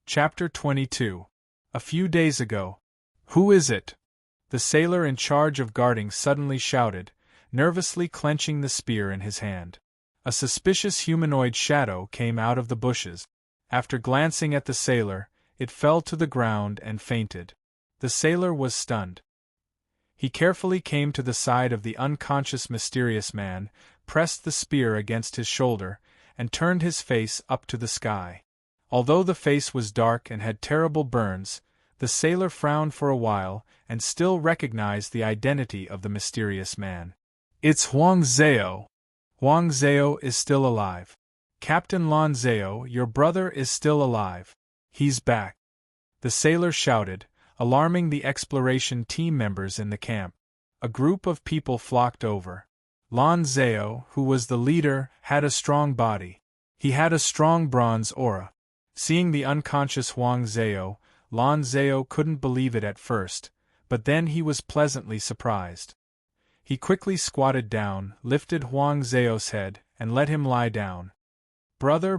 A: Chapter 22. A few days ago. Who is it? The sailor in charge of guarding suddenly shouted, nervously clenching the spear in his hand. A suspicious humanoid shadow came out of the bushes. After glancing at the sailor, it fell to the ground and fainted. The sailor was stunned. He carefully came to the side of the unconscious mysterious man, pressed the spear against his shoulder, and turned his face up to the sky. Although the face was dark and had terrible burns, the sailor frowned for a while and still recognized the identity of the mysterious man. It's Huang Zhao. Huang Zhao is still alive. Captain Lan Zhao, your brother is still alive. He's back. The sailor shouted, alarming the exploration team members in the camp. A group of people flocked over. Lan Zhao, who was the leader, had a strong body. He had a strong bronze aura. Seeing the unconscious Huang Zhao, Lan Zhao couldn't believe it at first, but then he was pleasantly surprised. He quickly squatted down, lifted Huang Zhao's head, and let him lie down. Brother,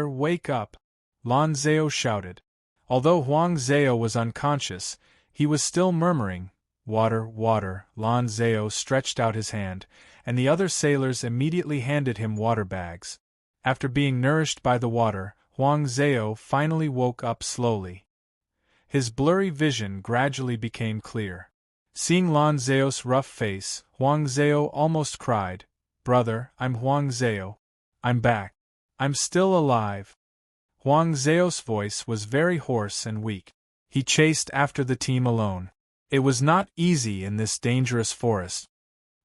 A: wake up! Lan Zhao shouted. Although Huang Zhao was unconscious, he was still murmuring, "Water, water." Lan Zhao stretched out his hand, and the other sailors immediately handed him water bags. After being nourished by the water, Huang Zhao finally woke up slowly. His blurry vision gradually became clear. Seeing Lan Zhao's rough face, Huang Zhao almost cried, "Brother, I'm Huang Zhao. I'm back. I'm still alive." Huang Zhao's voice was very hoarse and weak. He chased after the team alone. It was not easy in this dangerous forest.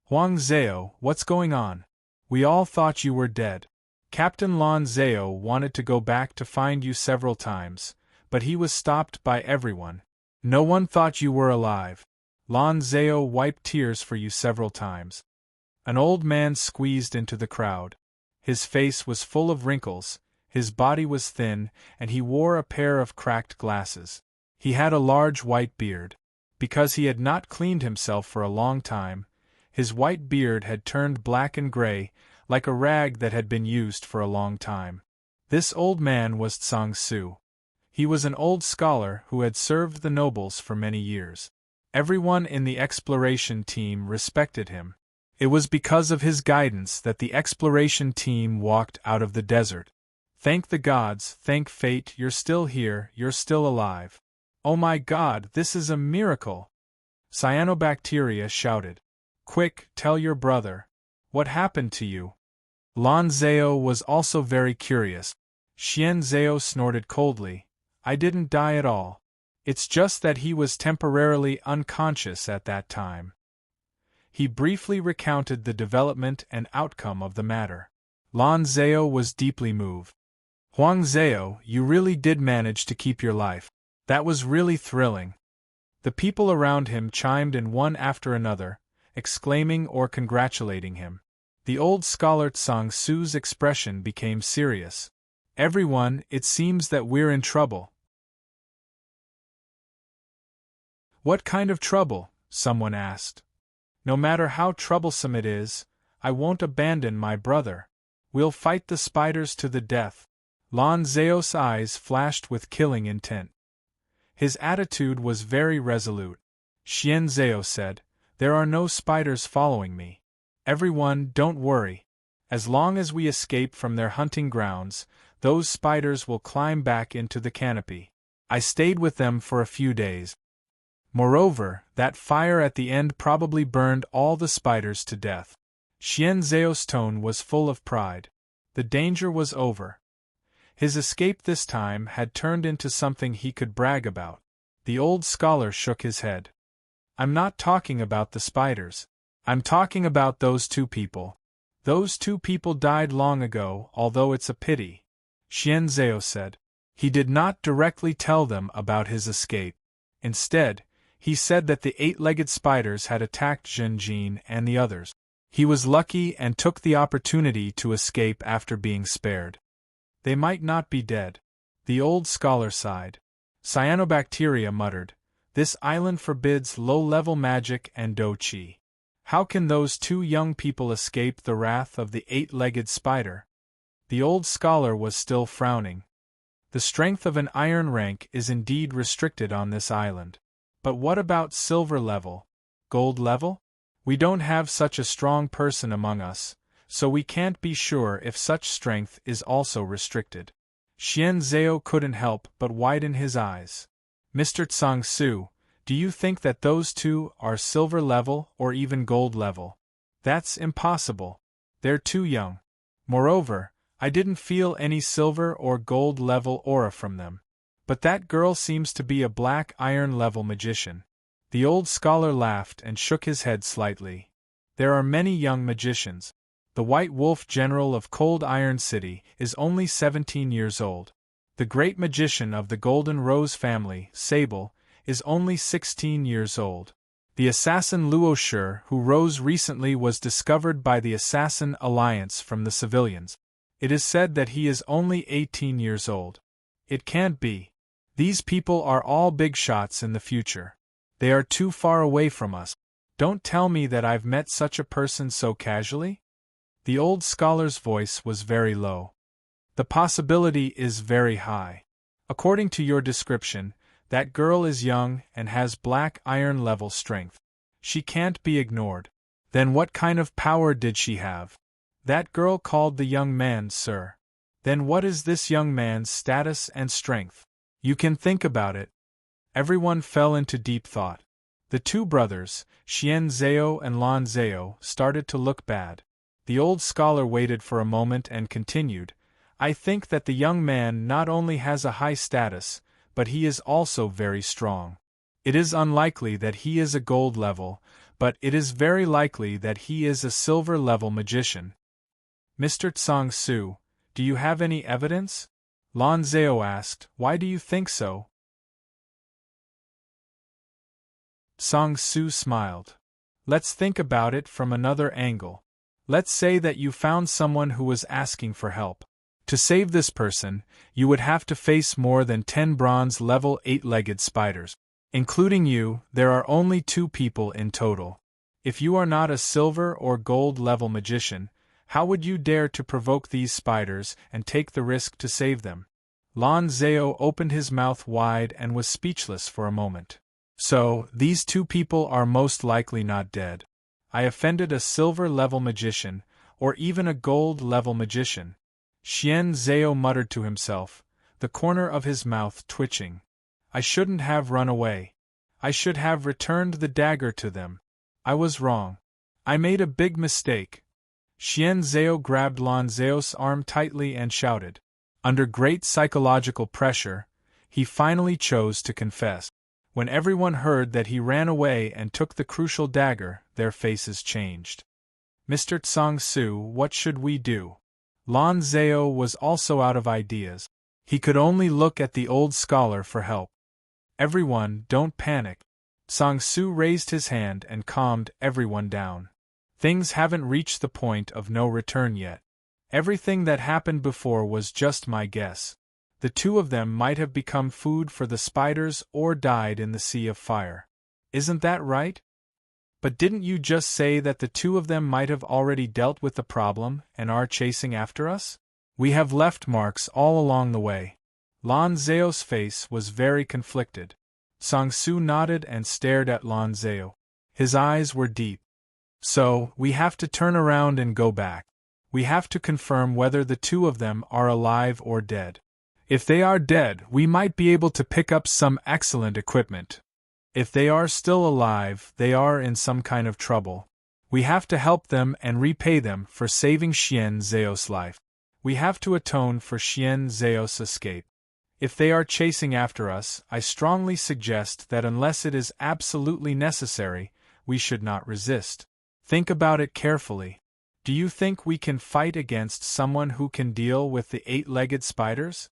A: "Huang Zhao, what's going on? We all thought you were dead. Captain Lan Zhao wanted to go back to find you several times, but he was stopped by everyone. No one thought you were alive. Lan Zhao wiped tears for you several times." An old man squeezed into the crowd. His face was full of wrinkles, his body was thin, and he wore a pair of cracked glasses. He had a large white beard. Because he had not cleaned himself for a long time, his white beard had turned black and gray, like a rag that had been used for a long time. This old man was Tsang Su. He was an old scholar who had served the nobles for many years. Everyone in the exploration team respected him. It was because of his guidance that the exploration team walked out of the desert. "Thank the gods, thank fate, you're still here, you're still alive. Oh my God, this is a miracle!" Cyanobacteria shouted. "Quick, tell your brother. What happened to you?" Lan Zhao was also very curious. Xian Zhao snorted coldly. "I didn't die at all. It's just that he was temporarily unconscious at that time." He briefly recounted the development and outcome of the matter. Lan Zhao was deeply moved. "Huang Zhao, you really did manage to keep your life. That was really thrilling." The people around him chimed in one after another, exclaiming or congratulating him. The old scholar Tsang Su's expression became serious. "Everyone, it seems that we're in trouble." "What kind of trouble?" someone asked. "No matter how troublesome it is, I won't abandon my brother. We'll fight the spiders to the death." Lan Zhao's eyes flashed with killing intent. His attitude was very resolute. Xian Zhao said, "There are no spiders following me. Everyone, don't worry. As long as we escape from their hunting grounds, those spiders will climb back into the canopy. I stayed with them for a few days. Moreover, that fire at the end probably burned all the spiders to death." Xian Zhao's tone was full of pride. The danger was over. His escape this time had turned into something he could brag about. The old scholar shook his head. "I'm not talking about the spiders. I'm talking about those two people. Those two people died long ago, although it's a pity," Xian Zhao said. He did not directly tell them about his escape. Instead, he said that the eight-legged spiders had attacked Zhenjin and the others. He was lucky and took the opportunity to escape after being spared. "They might not be dead." The old scholar sighed. Cyanobacteria muttered, This island forbids low-level magic and do-chi. How can those two young people escape the wrath of the eight-legged spider? The old scholar was still frowning. The strength of an iron rank is indeed restricted on this island. But what about silver level? Gold level? We don't have such a strong person among us, so we can't be sure if such strength is also restricted. Xian Zhao couldn't help but widen his eyes. Mr. Tsang-su, do you think that those two are silver level or even gold level? That's impossible. They're too young. Moreover, I didn't feel any silver or gold level aura from them. But that girl seems to be a black iron level magician. The old scholar laughed and shook his head slightly. There are many young magicians. The White Wolf General of Cold Iron City is only 17 years old. The great magician of the Golden Rose family, Sable, is only 16 years old. The assassin Luo Shi, who rose recently, was discovered by the Assassin Alliance from the civilians. It is said that he is only 18 years old. It can't be. These people are all big shots in the future. They are too far away from us. Don't tell me that I've met such a person so casually? The old scholar's voice was very low. The possibility is very high. According to your description, that girl is young and has black iron level strength. She can't be ignored. Then what kind of power did she have? That girl called the young man sir. Then what is this young man's status and strength? You can think about it. Everyone fell into deep thought. The two brothers, Xian Zhao and Lan Zhao, started to look bad. The old scholar waited for a moment and continued, I think that the young man not only has a high status, but he is also very strong. It is unlikely that he is a gold level, but it is very likely that he is a silver level magician. Mr. Tsang-su, do you have any evidence? Lan Zhao asked, why do you think so? Tsang-su smiled. Let's think about it from another angle. Let's say that you found someone who was asking for help. To save this person, you would have to face more than 10 bronze-level 8-legged spiders. Including you, there are only 2 people in total. If you are not a silver or gold-level magician, how would you dare to provoke these spiders and take the risk to save them? Lan Zhao opened his mouth wide and was speechless for a moment. So, these 2 people are most likely not dead. I offended a silver-level magician, or even a gold-level magician. Xian Zhao muttered to himself, the corner of his mouth twitching. I shouldn't have run away. I should have returned the dagger to them. I was wrong. I made a big mistake. Xian Zhao grabbed Lan Zhao's arm tightly and shouted. Under great psychological pressure, he finally chose to confess. When everyone heard that he ran away and took the crucial dagger, their faces changed. Mr. Tsang-su, what should we do? Lan Zhao was also out of ideas. He could only look at the old scholar for help. Everyone, don't panic. Tsang-su raised his hand and calmed everyone down. Things haven't reached the point of no return yet. Everything that happened before was just my guess. The 2 of them might have become food for the spiders or died in the sea of fire. Isn't that right? But didn't you just say that the 2 of them might have already dealt with the problem and are chasing after us? We have left marks all along the way. Lan Zhao's face was very conflicted. Tsang-su nodded and stared at Lan Zhao. His eyes were deep. So, we have to turn around and go back. We have to confirm whether the 2 of them are alive or dead. If they are dead, we might be able to pick up some excellent equipment. If they are still alive, they are in some kind of trouble. We have to help them and repay them for saving Xian Zhao's life. We have to atone for Xian Zhao's escape. If they are chasing after us, I strongly suggest that unless it is absolutely necessary, we should not resist. Think about it carefully. Do you think we can fight against someone who can deal with the 8-legged spiders?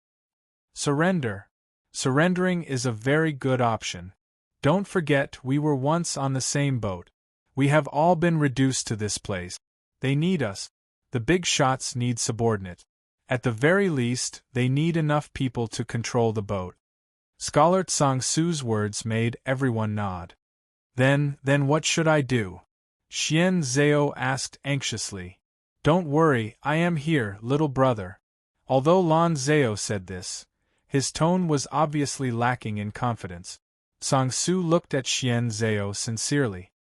A: Surrender. Surrendering is a very good option. Don't forget we were once on the same boat. We have all been reduced to this place. They need us. The big shots need subordinates. At the very least, they need enough people to control the boat. Scholar Tsang Su's words made everyone nod. Then what should I do? Xian Zhao asked anxiously. Don't worry, I am here, little brother. Although Lan Zhao said this, his tone was obviously lacking in confidence. Tsang Su looked at Xian Zhao sincerely.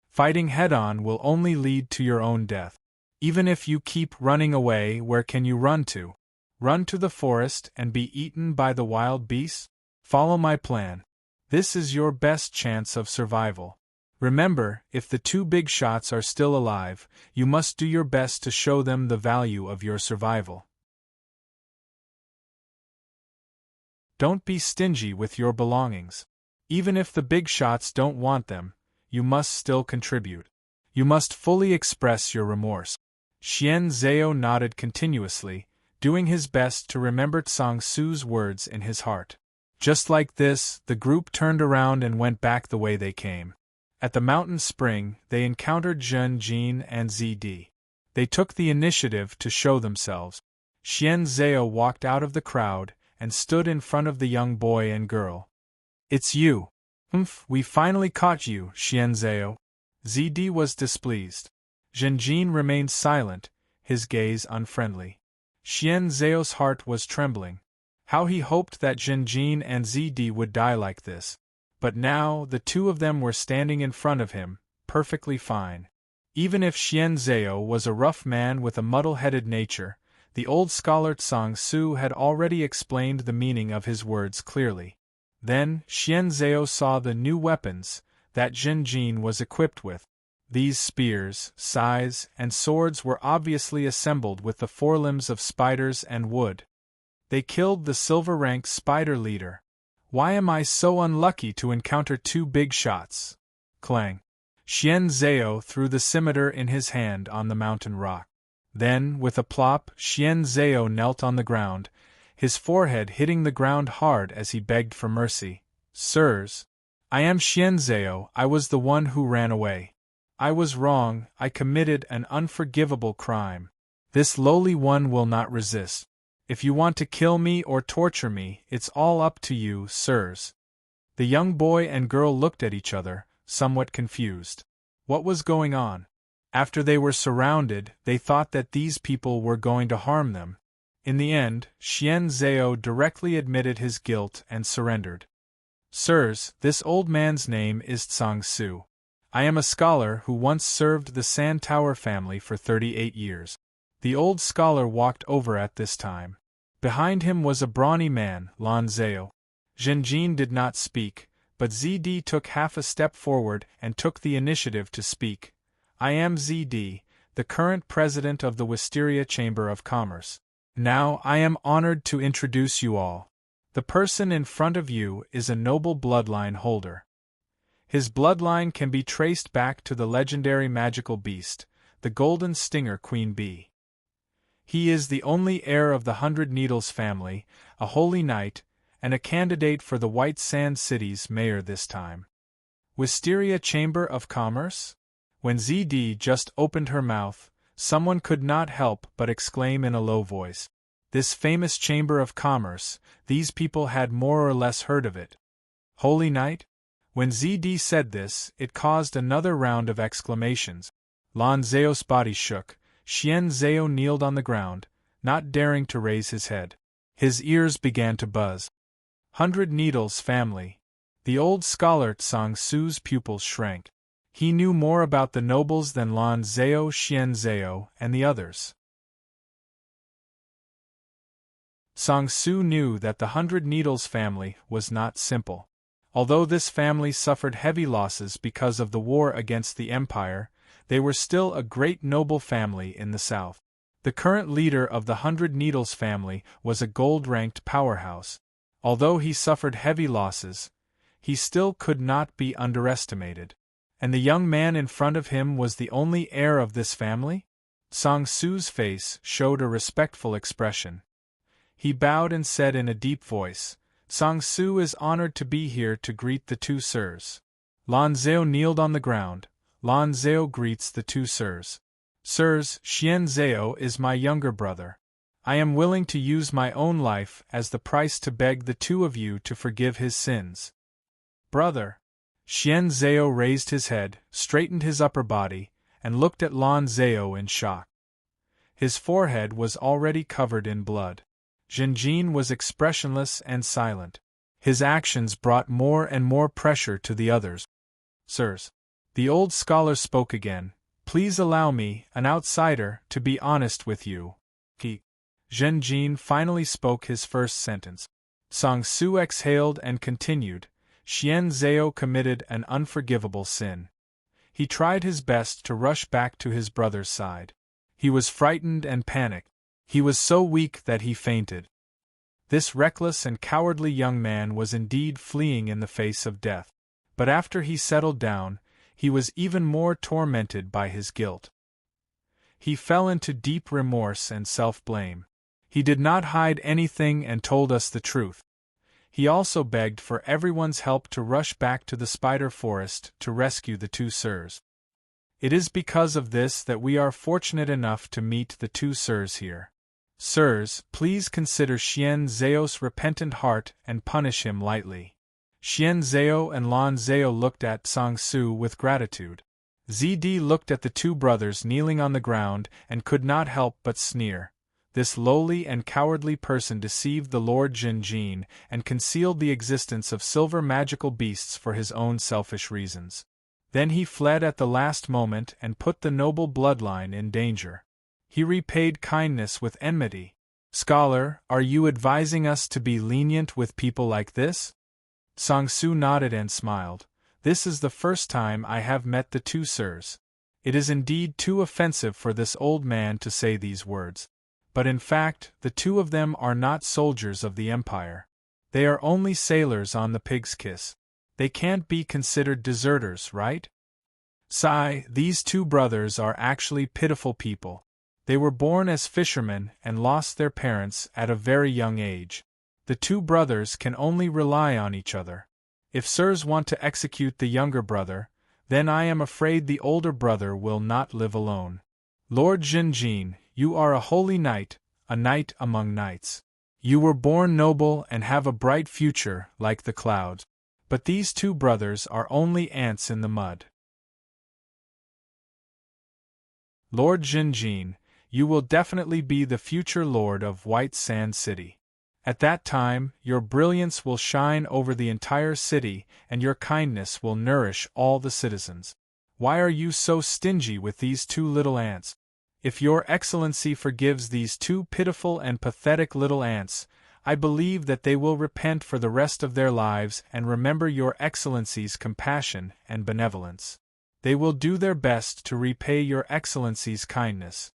A: Fighting head-on will only lead to your own death. Even if you keep running away, where can you run to? Run to the forest and be eaten by the wild beasts? Follow my plan. This is your best chance of survival. Remember, if the two big shots are still alive, you must do your best to show them the value of your survival. Don't be stingy with your belongings. Even if the big shots don't want them, you must still contribute. You must fully express your remorse. Xian Zhao nodded continuously, doing his best to remember Tsang Su's words in his heart. Just like this, the group turned around and went back the way they came. At the mountain spring, they encountered Zhen Jin and ZD. They took the initiative to show themselves. Xian Zhao walked out of the crowd and stood in front of the young boy and girl. It's you. We finally caught you, Xian Zhao. ZD was displeased. Zhen Jin remained silent, his gaze unfriendly. Xian Zhao's heart was trembling. How he hoped that Zhen Jin and ZD would die like this. But now, the two of them were standing in front of him, perfectly fine. Even if Xian Zhao was a rough man with a muddle-headed nature, the old scholar Tsang Su had already explained the meaning of his words clearly. Then, Xian Zhao saw the new weapons that Zhen Jin was equipped with. These spears, scythes, and swords were obviously assembled with the forelimbs of spiders and wood. They killed the silver-rank spider leader. Why am I so unlucky to encounter two big shots? Clang. Xian Zhao threw the scimitar in his hand on the mountain rock. Then, with a plop, Xian Zhao knelt on the ground, his forehead hitting the ground hard as he begged for mercy. Sirs, I am Xian Zhao, I was the one who ran away. I was wrong, I committed an unforgivable crime. This lowly one will not resist. If you want to kill me or torture me, it's all up to you, sirs. The young boy and girl looked at each other, somewhat confused. What was going on? After they were surrounded, they thought that these people were going to harm them. In the end, Xian Zhao directly admitted his guilt and surrendered. Sirs, this old man's name is Tsang Su. I am a scholar who once served the Sand Tower family for 38 years. The old scholar walked over at this time. Behind him was a brawny man, Lan Zhao. Zhen Jin did not speak, but ZD took half a step forward and took the initiative to speak. I am ZD, the current president of the Wisteria Chamber of Commerce. Now I am honored to introduce you all. The person in front of you is a noble bloodline holder. His bloodline can be traced back to the legendary magical beast, the Golden Stinger Queen Bee. He is the only heir of the 100 Needles family, a holy knight, and a candidate for the White Sand City's mayor this time. Wisteria Chamber of Commerce? When ZD just opened her mouth, someone could not help but exclaim in a low voice. This famous Chamber of Commerce, these people had more or less heard of it. Holy Knight? When ZD said this, it caused another round of exclamations. Lan Zhao's body shook. Xian Zhao kneeled on the ground, not daring to raise his head. His ears began to buzz. 100 Needles family. The old scholar Tsang Su's pupils shrank. He knew more about the nobles than Lan Zhao, Xian Zhao, and the others. Tsang Su knew that the 100 Needles family was not simple. Although this family suffered heavy losses because of the war against the Empire, they were still a great noble family in the south. The current leader of the 100 Needles family was a gold-ranked powerhouse. Although he suffered heavy losses, he still could not be underestimated. And the young man in front of him was the only heir of this family? Tsang Su's face showed a respectful expression. He bowed and said in a deep voice, Tsang Su is honored to be here to greet the two sirs. Lan Zhao kneeled on the ground. Lan Zhao greets the two sirs. Sirs, Xian Zhao is my younger brother. I am willing to use my own life as the price to beg the two of you to forgive his sins. Brother! Xian Zhao raised his head, straightened his upper body, and looked at Lan Zhao in shock. His forehead was already covered in blood. Zhenjin was expressionless and silent. His actions brought more and more pressure to the others. Sirs. The old scholar spoke again. Please allow me, an outsider, to be honest with you. Zhenjin finally spoke his first sentence. Song Su exhaled and continued. Xian Zhao committed an unforgivable sin. He tried his best to rush back to his brother's side. He was frightened and panicked. He was so weak that he fainted. This reckless and cowardly young man was indeed fleeing in the face of death. But after he settled down, he was even more tormented by his guilt. He fell into deep remorse and self-blame. He did not hide anything and told us the truth. He also begged for everyone's help to rush back to the spider forest to rescue the two sirs. It is because of this that we are fortunate enough to meet the two sirs here. Sirs, please consider Xian Zhao's repentant heart and punish him lightly. Xian Zhao and Lan Zhao looked at Song Su with gratitude. ZD looked at the two brothers kneeling on the ground and could not help but sneer. This lowly and cowardly person deceived the Lord Zhenjin and concealed the existence of silver magical beasts for his own selfish reasons. Then he fled at the last moment and put the noble bloodline in danger. He repaid kindness with enmity. Scholar, are you advising us to be lenient with people like this? Song Su nodded and smiled. This is the first time I have met the two sirs. It is indeed too offensive for this old man to say these words. But in fact, the two of them are not soldiers of the Empire. They are only sailors on the Pig's Kiss. They can't be considered deserters, right? Sigh, these two brothers are actually pitiful people. They were born as fishermen and lost their parents at a very young age. The two brothers can only rely on each other. If sirs want to execute the younger brother, then I am afraid the older brother will not live alone. Lord Zhenjin, you are a holy knight, a knight among knights. You were born noble and have a bright future, like the clouds. But these two brothers are only ants in the mud. Lord Zhenjin, you will definitely be the future lord of White Sand City. At that time, your brilliance will shine over the entire city, and your kindness will nourish all the citizens. Why are you so stingy with these two little ants? If your excellency forgives these two pitiful and pathetic little ants, I believe that they will repent for the rest of their lives and remember your excellency's compassion and benevolence. They will do their best to repay your excellency's kindness.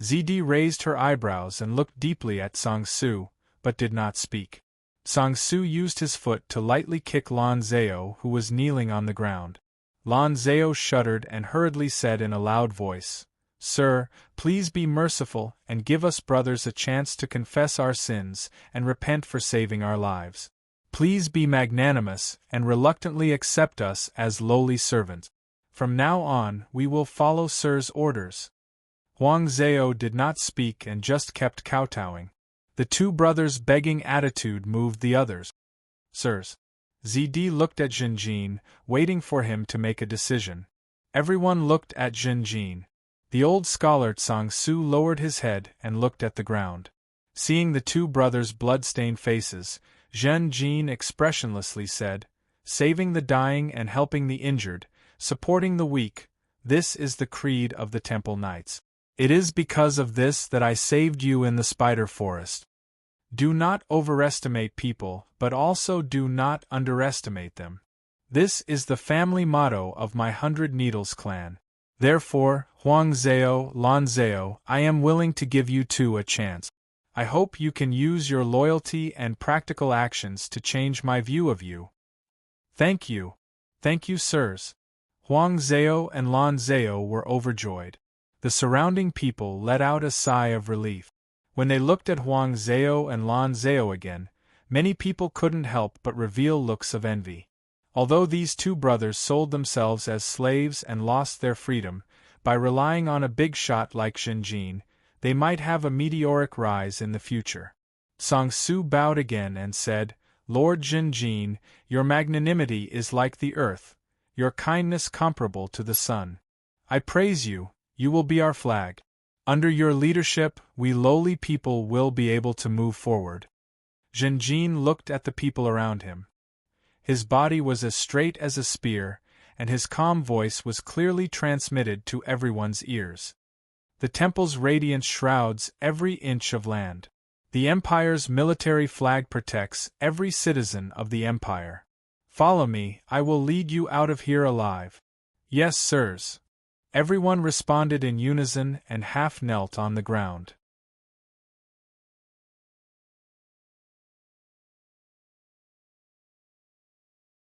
A: ZD raised her eyebrows and looked deeply at Song Su, but did not speak. Song Su used his foot to lightly kick Lan Zhao, who was kneeling on the ground. Lan Zhao shuddered and hurriedly said in a loud voice, Sir, please be merciful and give us brothers a chance to confess our sins and repent for saving our lives. Please be magnanimous and reluctantly accept us as lowly servants. From now on, we will follow Sir's orders. Huang Zhao did not speak and just kept kowtowing. The two brothers' begging attitude moved the others. Sirs. ZD looked at Zhenjin, waiting for him to make a decision. Everyone looked at Zhenjin. The old scholar Song Su lowered his head and looked at the ground. Seeing the two brothers' blood-stained faces, Zhenjin expressionlessly said, saving the dying and helping the injured, supporting the weak, this is the creed of the Temple Knights. It is because of this that I saved you in the spider forest. Do not overestimate people, but also do not underestimate them. This is the family motto of my 100 Needles clan. Therefore, Huang Zhao, Lan Zhao, I am willing to give you two a chance. I hope you can use your loyalty and practical actions to change my view of you. Thank you. Thank you, sirs. Huang Zhao and Lan Zhao were overjoyed. The surrounding people let out a sigh of relief. When they looked at Huang Zhao and Lan Zhao again, many people couldn't help but reveal looks of envy. Although these two brothers sold themselves as slaves and lost their freedom, by relying on a big shot like Zhenjin, they might have a meteoric rise in the future. Song Su bowed again and said, Lord Jinjin, your magnanimity is like the earth, your kindness comparable to the sun. I praise you, you will be our flag. Under your leadership, we lowly people will be able to move forward. Jinjin looked at the people around him. His body was as straight as a spear, and his calm voice was clearly transmitted to everyone's ears. The temple's radiance shrouds every inch of land. The Empire's military flag protects every citizen of the Empire. Follow me, I will lead you out of here alive. Yes, sirs. Everyone responded in unison and half knelt on the ground.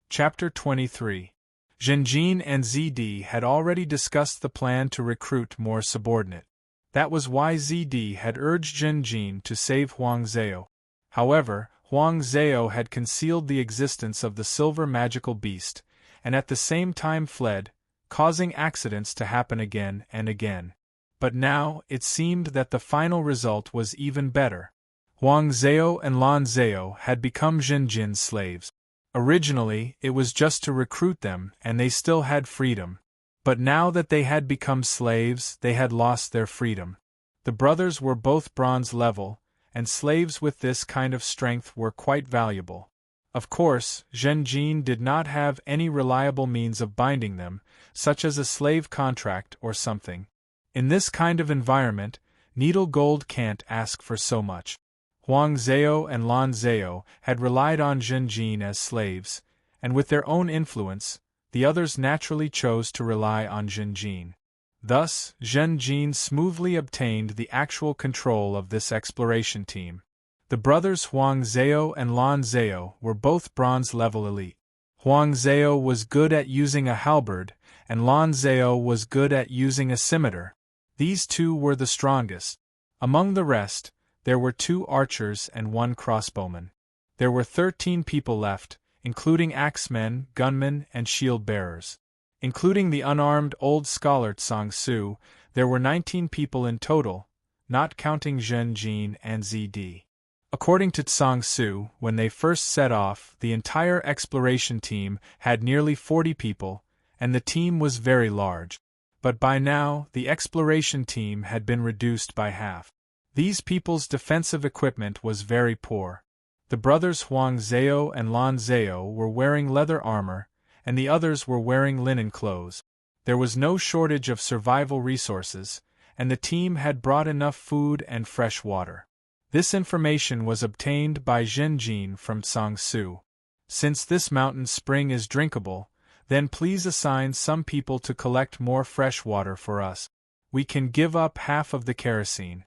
A: Chapter 23. Jinjin and ZD had already discussed the plan to recruit more subordinate. That was why ZD had urged Jinjin to save Huang Zhao. However, Huang Zhao had concealed the existence of the silver magical beast, and at the same time fled, causing accidents to happen again and again. But now, it seemed that the final result was even better. Huang Zhao and Lan Zhao had become Jinjin's slaves. Originally, it was just to recruit them and they still had freedom. But now that they had become slaves, they had lost their freedom. The brothers were both bronze level, and slaves with this kind of strength were quite valuable. Of course, Jinjin did not have any reliable means of binding them, such as a slave contract or something. In this kind of environment, needle gold can't ask for so much. Huang Zhao and Lan Zhao had relied on Jinjin as slaves, and with their own influence, the others naturally chose to rely on Jinjin. Thus, Jinjin smoothly obtained the actual control of this exploration team. The brothers Huang Zhao and Lan Zhao were both bronze-level elite. Huang Zhao was good at using a halberd, and Lan Zhao was good at using a scimitar. These two were the strongest. Among the rest, there were 2 archers and 1 crossbowman. There were 13 people left, including axemen, gunmen, and shield-bearers. Including the unarmed old scholar Song Su, there were 19 people in total, not counting Jinjin and ZD. According to Song Su, when they first set off, the entire exploration team had nearly 40 people, and the team was very large. But by now, the exploration team had been reduced by half. These people's defensive equipment was very poor. The brothers Huang Zhao and Lan Zhao were wearing leather armor, and the others were wearing linen clothes. There was no shortage of survival resources, and the team had brought enough food and fresh water. This information was obtained by Jinjin from Song Su. Since this mountain spring is drinkable, then please assign some people to collect more fresh water for us. We can give up half of the kerosene.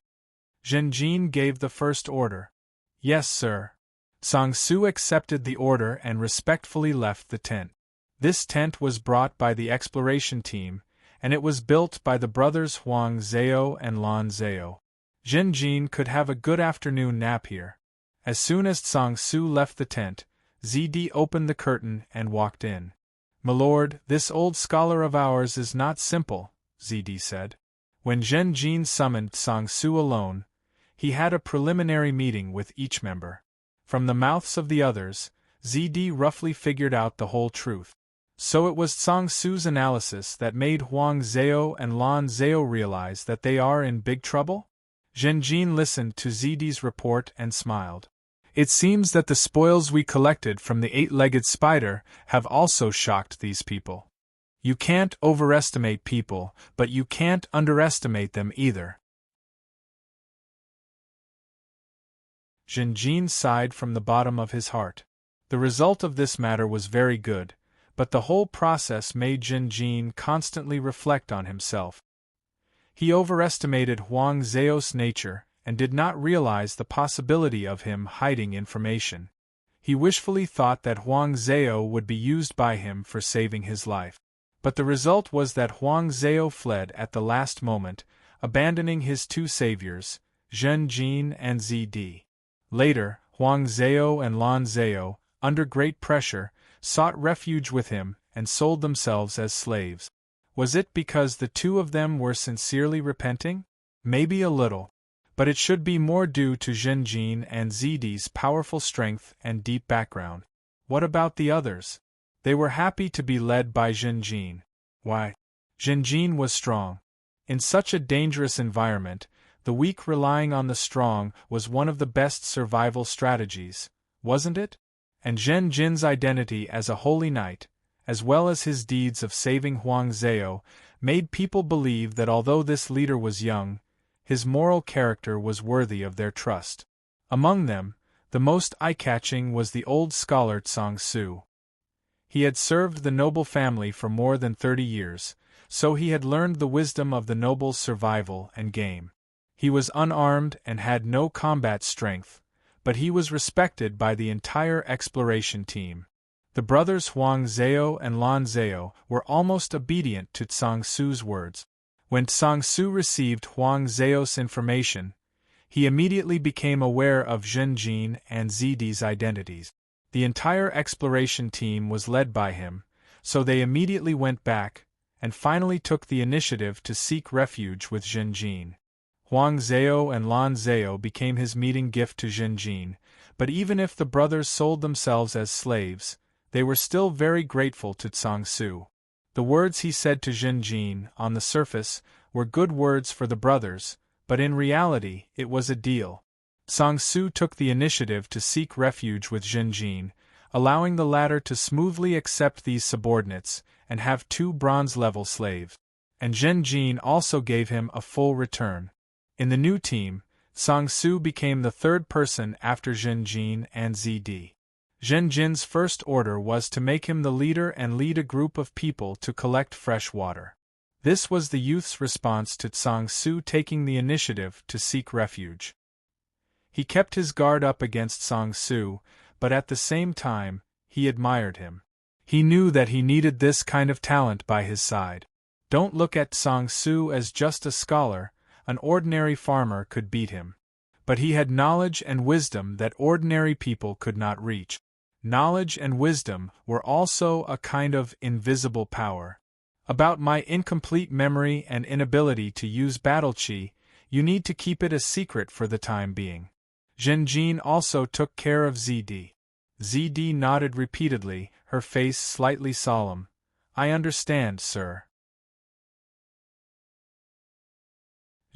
A: Jinjin gave the first order. Yes, sir. Song Su accepted the order and respectfully left the tent. This tent was brought by the exploration team, and it was built by the brothers Huang Zhao and Lan Zhao. Jinjin could have a good afternoon nap here. As soon as Song Su left the tent, ZD opened the curtain and walked in. "My lord, this old scholar of ours is not simple," ZD said. When Jinjin summoned Song Su alone, he had a preliminary meeting with each member. From the mouths of the others, ZD roughly figured out the whole truth. So it was Song Su's analysis that made Huang Zhao and Lan Zhao realize that they are in big trouble? Jinjin listened to ZD's report and smiled. It seems that the spoils we collected from the 8-legged spider have also shocked these people. You can't overestimate people, but you can't underestimate them either. Jinjin sighed from the bottom of his heart. The result of this matter was very good, but the whole process made Jinjin constantly reflect on himself. He overestimated Huang Zhao's nature and did not realize the possibility of him hiding information. He wishfully thought that Huang Zhao would be used by him for saving his life. But the result was that Huang Zhao fled at the last moment, abandoning his 2 saviors, Jinjin and ZD. Later, Huang Zhao and Lan Zhao, under great pressure, sought refuge with him and sold themselves as slaves. Was it because the 2 of them were sincerely repenting? Maybe a little. but it should be more due to Zhenjin and Zidi's powerful strength and deep background. What about the others? They were happy to be led by Zhenjin. Why? Zhenjin was strong. In such a dangerous environment, the weak relying on the strong was one of the best survival strategies, wasn't it? And Zhenjin's identity as a holy knight, as well as his deeds of saving Huang Zhao, made people believe that although this leader was young, his moral character was worthy of their trust. Among them, the most eye-catching was the old scholar Tsang Su. He had served the noble family for more than 30 years, so he had learned the wisdom of the noble's survival and game. He was unarmed and had no combat strength, but he was respected by the entire exploration team. The brothers Huang Zhao and Lan Zhao were almost obedient to Tsang Su's words. When Tsang Su received Huang Zhao's information, he immediately became aware of Zhenjin and Zidi's identities. The entire exploration team was led by him, so they immediately went back, and finally took the initiative to seek refuge with Zhenjin. Huang Zhao and Lan Zhao became his meeting gift to Zhenjin, but even if the brothers sold themselves as slaves, they were still very grateful to Tsang Su. The words he said to Zhenjin, on the surface, were good words for the brothers, but in reality, it was a deal. Tsang Su took the initiative to seek refuge with Zhenjin, allowing the latter to smoothly accept these subordinates and have 2 bronze-level slaves. And Zhenjin also gave him a full return. In the new team, Tsang Su became the 3rd person after Zhenjin and Zidi. Zhenjin's first order was to make him the leader and lead a group of people to collect fresh water. This was the youth's response to Tsang Su taking the initiative to seek refuge. He kept his guard up against Tsang Su, but at the same time, he admired him. He knew that he needed this kind of talent by his side. Don't look at Tsang Su as just a scholar, an ordinary farmer could beat him. But he had knowledge and wisdom that ordinary people could not reach. Knowledge and wisdom were also a kind of invisible power. About my incomplete memory and inability to use battle qi, you need to keep it a secret for the time being. Zhenjin also took care of Zidi. Zidi nodded repeatedly, her face slightly solemn. I understand, sir.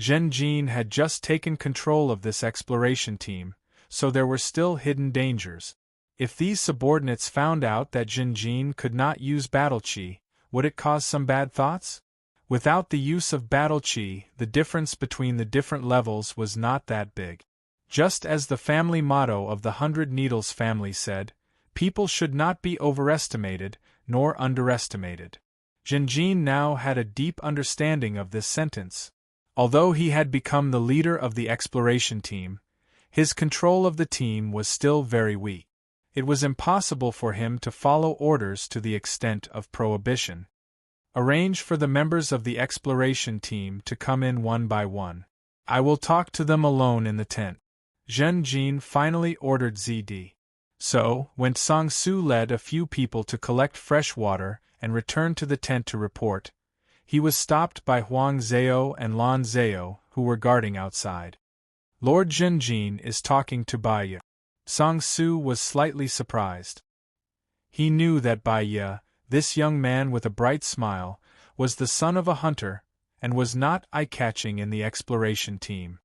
A: Zhenjin had just taken control of this exploration team, so there were still hidden dangers. If these subordinates found out that Zhenjin could not use battle qi, would it cause some bad thoughts? Without the use of battle qi, the difference between the different levels was not that big. Just as the family motto of the 100 Needles family said, people should not be overestimated, nor underestimated. Zhenjin now had a deep understanding of this sentence. Although he had become the leader of the exploration team, his control of the team was still very weak. It was impossible for him to follow orders to the extent of prohibition. Arrange for the members of the exploration team to come in one by one. I will talk to them alone in the tent. Zhenjin finally ordered Zidi. So, when Tsang Su led a few people to collect fresh water and returned to the tent to report, he was stopped by Huang Zhao and Lan Zhao, who were guarding outside. Lord Zhenjin is talking to Baiya. Tsang Su was slightly surprised. He knew that Baiya, this young man with a bright smile, was the son of a hunter, and was not eye-catching in the exploration team.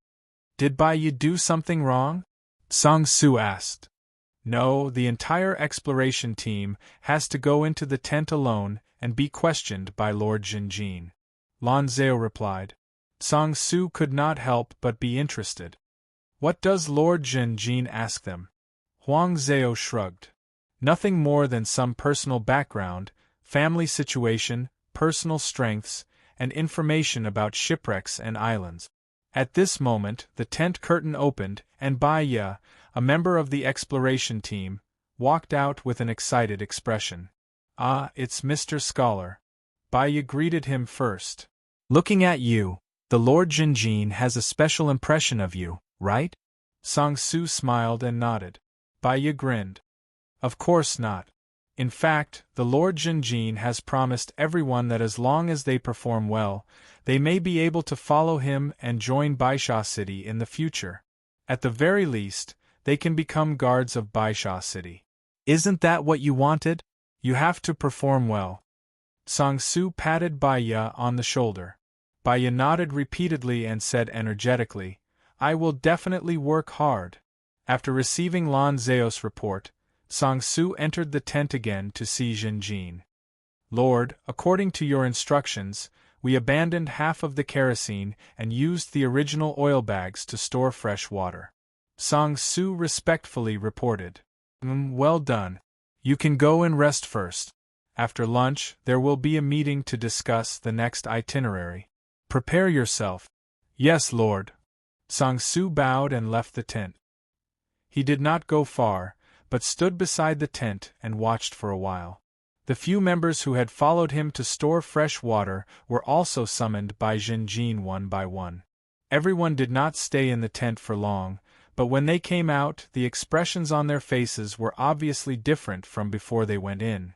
A: Did Baiya do something wrong? Tsang Su asked. No, the entire exploration team has to go into the tent alone and be questioned by Lord Zhenjin. Lan Zhao replied. Tsang Su could not help but be interested. What does Lord Zhenjin ask them? Huang Zhao shrugged. Nothing more than some personal background, family situation, personal strengths, and information about shipwrecks and islands. At this moment, the tent curtain opened, and Baiya, a member of the exploration team, walked out with an excited expression. Ah, it's Mr. Scholar. Baiya greeted him first. Looking at you, the Lord Zhenjin has a special impression of you, right? Tsang Su smiled and nodded. Baiya grinned. Of course not. In fact, the Lord Jinjin has promised everyone that as long as they perform well, they may be able to follow him and join Baisha City in the future. At the very least, they can become guards of Baisha City. Isn't that what you wanted? You have to perform well. Sang-Soo patted Baiya on the shoulder. Baiya nodded repeatedly and said energetically, I will definitely work hard. After receiving Lan Zeo's report, Sang-Soo entered the tent again to see Jinjin. Lord, according to your instructions, we abandoned half of the kerosene and used the original oil bags to store fresh water. Sang-Soo respectfully reported. Well done. You can go and rest first. After lunch, there will be a meeting to discuss the next itinerary. Prepare yourself. Yes, Lord. Sang-Soo bowed and left the tent. He did not go far, but stood beside the tent and watched for a while. The few members who had followed him to store fresh water were also summoned by Jinjin one by one. Everyone did not stay in the tent for long, but when they came out, the expressions on their faces were obviously different from before they went in.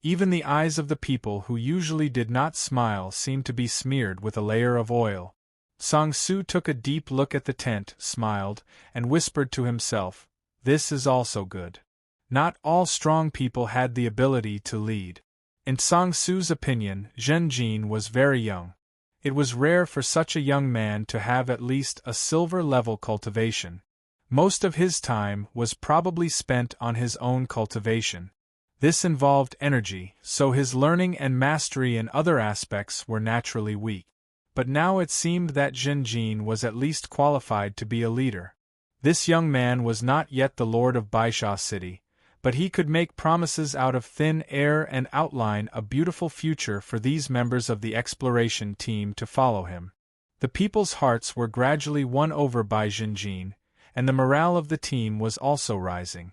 A: Even the eyes of the people who usually did not smile seemed to be smeared with a layer of oil. Sang-Soo took a deep look at the tent, smiled, and whispered to himself, This is also good. Not all strong people had the ability to lead. In Sang-Soo's opinion, Jinjin was very young. It was rare for such a young man to have at least a silver-level cultivation. Most of his time was probably spent on his own cultivation. This involved energy, so his learning and mastery in other aspects were naturally weak. But now it seemed that Jinjin was at least qualified to be a leader. This young man was not yet the lord of Baisha City, but he could make promises out of thin air and outline a beautiful future for these members of the exploration team to follow him. The people's hearts were gradually won over by Jinjin, and the morale of the team was also rising.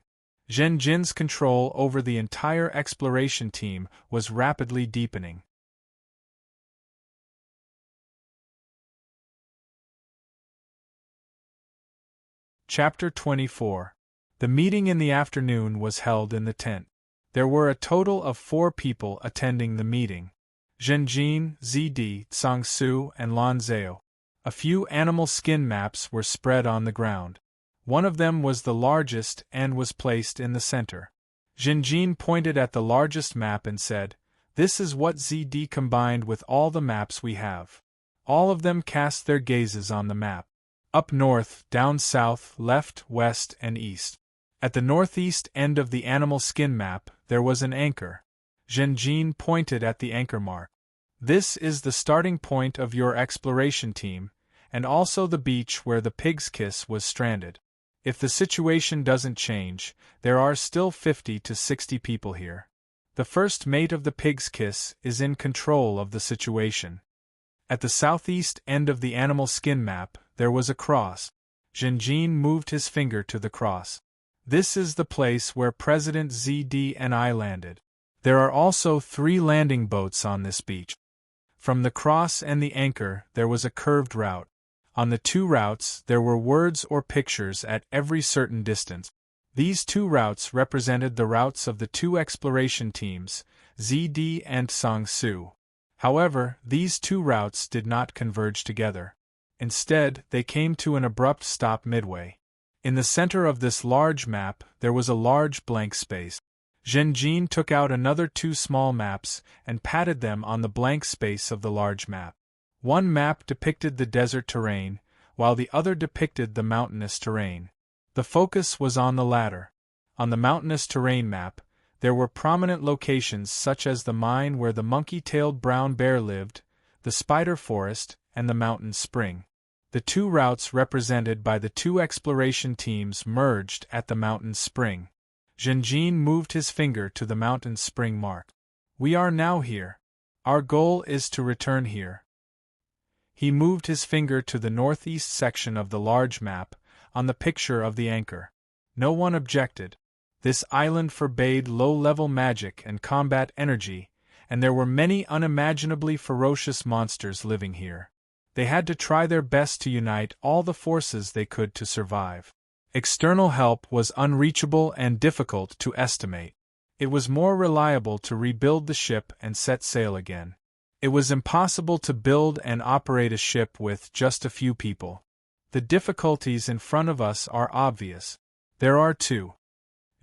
A: Jinjin's control over the entire exploration team was rapidly deepening. Chapter 24. The meeting in the afternoon was held in the tent. There were a total of 4 people attending the meeting. Jinjin, ZD, Sang-Soo, and Lan Zeo. A few animal skin maps were spread on the ground. One of them was the largest and was placed in the center. Jinjin pointed at the largest map and said, This is what ZD combined with all the maps we have. All of them cast their gazes on the map. Up north, down south, left, west, and east. At the northeast end of the animal skin map, there was an anchor. Jinjin pointed at the anchor mark. This is the starting point of your exploration team, and also the beach where the Pig's Kiss was stranded. If the situation doesn't change, there are still 50 to 60 people here. The first mate of the Pig's Kiss is in control of the situation. At the southeast end of the animal skin map, there was a cross. Jinjin moved his finger to the cross. This is the place where President ZD and I landed. There are also 3 landing boats on this beach. From the cross and the anchor, there was a curved route. On the 2 routes, there were words or pictures at every certain distance. These 2 routes represented the routes of the 2 exploration teams, ZD and Sang-Soo. However, these 2 routes did not converge together. Instead, they came to an abrupt stop midway. In the center of this large map, there was a large blank space. Jinjin took out another 2 small maps and patted them on the blank space of the large map. One map depicted the desert terrain, while the other depicted the mountainous terrain. The focus was on the latter. On the mountainous terrain map, there were prominent locations such as the mine where the monkey-tailed brown bear lived, the spider forest, and the mountain spring. The 2 routes represented by the 2 exploration teams merged at the mountain spring. Jinjin moved his finger to the mountain spring mark. We are now here. Our goal is to return here. He moved his finger to the northeast section of the large map, on the picture of the anchor. No one objected. This island forbade low-level magic and combat energy, and there were many unimaginably ferocious monsters living here. They had to try their best to unite all the forces they could to survive. External help was unreachable and difficult to estimate. It was more reliable to rebuild the ship and set sail again. It was impossible to build and operate a ship with just a few people. The difficulties in front of us are obvious. There are two.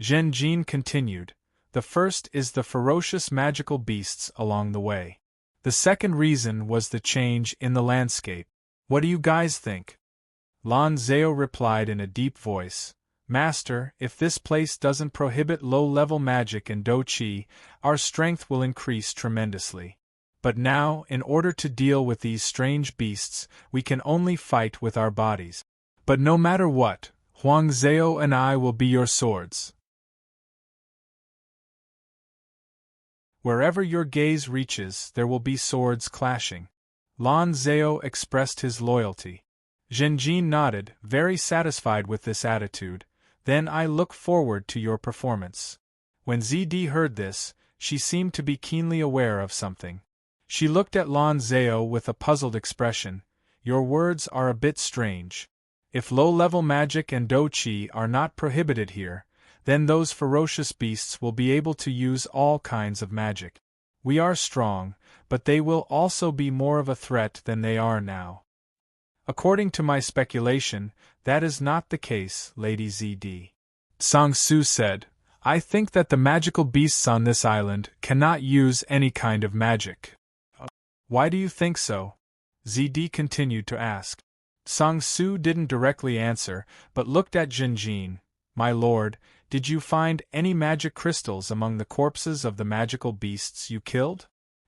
A: Zhenjin continued. The first is the ferocious magical beasts along the way. The second reason was the change in the landscape. What do you guys think? Lan Zhao replied in a deep voice. Master, if this place doesn't prohibit low-level magic and Do Qi, our strength will increase tremendously. But now, in order to deal with these strange beasts, we can only fight with our bodies. But no matter what, Huang Zhao and I will be your swords. Wherever your gaze reaches, there will be swords clashing. Lan Zhao expressed his loyalty. Zhenjin nodded, very satisfied with this attitude. Then I look forward to your performance. When ZD heard this, she seemed to be keenly aware of something. She looked at Lan Zhao with a puzzled expression. Your words are a bit strange. If low-level magic and Do Qi are not prohibited here, then those ferocious beasts will be able to use all kinds of magic. We are strong, but they will also be more of a threat than they are now. According to my speculation, that is not the case, Lady ZD. Sang Su said, I think that the magical beasts on this island cannot use any kind of magic. Why do you think so? ZD continued to ask. Sang Su didn't directly answer, but looked at Zhenjin. My lord, did you find any magic crystals among the corpses of the magical beasts you killed?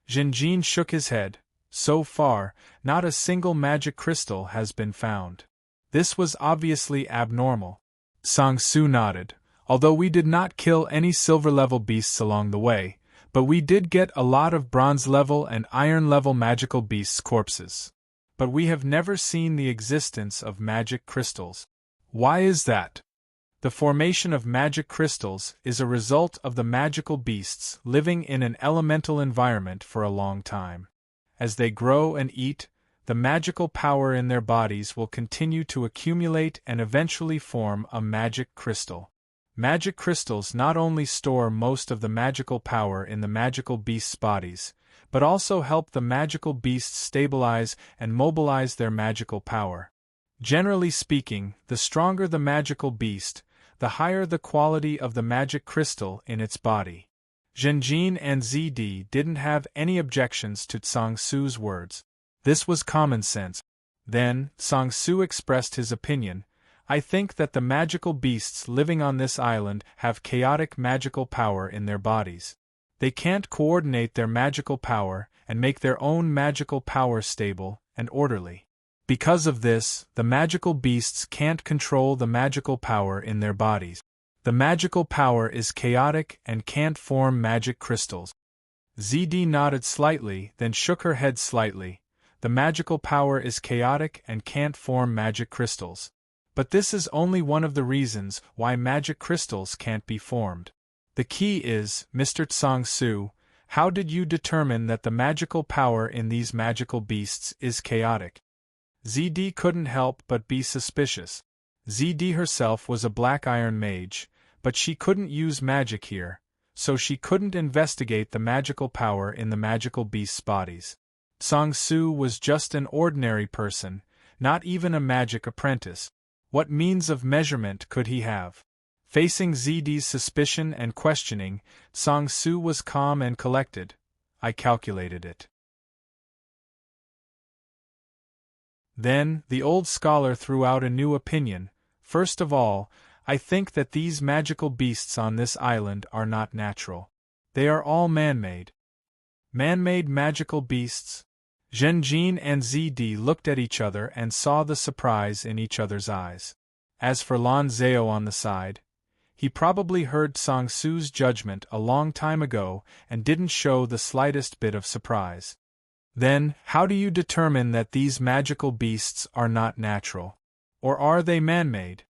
A: Zhenjin shook his head. So far, not a single magic crystal has been found. This was obviously abnormal. Sang Su nodded. Although we did not kill any silver-level beasts along the way, but we did get a lot of bronze-level and iron-level magical beasts' corpses. But we have never seen the existence of magic crystals. Why is that? The formation of magic crystals is a result of the magical beasts living in an elemental environment for a long time. As they grow and eat, the magical power in their bodies will continue to accumulate and eventually form a magic crystal. Magic crystals not only store most of the magical power in the magical beasts' bodies, but also help the magical beasts stabilize and mobilize their magical power. Generally speaking, the stronger the magical beast, the higher the quality of the magic crystal in its body. Zhenjin and ZD didn't have any objections to Sang Su's words. This was common sense. Then, Sang Su expressed his opinion. I think that the magical beasts living on this island have chaotic magical power in their bodies. They can't coordinate their magical power and make their own magical power stable and orderly. Because of this, the magical beasts can't control the magical power in their bodies. The magical power is chaotic and can't form magic crystals. ZD nodded slightly, then shook her head slightly. The magical power is chaotic and can't form magic crystals. But this is only one of the reasons why magic crystals can't be formed. The key is, Mr. Sang Su, how did you determine that the magical power in these magical beasts is chaotic? ZD couldn't help but be suspicious. ZD herself was a black iron mage, but she couldn't use magic here, so she couldn't investigate the magical power in the magical beasts' bodies. Sang Su was just an ordinary person, not even a magic apprentice. What means of measurement could he have? Facing ZD's suspicion and questioning, Sang Su was calm and collected. I calculated it. Then, the old scholar threw out a new opinion. First of all, I think that these magical beasts on this island are not natural. They are all man-made. Man-made magical beasts? Zhenjin and ZD looked at each other and saw the surprise in each other's eyes. As for Lan Zhao on the side, he probably heard Sang Su's judgment a long time ago and didn't show the slightest bit of surprise. Then, how do you determine that these magical beasts are not natural? Or are they man-made?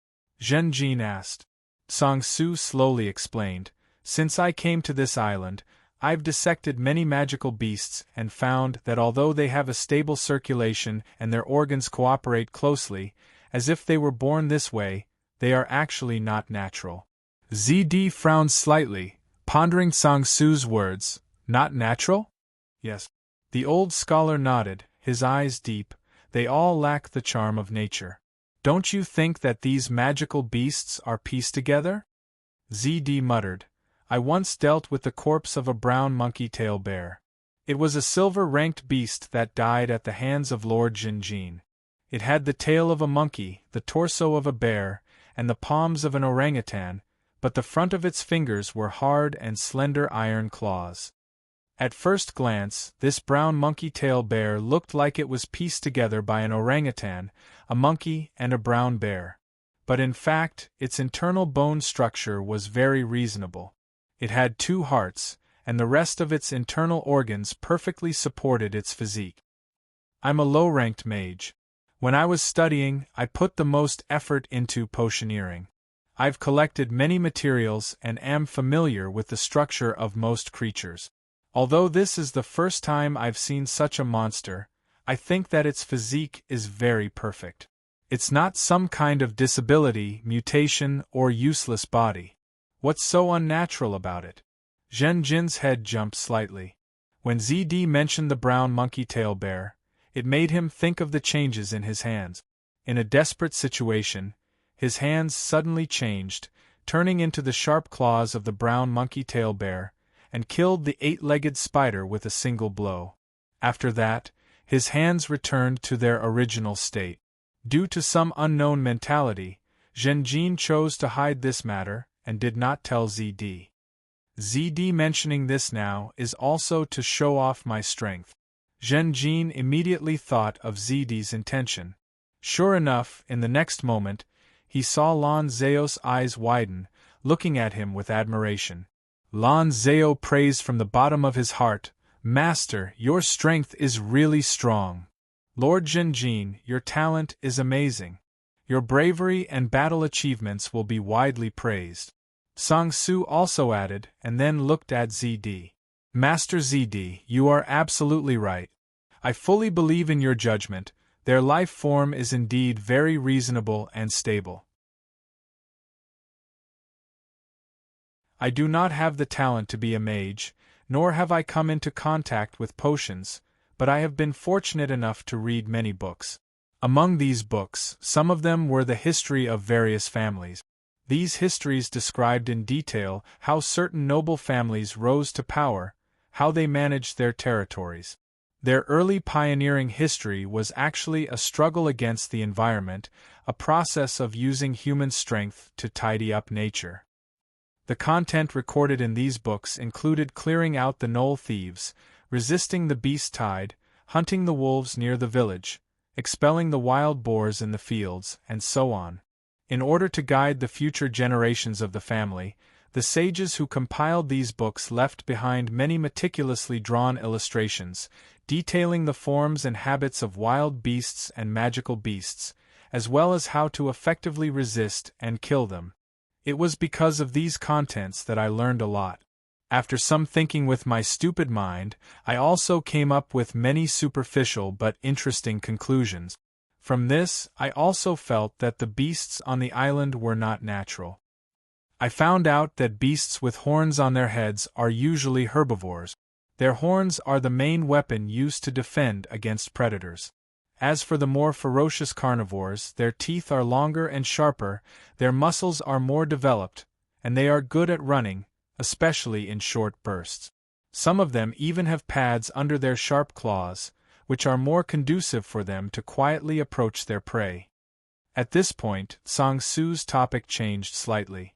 A: Zhenjin asked. Sang Su slowly explained, Since I came to this island, I've dissected many magical beasts and found that although they have a stable circulation and their organs cooperate closely, as if they were born this way, they are actually not natural. ZD frowned slightly, pondering Sang-Soo's words. Not natural? Yes. The old scholar nodded, his eyes deep. They all lack the charm of nature. Don't you think that these magical beasts are pieced together? ZD muttered. I once dealt with the corpse of a brown monkey-tail bear. It was a silver-ranked beast that died at the hands of Lord Jinjin. It had the tail of a monkey, the torso of a bear, and the palms of an orangutan, but the front of its fingers were hard and slender iron claws. At first glance, this brown monkey-tail bear looked like it was pieced together by an orangutan, a monkey, and a brown bear. But in fact, its internal bone structure was very reasonable. It had 2 hearts, and the rest of its internal organs perfectly supported its physique. I'm a low-ranked mage. When I was studying, I put the most effort into potioneering. I've collected many materials and am familiar with the structure of most creatures. Although this is the first time I've seen such a monster, I think that its physique is very perfect. It's not some kind of disability, mutation, or useless body. What's so unnatural about it? Zhen Jin's head jumped slightly. When ZD mentioned the brown monkey-tail bear, it made him think of the changes in his hands. In a desperate situation, his hands suddenly changed, turning into the sharp claws of the brown monkey-tail bear, and killed the 8-legged spider with a single blow. After that, his hands returned to their original state. Due to some unknown mentality, Zhen Jin chose to hide this matter and did not tell ZD. ZD mentioning this now is also to show off my strength. Zhen Jin immediately thought of ZD's intention. Sure enough, in the next moment, he saw Lan Zhao's eyes widen, looking at him with admiration. Lan Zhao praised from the bottom of his heart, Master, your strength is really strong. Lord Jinjin, your talent is amazing. Your bravery and battle achievements will be widely praised. Sang-Soo also added, and then looked at ZD. Master ZD, you are absolutely right. I fully believe in your judgment. Their life form is indeed very reasonable and stable. I do not have the talent to be a mage, nor have I come into contact with potions, but I have been fortunate enough to read many books. Among these books, some of them were the history of various families. These histories described in detail how certain noble families rose to power, how they managed their territories. Their early pioneering history was actually a struggle against the environment, a process of using human strength to tidy up nature. The content recorded in these books included clearing out the knoll thieves, resisting the beast tide, hunting the wolves near the village, expelling the wild boars in the fields, and so on. In order to guide the future generations of the family, the sages who compiled these books left behind many meticulously drawn illustrations, detailing the forms and habits of wild beasts and magical beasts, as well as how to effectively resist and kill them. It was because of these contents that I learned a lot. After some thinking with my stupid mind, I also came up with many superficial but interesting conclusions. From this, I also felt that the beasts on the island were not natural. I found out that beasts with horns on their heads are usually herbivores. Their horns are the main weapon used to defend against predators. As for the more ferocious carnivores, their teeth are longer and sharper, their muscles are more developed, and they are good at running, especially in short bursts. Some of them even have pads under their sharp claws, which are more conducive for them to quietly approach their prey. At this point, Sang-Soo's topic changed slightly.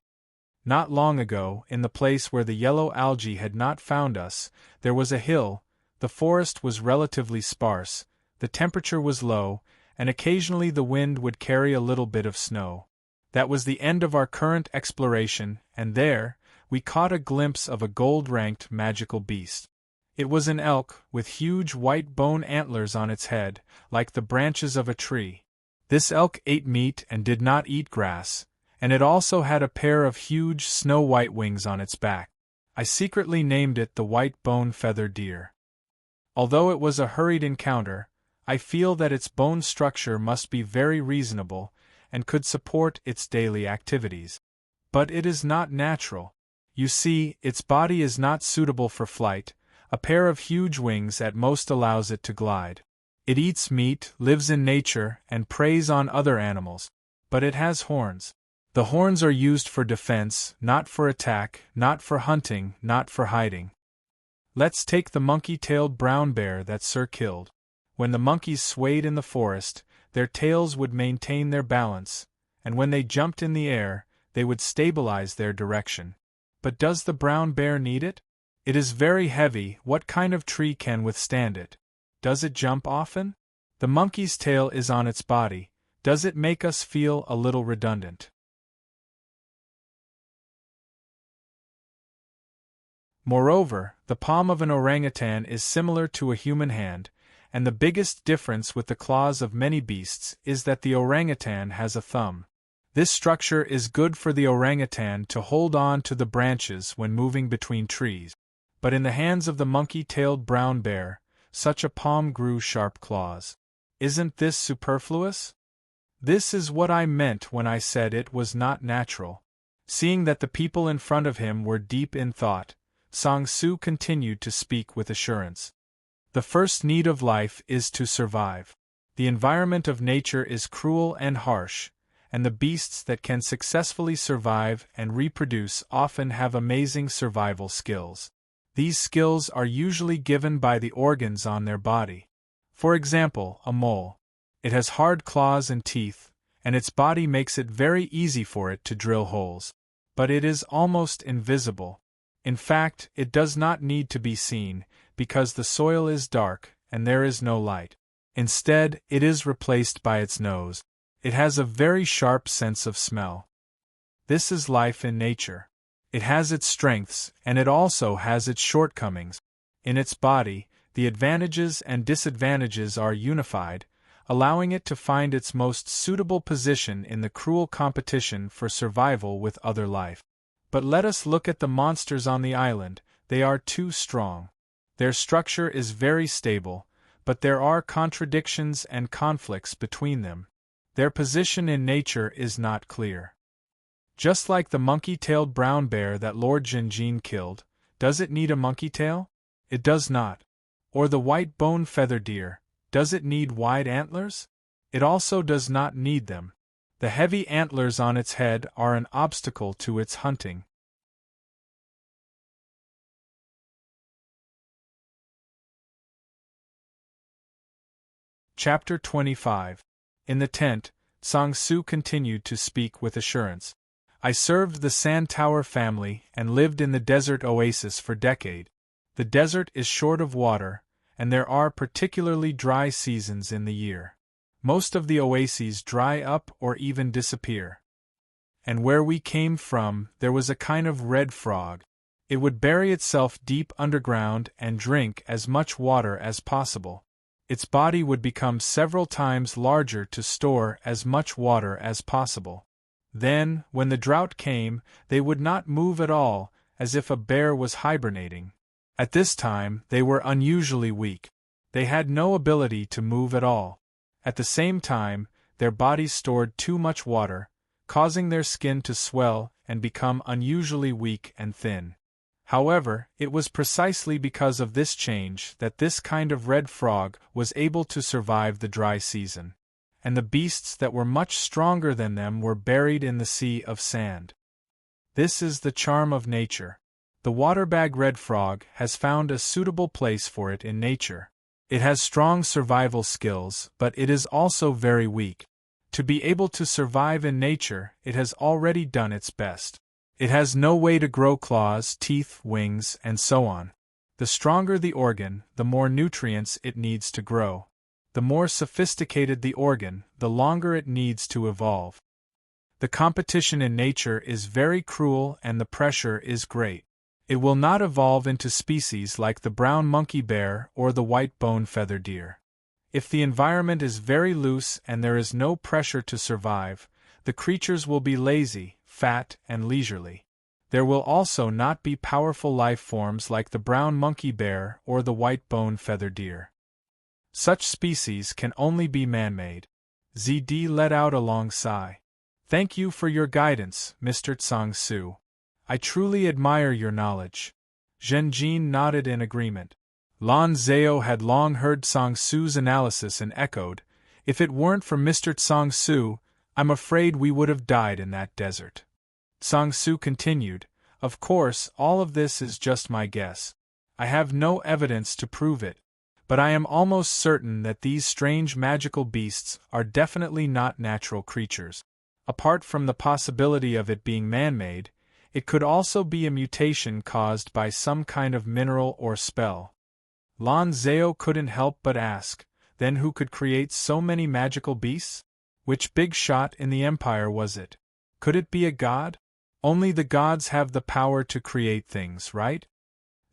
A: Not long ago, in the place where the yellow algae had not found us, there was a hill, the forest was relatively sparse, the temperature was low, and occasionally the wind would carry a little bit of snow. That was the end of our current exploration, and there, we caught a glimpse of a gold-ranked magical beast. It was an elk, with huge white bone antlers on its head, like the branches of a tree. This elk ate meat and did not eat grass, and it also had a pair of huge snow-white wings on its back. I secretly named it the white bone feather deer. Although it was a hurried encounter, I feel that its bone structure must be very reasonable, and could support its daily activities. But it is not natural. You see, its body is not suitable for flight, a pair of huge wings at most allows it to glide. It eats meat, lives in nature, and preys on other animals. But it has horns. The horns are used for defense, not for attack, not for hunting, not for hiding. Let's take the monkey-tailed brown bear that Sir killed. When the monkeys swayed in the forest, their tails would maintain their balance, and when they jumped in the air, they would stabilize their direction. But does the brown bear need it? It is very heavy. What kind of tree can withstand it? Does it jump often? The monkey's tail is on its body. Does it make us feel a little redundant? Moreover, the palm of an orangutan is similar to a human hand, and the biggest difference with the claws of many beasts is that the orangutan has a thumb. This structure is good for the orangutan to hold on to the branches when moving between trees, but in the hands of the monkey-tailed brown bear, such a palm grew sharp claws. Isn't this superfluous? This is what I meant when I said it was not natural. Seeing that the people in front of him were deep in thought, Sang-Soo continued to speak with assurance. The first need of life is to survive. The environment of nature is cruel and harsh, and the beasts that can successfully survive and reproduce often have amazing survival skills. These skills are usually given by the organs on their body. For example, a mole. It has hard claws and teeth, and its body makes it very easy for it to drill holes. But it is almost invisible. In fact, it does not need to be seen, because the soil is dark, and there is no light. Instead, it is replaced by its nose. It has a very sharp sense of smell. This is life in nature. It has its strengths, and it also has its shortcomings. In its body, the advantages and disadvantages are unified, allowing it to find its most suitable position in the cruel competition for survival with other life. But let us look at the monsters on the island. They are too strong. Their structure is very stable, but there are contradictions and conflicts between them. Their position in nature is not clear. Just like the monkey-tailed brown bear that Lord Jinjin killed, does it need a monkey tail? It does not. Or the white-boned feather deer, does it need wide antlers? It also does not need them. The heavy antlers on its head are an obstacle to its hunting. Chapter 25. In the tent, Sang-Soo continued to speak with assurance. I served the Sand Tower family and lived in the desert oasis for decades. The desert is short of water, and there are particularly dry seasons in the year. Most of the oases dry up or even disappear. And where we came from, there was a kind of red frog. It would bury itself deep underground and drink as much water as possible. Its body would become several times larger to store as much water as possible. Then, when the drought came, they would not move at all, as if a bear was hibernating. At this time, they were unusually weak. They had no ability to move at all. At the same time, their bodies stored too much water, causing their skin to swell and become unusually weak and thin. However, it was precisely because of this change that this kind of red frog was able to survive the dry season. And the beasts that were much stronger than them were buried in the sea of sand. This is the charm of nature. The waterbag red frog has found a suitable place for it in nature. It has strong survival skills, but it is also very weak. To be able to survive in nature, it has already done its best. It has no way to grow claws, teeth, wings, and so on. The stronger the organ, the more nutrients it needs to grow. The more sophisticated the organ, the longer it needs to evolve. The competition in nature is very cruel and the pressure is great. It will not evolve into species like the brown monkey bear or the white-boned feather deer. If the environment is very loose and there is no pressure to survive, the creatures will be lazy, fat, and leisurely. There will also not be powerful life forms like the brown monkey bear or the white-boned feather deer. Such species can only be man-made. ZD let out a long sigh. Thank you for your guidance, Mr. Tsang-su. I truly admire your knowledge. Zhenjin nodded in agreement. Lan Zhao had long heard Tsang-su's analysis and echoed, if it weren't for Mr. Tsang-su, I'm afraid we would have died in that desert. Tsang-su continued, of course, all of this is just my guess. I have no evidence to prove it, but I am almost certain that these strange magical beasts are definitely not natural creatures. Apart from the possibility of it being man-made, it could also be a mutation caused by some kind of mineral or spell. Lan Zhao couldn't help but ask, then who could create so many magical beasts? Which big shot in the Empire was it? Could it be a god? Only the gods have the power to create things, right?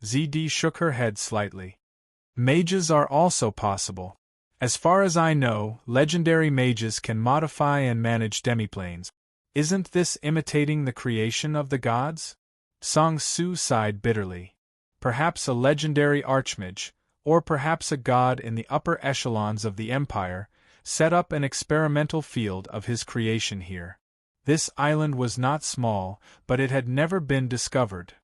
A: ZD shook her head slightly. Mages are also possible. As far as I know, legendary mages can modify and manage demiplanes. Isn't this imitating the creation of the gods? Tsang-su sighed bitterly. Perhaps a legendary archmage, or perhaps a god in the upper echelons of the Empire, set up an experimental field of his creation here. This island was not small, but it had never been discovered.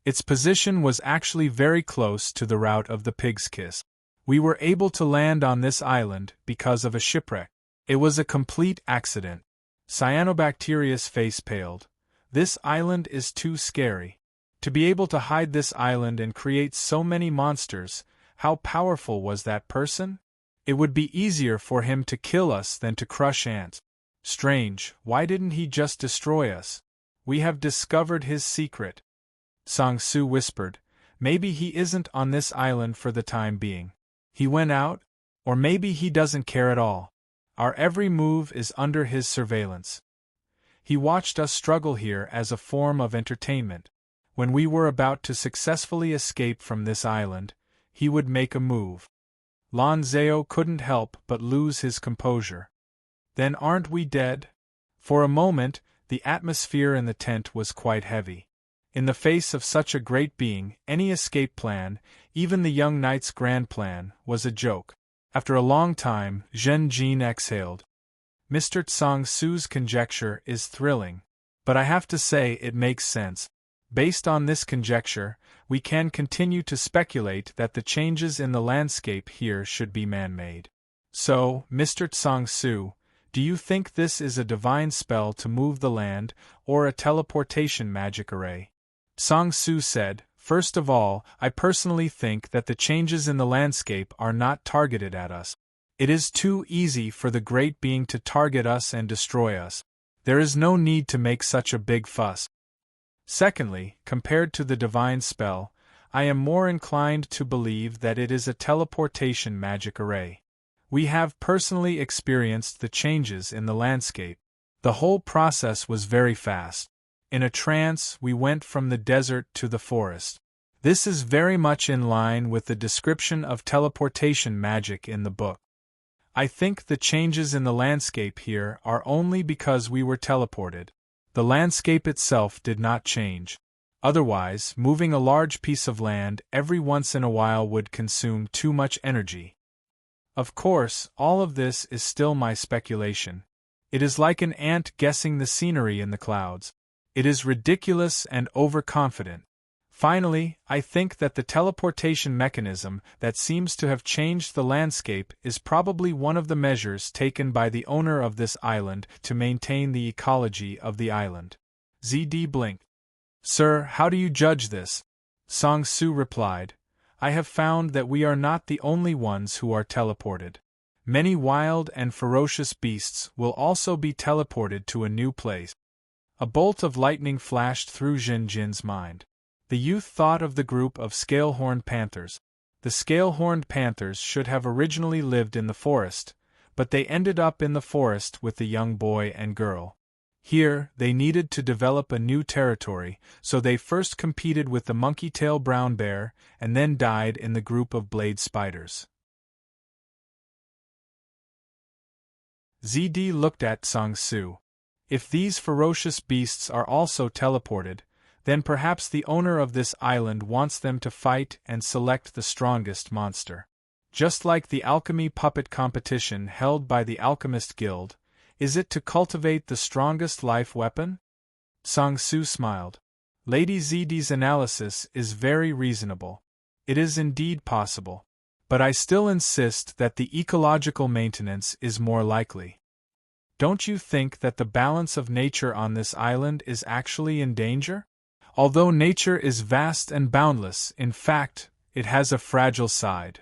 A: Its position was actually very close to the route of the Pig's Kiss. We were able to land on this island because of a shipwreck. It was a complete accident. Cyanobacteria's face paled. This island is too scary. To be able to hide this island and create so many monsters, how powerful was that person? It would be easier for him to kill us than to crush ants. Strange, why didn't he just destroy us? We have discovered his secret. Tsang-su whispered, maybe he isn't on this island for the time being. He went out? Or maybe he doesn't care at all. Our every move is under his surveillance. He watched us struggle here as a form of entertainment. When we were about to successfully escape from this island, he would make a move. Lan Zhao couldn't help but lose his composure. Then aren't we dead? For a moment, the atmosphere in the tent was quite heavy. In the face of such a great being, any escape plan, even the young knight's grand plan, was a joke. After a long time, Zhen Jin exhaled. Mr. Tsang-su's conjecture is thrilling, but I have to say it makes sense. Based on this conjecture, we can continue to speculate that the changes in the landscape here should be man-made. So, Mr. Tsang-su, do you think this is a divine spell to move the land, or a teleportation magic array? Tsang-su said, first of all, I personally think that the changes in the landscape are not targeted at us. It is too easy for the great being to target us and destroy us. There is no need to make such a big fuss. Secondly, compared to the divine spell, I am more inclined to believe that it is a teleportation magic array. We have personally experienced the changes in the landscape. The whole process was very fast. In a trance, we went from the desert to the forest. This is very much in line with the description of teleportation magic in the book. I think the changes in the landscape here are only because we were teleported. The landscape itself did not change. Otherwise, moving a large piece of land every once in a while would consume too much energy. Of course, all of this is still my speculation. It is like an ant guessing the scenery in the clouds. It is ridiculous and overconfident. Finally, I think that the teleportation mechanism that seems to have changed the landscape is probably one of the measures taken by the owner of this island to maintain the ecology of the island. ZD blinked. Sir, how do you judge this? Tsang-su replied, I have found that we are not the only ones who are teleported. Many wild and ferocious beasts will also be teleported to a new place. A bolt of lightning flashed through Zhen Jin's mind. The youth thought of the group of scale-horned panthers. The scale-horned panthers should have originally lived in the forest, but they ended up in the forest with the young boy and girl. Here, they needed to develop a new territory, so they first competed with the monkey-tail brown bear, and then died in the group of blade spiders. ZD looked at Tsang-su. If these ferocious beasts are also teleported, then perhaps the owner of this island wants them to fight and select the strongest monster. Just like the alchemy puppet competition held by the Alchemist Guild, is it to cultivate the strongest life weapon? Sang-Soo smiled. Lady Zed's analysis is very reasonable. It is indeed possible. But I still insist that the ecological maintenance is more likely. Don't you think that the balance of nature on this island is actually in danger? Although nature is vast and boundless, in fact, it has a fragile side.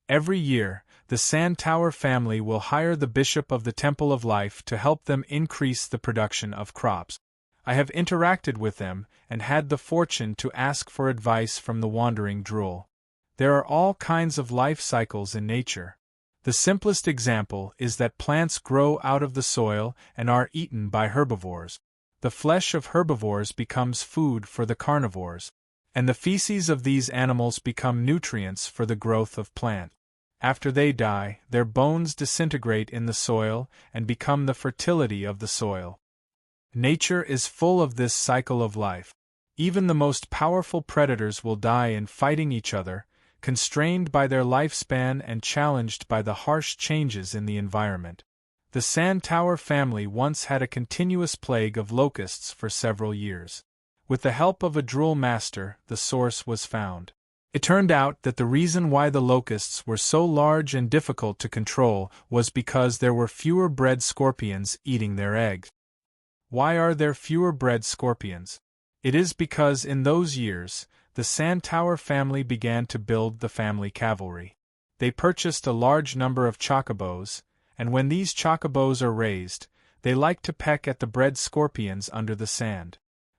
A: Every year, the Sand Tower family will hire the Bishop of the Temple of Life to help them increase the production of crops. I have interacted with them and had the fortune to ask for advice from the wandering drool. There are all kinds of life cycles in nature. The simplest example is that plants grow out of the soil and are eaten by herbivores. The flesh of herbivores becomes food for the carnivores, and the feces of these animals become nutrients for the growth of plants. After they die, their bones disintegrate in the soil and become the fertility of the soil. Nature is full of this cycle of life. Even the most powerful predators will die in fighting each other, constrained by their lifespan and challenged by the harsh changes in the environment. The Sand Tower family once had a continuous plague of locusts for several years. With the help of a drool master, the source was found. It turned out that the reason why the locusts were so large and difficult to control was because there were fewer bred scorpions eating their eggs. Why are there fewer bred scorpions? It is because in those years, the Sand Tower family began to build the family cavalry. They purchased a large number of chocobos, and when these chocobos are raised, they like to peck at the bred scorpions under the sand.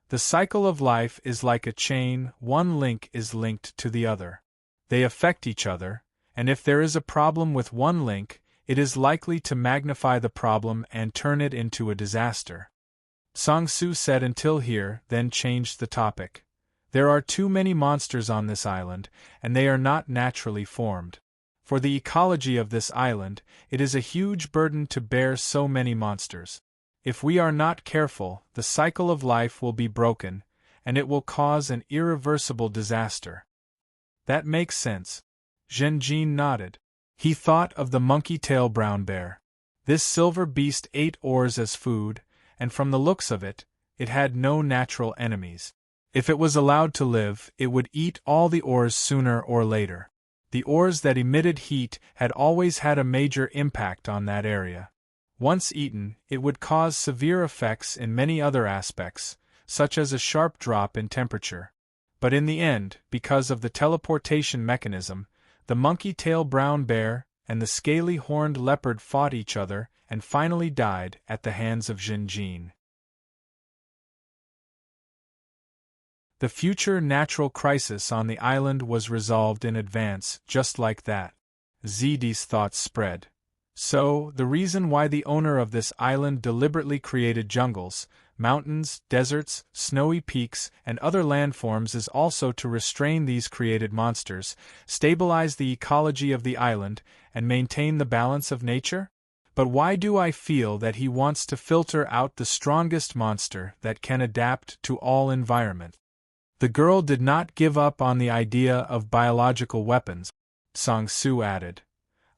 A: The cycle of life is like a chain, one link is linked to the other. They affect each other, and if there is a problem with one link, it is likely to magnify the problem and turn it into a disaster. Sang-Soo said until here, then changed the topic. There are too many monsters on this island, and they are not naturally formed. For the ecology of this island, it is a huge burden to bear so many monsters. If we are not careful, the cycle of life will be broken, and it will cause an irreversible disaster. That makes sense. Zhenjin nodded. He thought of the monkey-tail brown bear. This silver beast ate ores as food, and from the looks of it, it had no natural enemies. If it was allowed to live, it would eat all the ores sooner or later. The ores that emitted heat had always had a major impact on that area. Once eaten, it would cause severe effects in many other aspects, such as a sharp drop in temperature. But in the end, because of the teleportation mechanism, the monkey-tail brown bear and the scaly-horned leopard fought each other and finally died at the hands of Zhenjin. The future natural crisis on the island was resolved in advance, just like that. Zed's thoughts spread. So, the reason why the owner of this island deliberately created jungles, mountains, deserts, snowy peaks, and other landforms is also to restrain these created monsters, stabilize the ecology of the island, and maintain the balance of nature? But why do I feel that he wants to filter out the strongest monster that can adapt to all environment? The girl did not give up on the idea of biological weapons, Sang-Soo added.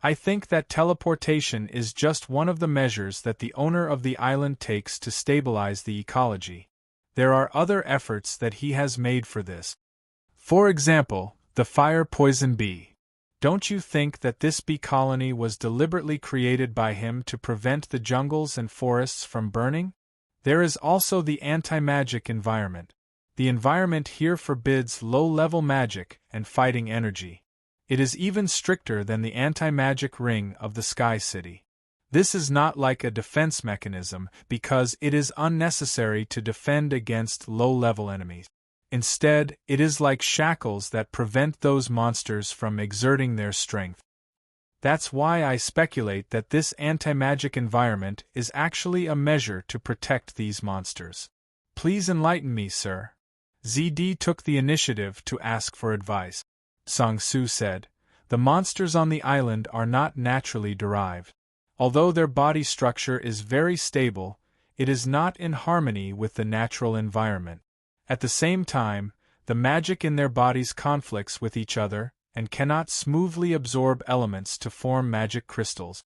A: I think that teleportation is just one of the measures that the owner of the island takes to stabilize the ecology. There are other efforts that he has made for this. For example, the fire poison bee. Don't you think that this bee colony was deliberately created by him to prevent the jungles and forests from burning? There is also the anti-magic environment. The environment here forbids low-level magic and fighting energy. It is even stricter than the anti-magic ring of the Sky City. This is not like a defense mechanism because it is unnecessary to defend against low-level enemies. Instead, it is like shackles that prevent those monsters from exerting their strength. That's why I speculate that this anti-magic environment is actually a measure to protect these monsters. Please enlighten me, sir. ZD took the initiative to ask for advice. Sang-Soo said, the monsters on the island are not naturally derived. Although their body structure is very stable, it is not in harmony with the natural environment. At the same time, the magic in their bodies conflicts with each other, and cannot smoothly absorb elements to form magic crystals.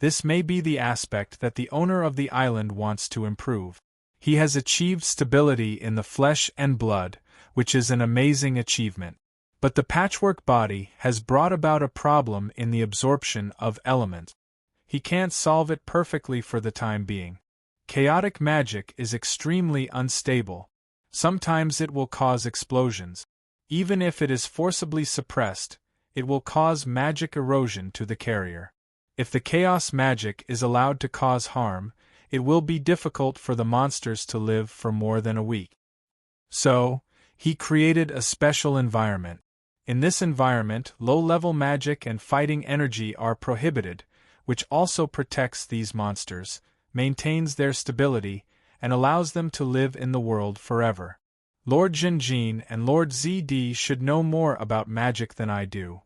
A: This may be the aspect that the owner of the island wants to improve. He has achieved stability in the flesh and blood, which is an amazing achievement. But the patchwork body has brought about a problem in the absorption of elements. He can't solve it perfectly for the time being. Chaotic magic is extremely unstable. Sometimes it will cause explosions. Even if it is forcibly suppressed, it will cause magic erosion to the carrier. If the chaos magic is allowed to cause harm, it will be difficult for the monsters to live for more than a week. So, he created a special environment. In this environment, low-level magic and fighting energy are prohibited, which also protects these monsters, maintains their stability, and allows them to live in the world forever. Lord Jinjin and Lord ZD should know more about magic than I do.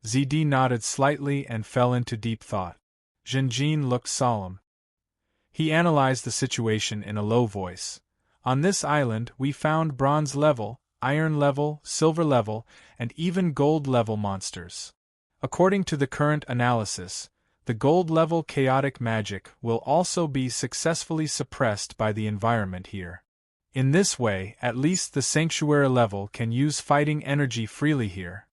A: ZD nodded slightly and fell into deep thought. Jinjin looked solemn. He analyzed the situation in a low voice. On this island we found bronze level, iron level, silver level, and even gold level monsters. According to the current analysis, the gold level chaotic magic will also be successfully suppressed by the environment here. In this way, at least the sanctuary level can use fighting energy freely here.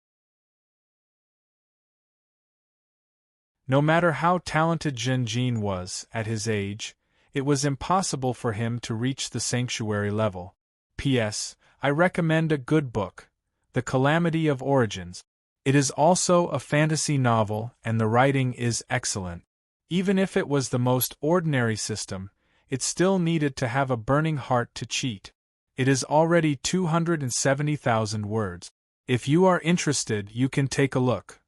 A: No matter how talented Jinjin was at his age, it was impossible for him to reach the sanctuary level. P.S. I recommend a good book, The Calamity of Origins. It is also a fantasy novel and the writing is excellent. Even if it was the most ordinary system, it still needed to have a burning heart to cheat. It is already 270,000 words. If you are interested, you can take a look.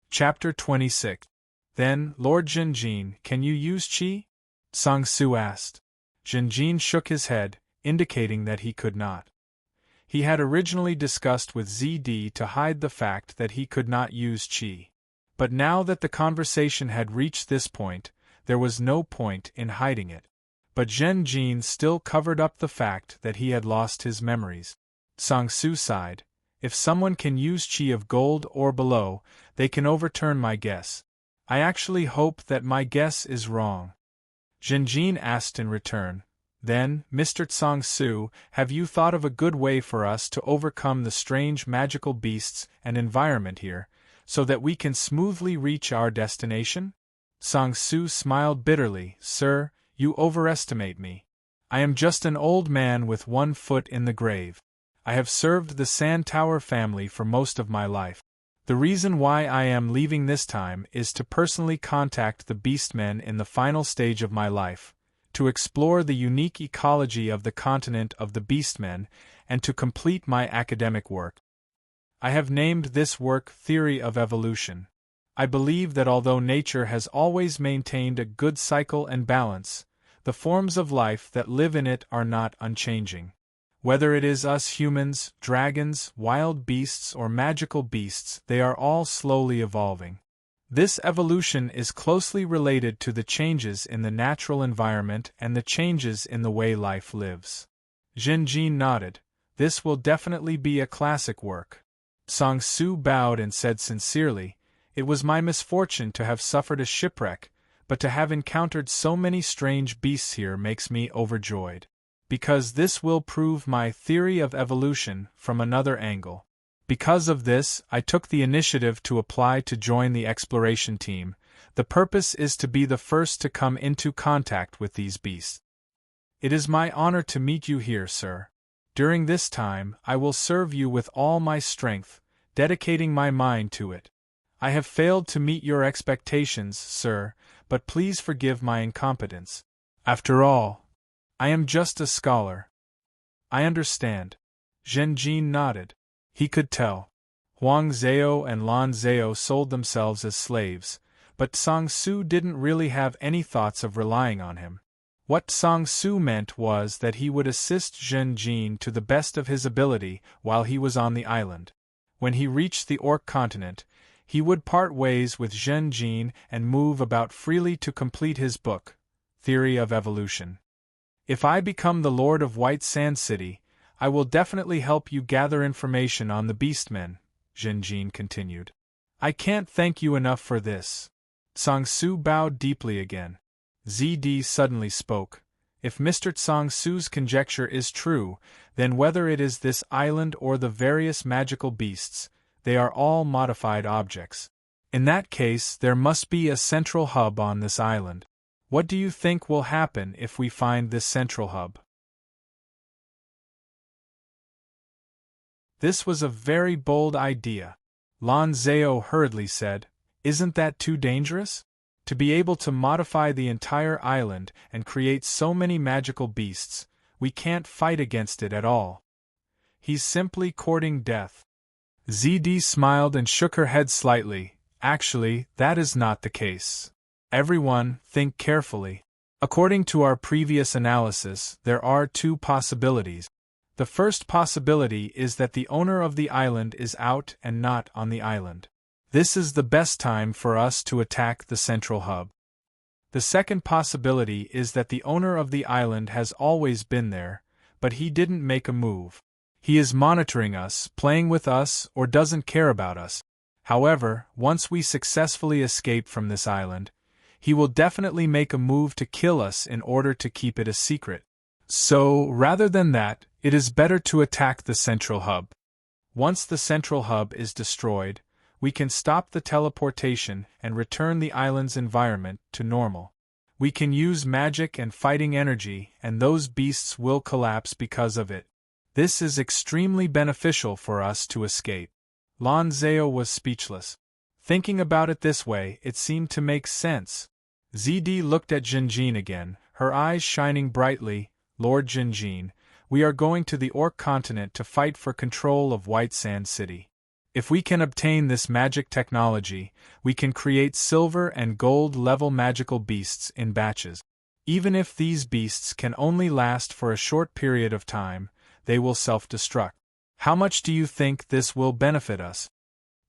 A: Chapter 26. Then, Lord Jinjin, can you use qi? Sang Su asked. Jinjin shook his head, indicating that he could not. He had originally discussed with ZD to hide the fact that he could not use qi. But now that the conversation had reached this point, there was no point in hiding it. But Jinjin still covered up the fact that he had lost his memories. Sang Su sighed. If someone can use qi of gold or below, they can overturn my guess. I actually hope that my guess is wrong. Jinjin asked in return, Then, Mr. Sang Su, have you thought of a good way for us to overcome the strange magical beasts and environment here, so that we can smoothly reach our destination? Sang Su smiled bitterly. Sir, you overestimate me. I am just an old man with one foot in the grave. I have served the Sand Tower family for most of my life. The reason why I am leaving this time is to personally contact the beastmen in the final stage of my life, to explore the unique ecology of the continent of the beastmen, and to complete my academic work. I have named this work Theory of Evolution. I believe that although nature has always maintained a good cycle and balance, the forms of life that live in it are not unchanging. Whether it is us humans, dragons, wild beasts, or magical beasts, they are all slowly evolving. This evolution is closely related to the changes in the natural environment and the changes in the way life lives. Jinjin nodded. This will definitely be a classic work. Sang Su bowed and said sincerely, It was my misfortune to have suffered a shipwreck, but to have encountered so many strange beasts here makes me overjoyed. Because this will prove my theory of evolution from another angle. Because of this, I took the initiative to apply to join the exploration team. The purpose is to be the first to come into contact with these beasts. It is my honor to meet you here, sir. During this time, I will serve you with all my strength, dedicating my mind to it. I have failed to meet your expectations, sir, but please forgive my incompetence. After all, I am just a scholar. I understand. Jinjin nodded. He could tell. Huang Zhao and Lan Zhao sold themselves as slaves, but Sang Su didn't really have any thoughts of relying on him. What Sang Su meant was that he would assist Jinjin to the best of his ability while he was on the island. When he reached the Orc continent, he would part ways with Jinjin and move about freely to complete his book, theory of evolution. If I become the Lord of White Sand City, I will definitely help you gather information on the beastmen, Zhenjin continued. I can't thank you enough for this. Tsang-Su bowed deeply again. ZD suddenly spoke. If Mr. Tsang-Su's conjecture is true, then whether it is this island or the various magical beasts, they are all modified objects. In that case, there must be a central hub on this island. What do you think will happen if we find this central hub? This was a very bold idea. Lan Zhao hurriedly said, Isn't that too dangerous? To be able to modify the entire island and create so many magical beasts, we can't fight against it at all. He's simply courting death. ZD smiled and shook her head slightly. Actually, that is not the case. Everyone, think carefully. According to our previous analysis, there are two possibilities. The first possibility is that the owner of the island is out and not on the island. This is the best time for us to attack the central hub. The second possibility is that the owner of the island has always been there, but he didn't make a move. He is monitoring us, playing with us, or doesn't care about us. However, once we successfully escape from this island, he will definitely make a move to kill us in order to keep it a secret. So, rather than that, it is better to attack the central hub. Once the central hub is destroyed, we can stop the teleportation and return the island's environment to normal. We can use magic and fighting energy, and those beasts will collapse because of it. This is extremely beneficial for us to escape. Lan Zhao was speechless. Thinking about it this way, it seemed to make sense. ZD looked at Zhenjin again, her eyes shining brightly. Lord Zhenjin, we are going to the Orc continent to fight for control of White Sand City. If we can obtain this magic technology, we can create silver and gold level magical beasts in batches. Even if these beasts can only last for a short period of time, they will self-destruct. How much do you think this will benefit us?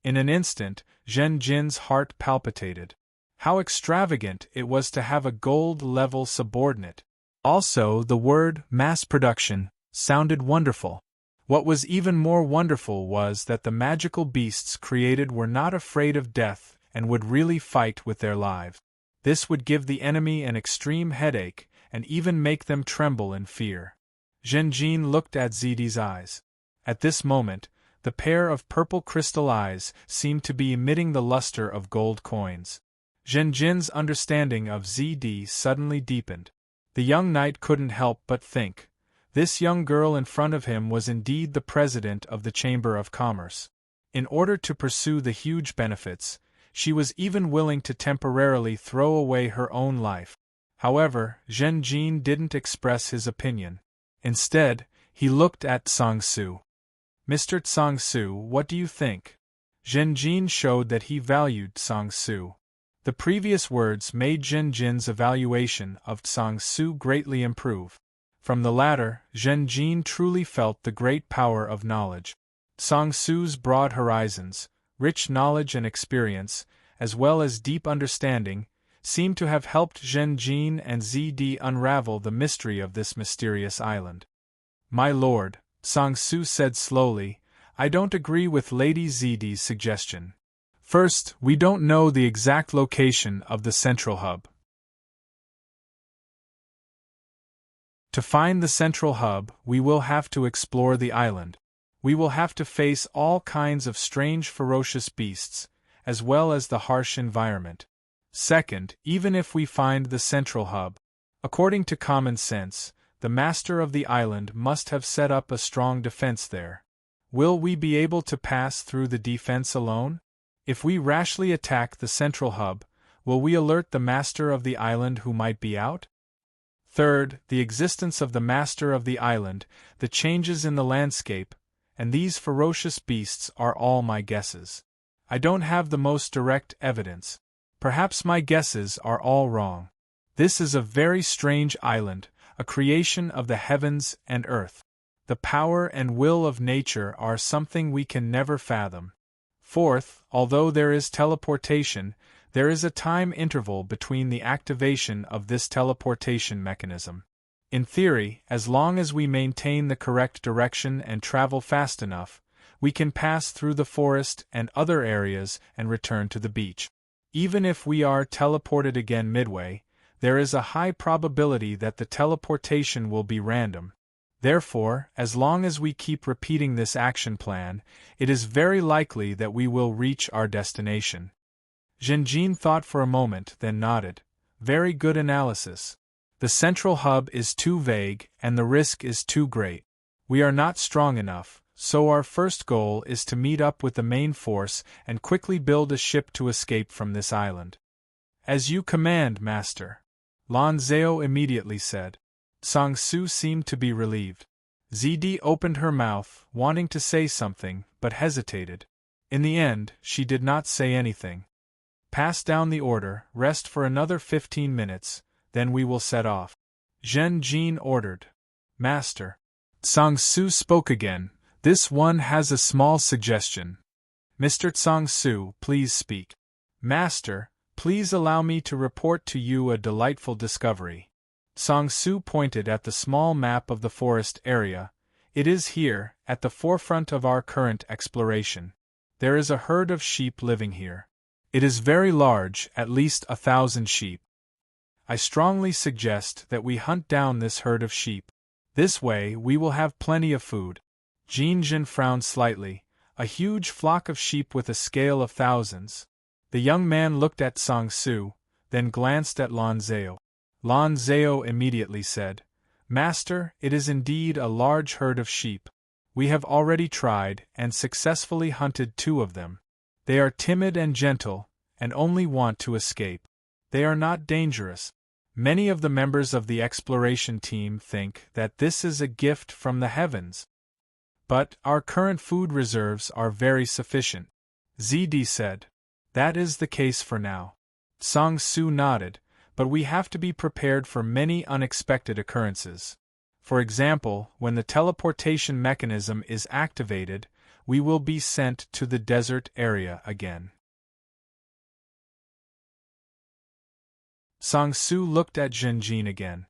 A: In an instant, Zhen Jin's heart palpitated. How extravagant it was to have a gold-level subordinate. Also, the word mass production sounded wonderful. What was even more wonderful was that the magical beasts created were not afraid of death and would really fight with their lives. This would give the enemy an extreme headache and even make them tremble in fear. Zhenjin looked at ZD's eyes. At this moment, the pair of purple crystal eyes seemed to be emitting the luster of gold coins. Zhenjin's understanding of ZD suddenly deepened. The young knight couldn't help but think. This young girl in front of him was indeed the president of the Chamber of Commerce. In order to pursue the huge benefits, she was even willing to temporarily throw away her own life. However, Zhenjin didn't express his opinion. Instead, he looked at Tsang-Su. Mr. Tsang-Su, what do you think? Zhenjin showed that he valued Tsang-Su. The previous words made Zhenjin's evaluation of Tsang-Su greatly improve. From the latter, Zhenjin truly felt the great power of knowledge. Tsang-Su's broad horizons, rich knowledge and experience, as well as deep understanding, seemed to have helped Zhenjin and ZD unravel the mystery of this mysterious island. My lord, Tsang-Su said slowly, I don't agree with Lady ZD's suggestion. First, we don't know the exact location of the central hub. To find the central hub, we will have to explore the island. We will have to face all kinds of strange ferocious beasts, as well as the harsh environment. Second, even if we find the central hub, according to common sense, the master of the island must have set up a strong defense there. Will we be able to pass through the defense alone? If we rashly attack the central hub, will we alert the master of the island who might be out? Third, the existence of the master of the island, the changes in the landscape, and these ferocious beasts are all my guesses. I don't have the most direct evidence. Perhaps my guesses are all wrong. This is a very strange island, a creation of the heavens and earth. The power and will of nature are something we can never fathom. Fourth, although there is teleportation, There is a time interval between the activation of this teleportation mechanism. In theory, as long as we maintain the correct direction and travel fast enough, we can pass through the forest and other areas and return to the beach. Even if we are teleported again midway, there is a high probability that the teleportation will be random. Therefore, as long as we keep repeating this action plan, it is very likely that we will reach our destination. Zhenjin thought for a moment, then nodded. Very good analysis. The central hub is too vague, and the risk is too great. We are not strong enough, so our first goal is to meet up with the main force and quickly build a ship to escape from this island. As you command, Master. Lan Zhao immediately said. Sang Su seemed to be relieved. Zidi opened her mouth, wanting to say something, but hesitated. In the end, she did not say anything. Pass down the order, rest for another 15 minutes, then we will set off. Zhen Jin ordered. Master. Sang Su spoke again. This one has a small suggestion. Mr. Sang Su, please speak. Master, please allow me to report to you a delightful discovery. Sang Su pointed at the small map of the forest area. It is here, at the forefront of our current exploration. There is a herd of sheep living here. It is very large, at least 1,000 sheep. I strongly suggest that we hunt down this herd of sheep. This way we will have plenty of food. Jin Jin frowned slightly. A huge flock of sheep with a scale of thousands. The young man looked at Sang Su, then glanced at Lan Zhao. Lan Zhao immediately said, Master, it is indeed a large herd of sheep. We have already tried and successfully hunted 2 of them. They are timid and gentle, and only want to escape. They are not dangerous. Many of the members of the exploration team think that this is a gift from the heavens. But our current food reserves are very sufficient. Zidi said. That is the case for now. Sang Su nodded, but we have to be prepared for many unexpected occurrences. For example, when the teleportation mechanism is activated, we will be sent to the desert area again. Sang Su looked at Zhen Jin again.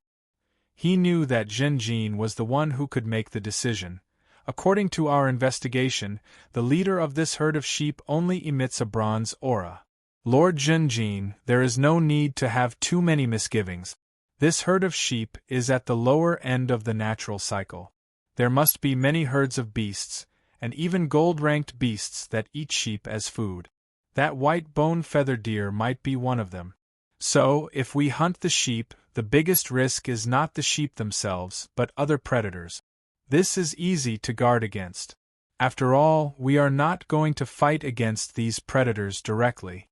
A: He knew that Zhen Jin was the one who could make the decision. According to our investigation, the leader of this herd of sheep only emits a bronze aura. Lord Zhen Jin, there is no need to have too many misgivings. This herd of sheep is at the lower end of the natural cycle. There must be many herds of beasts, and even gold-ranked beasts that eat sheep as food. That white bone-feather deer might be one of them. So, if we hunt the sheep, the biggest risk is not the sheep themselves, but other predators. This is easy to guard against. After all, we are not going to fight against these predators directly.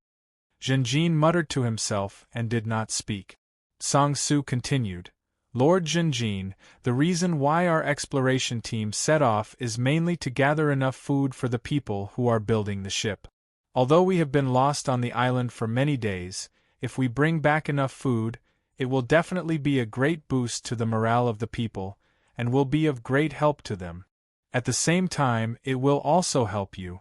A: Zhen Jin muttered to himself and did not speak. Sang Su continued. Lord Zhen Jin, the reason why our exploration team set off is mainly to gather enough food for the people who are building the ship. Although we have been lost on the island for many days, if we bring back enough food, it will definitely be a great boost to the morale of the people, and will be of great help to them. At the same time, it will also help you.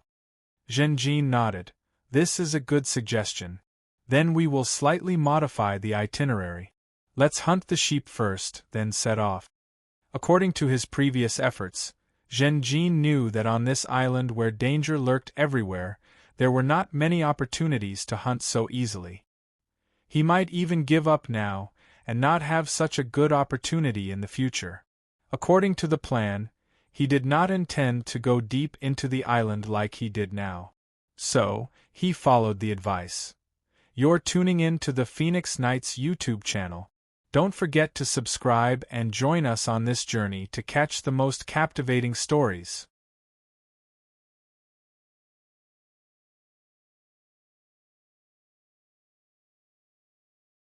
A: Zhen Jin nodded. This is a good suggestion. Then we will slightly modify the itinerary. Let's hunt the sheep first, then set off. According to his previous efforts, Zhen Jin knew that on this island where danger lurked everywhere, there were not many opportunities to hunt so easily. He might even give up now, and not have such a good opportunity in the future. According to the plan, he did not intend to go deep into the island like he did now. So, he followed the advice. You're tuning in to the Phoenix Nights YouTube channel. Don't forget to subscribe and join us on this journey to catch the most captivating stories.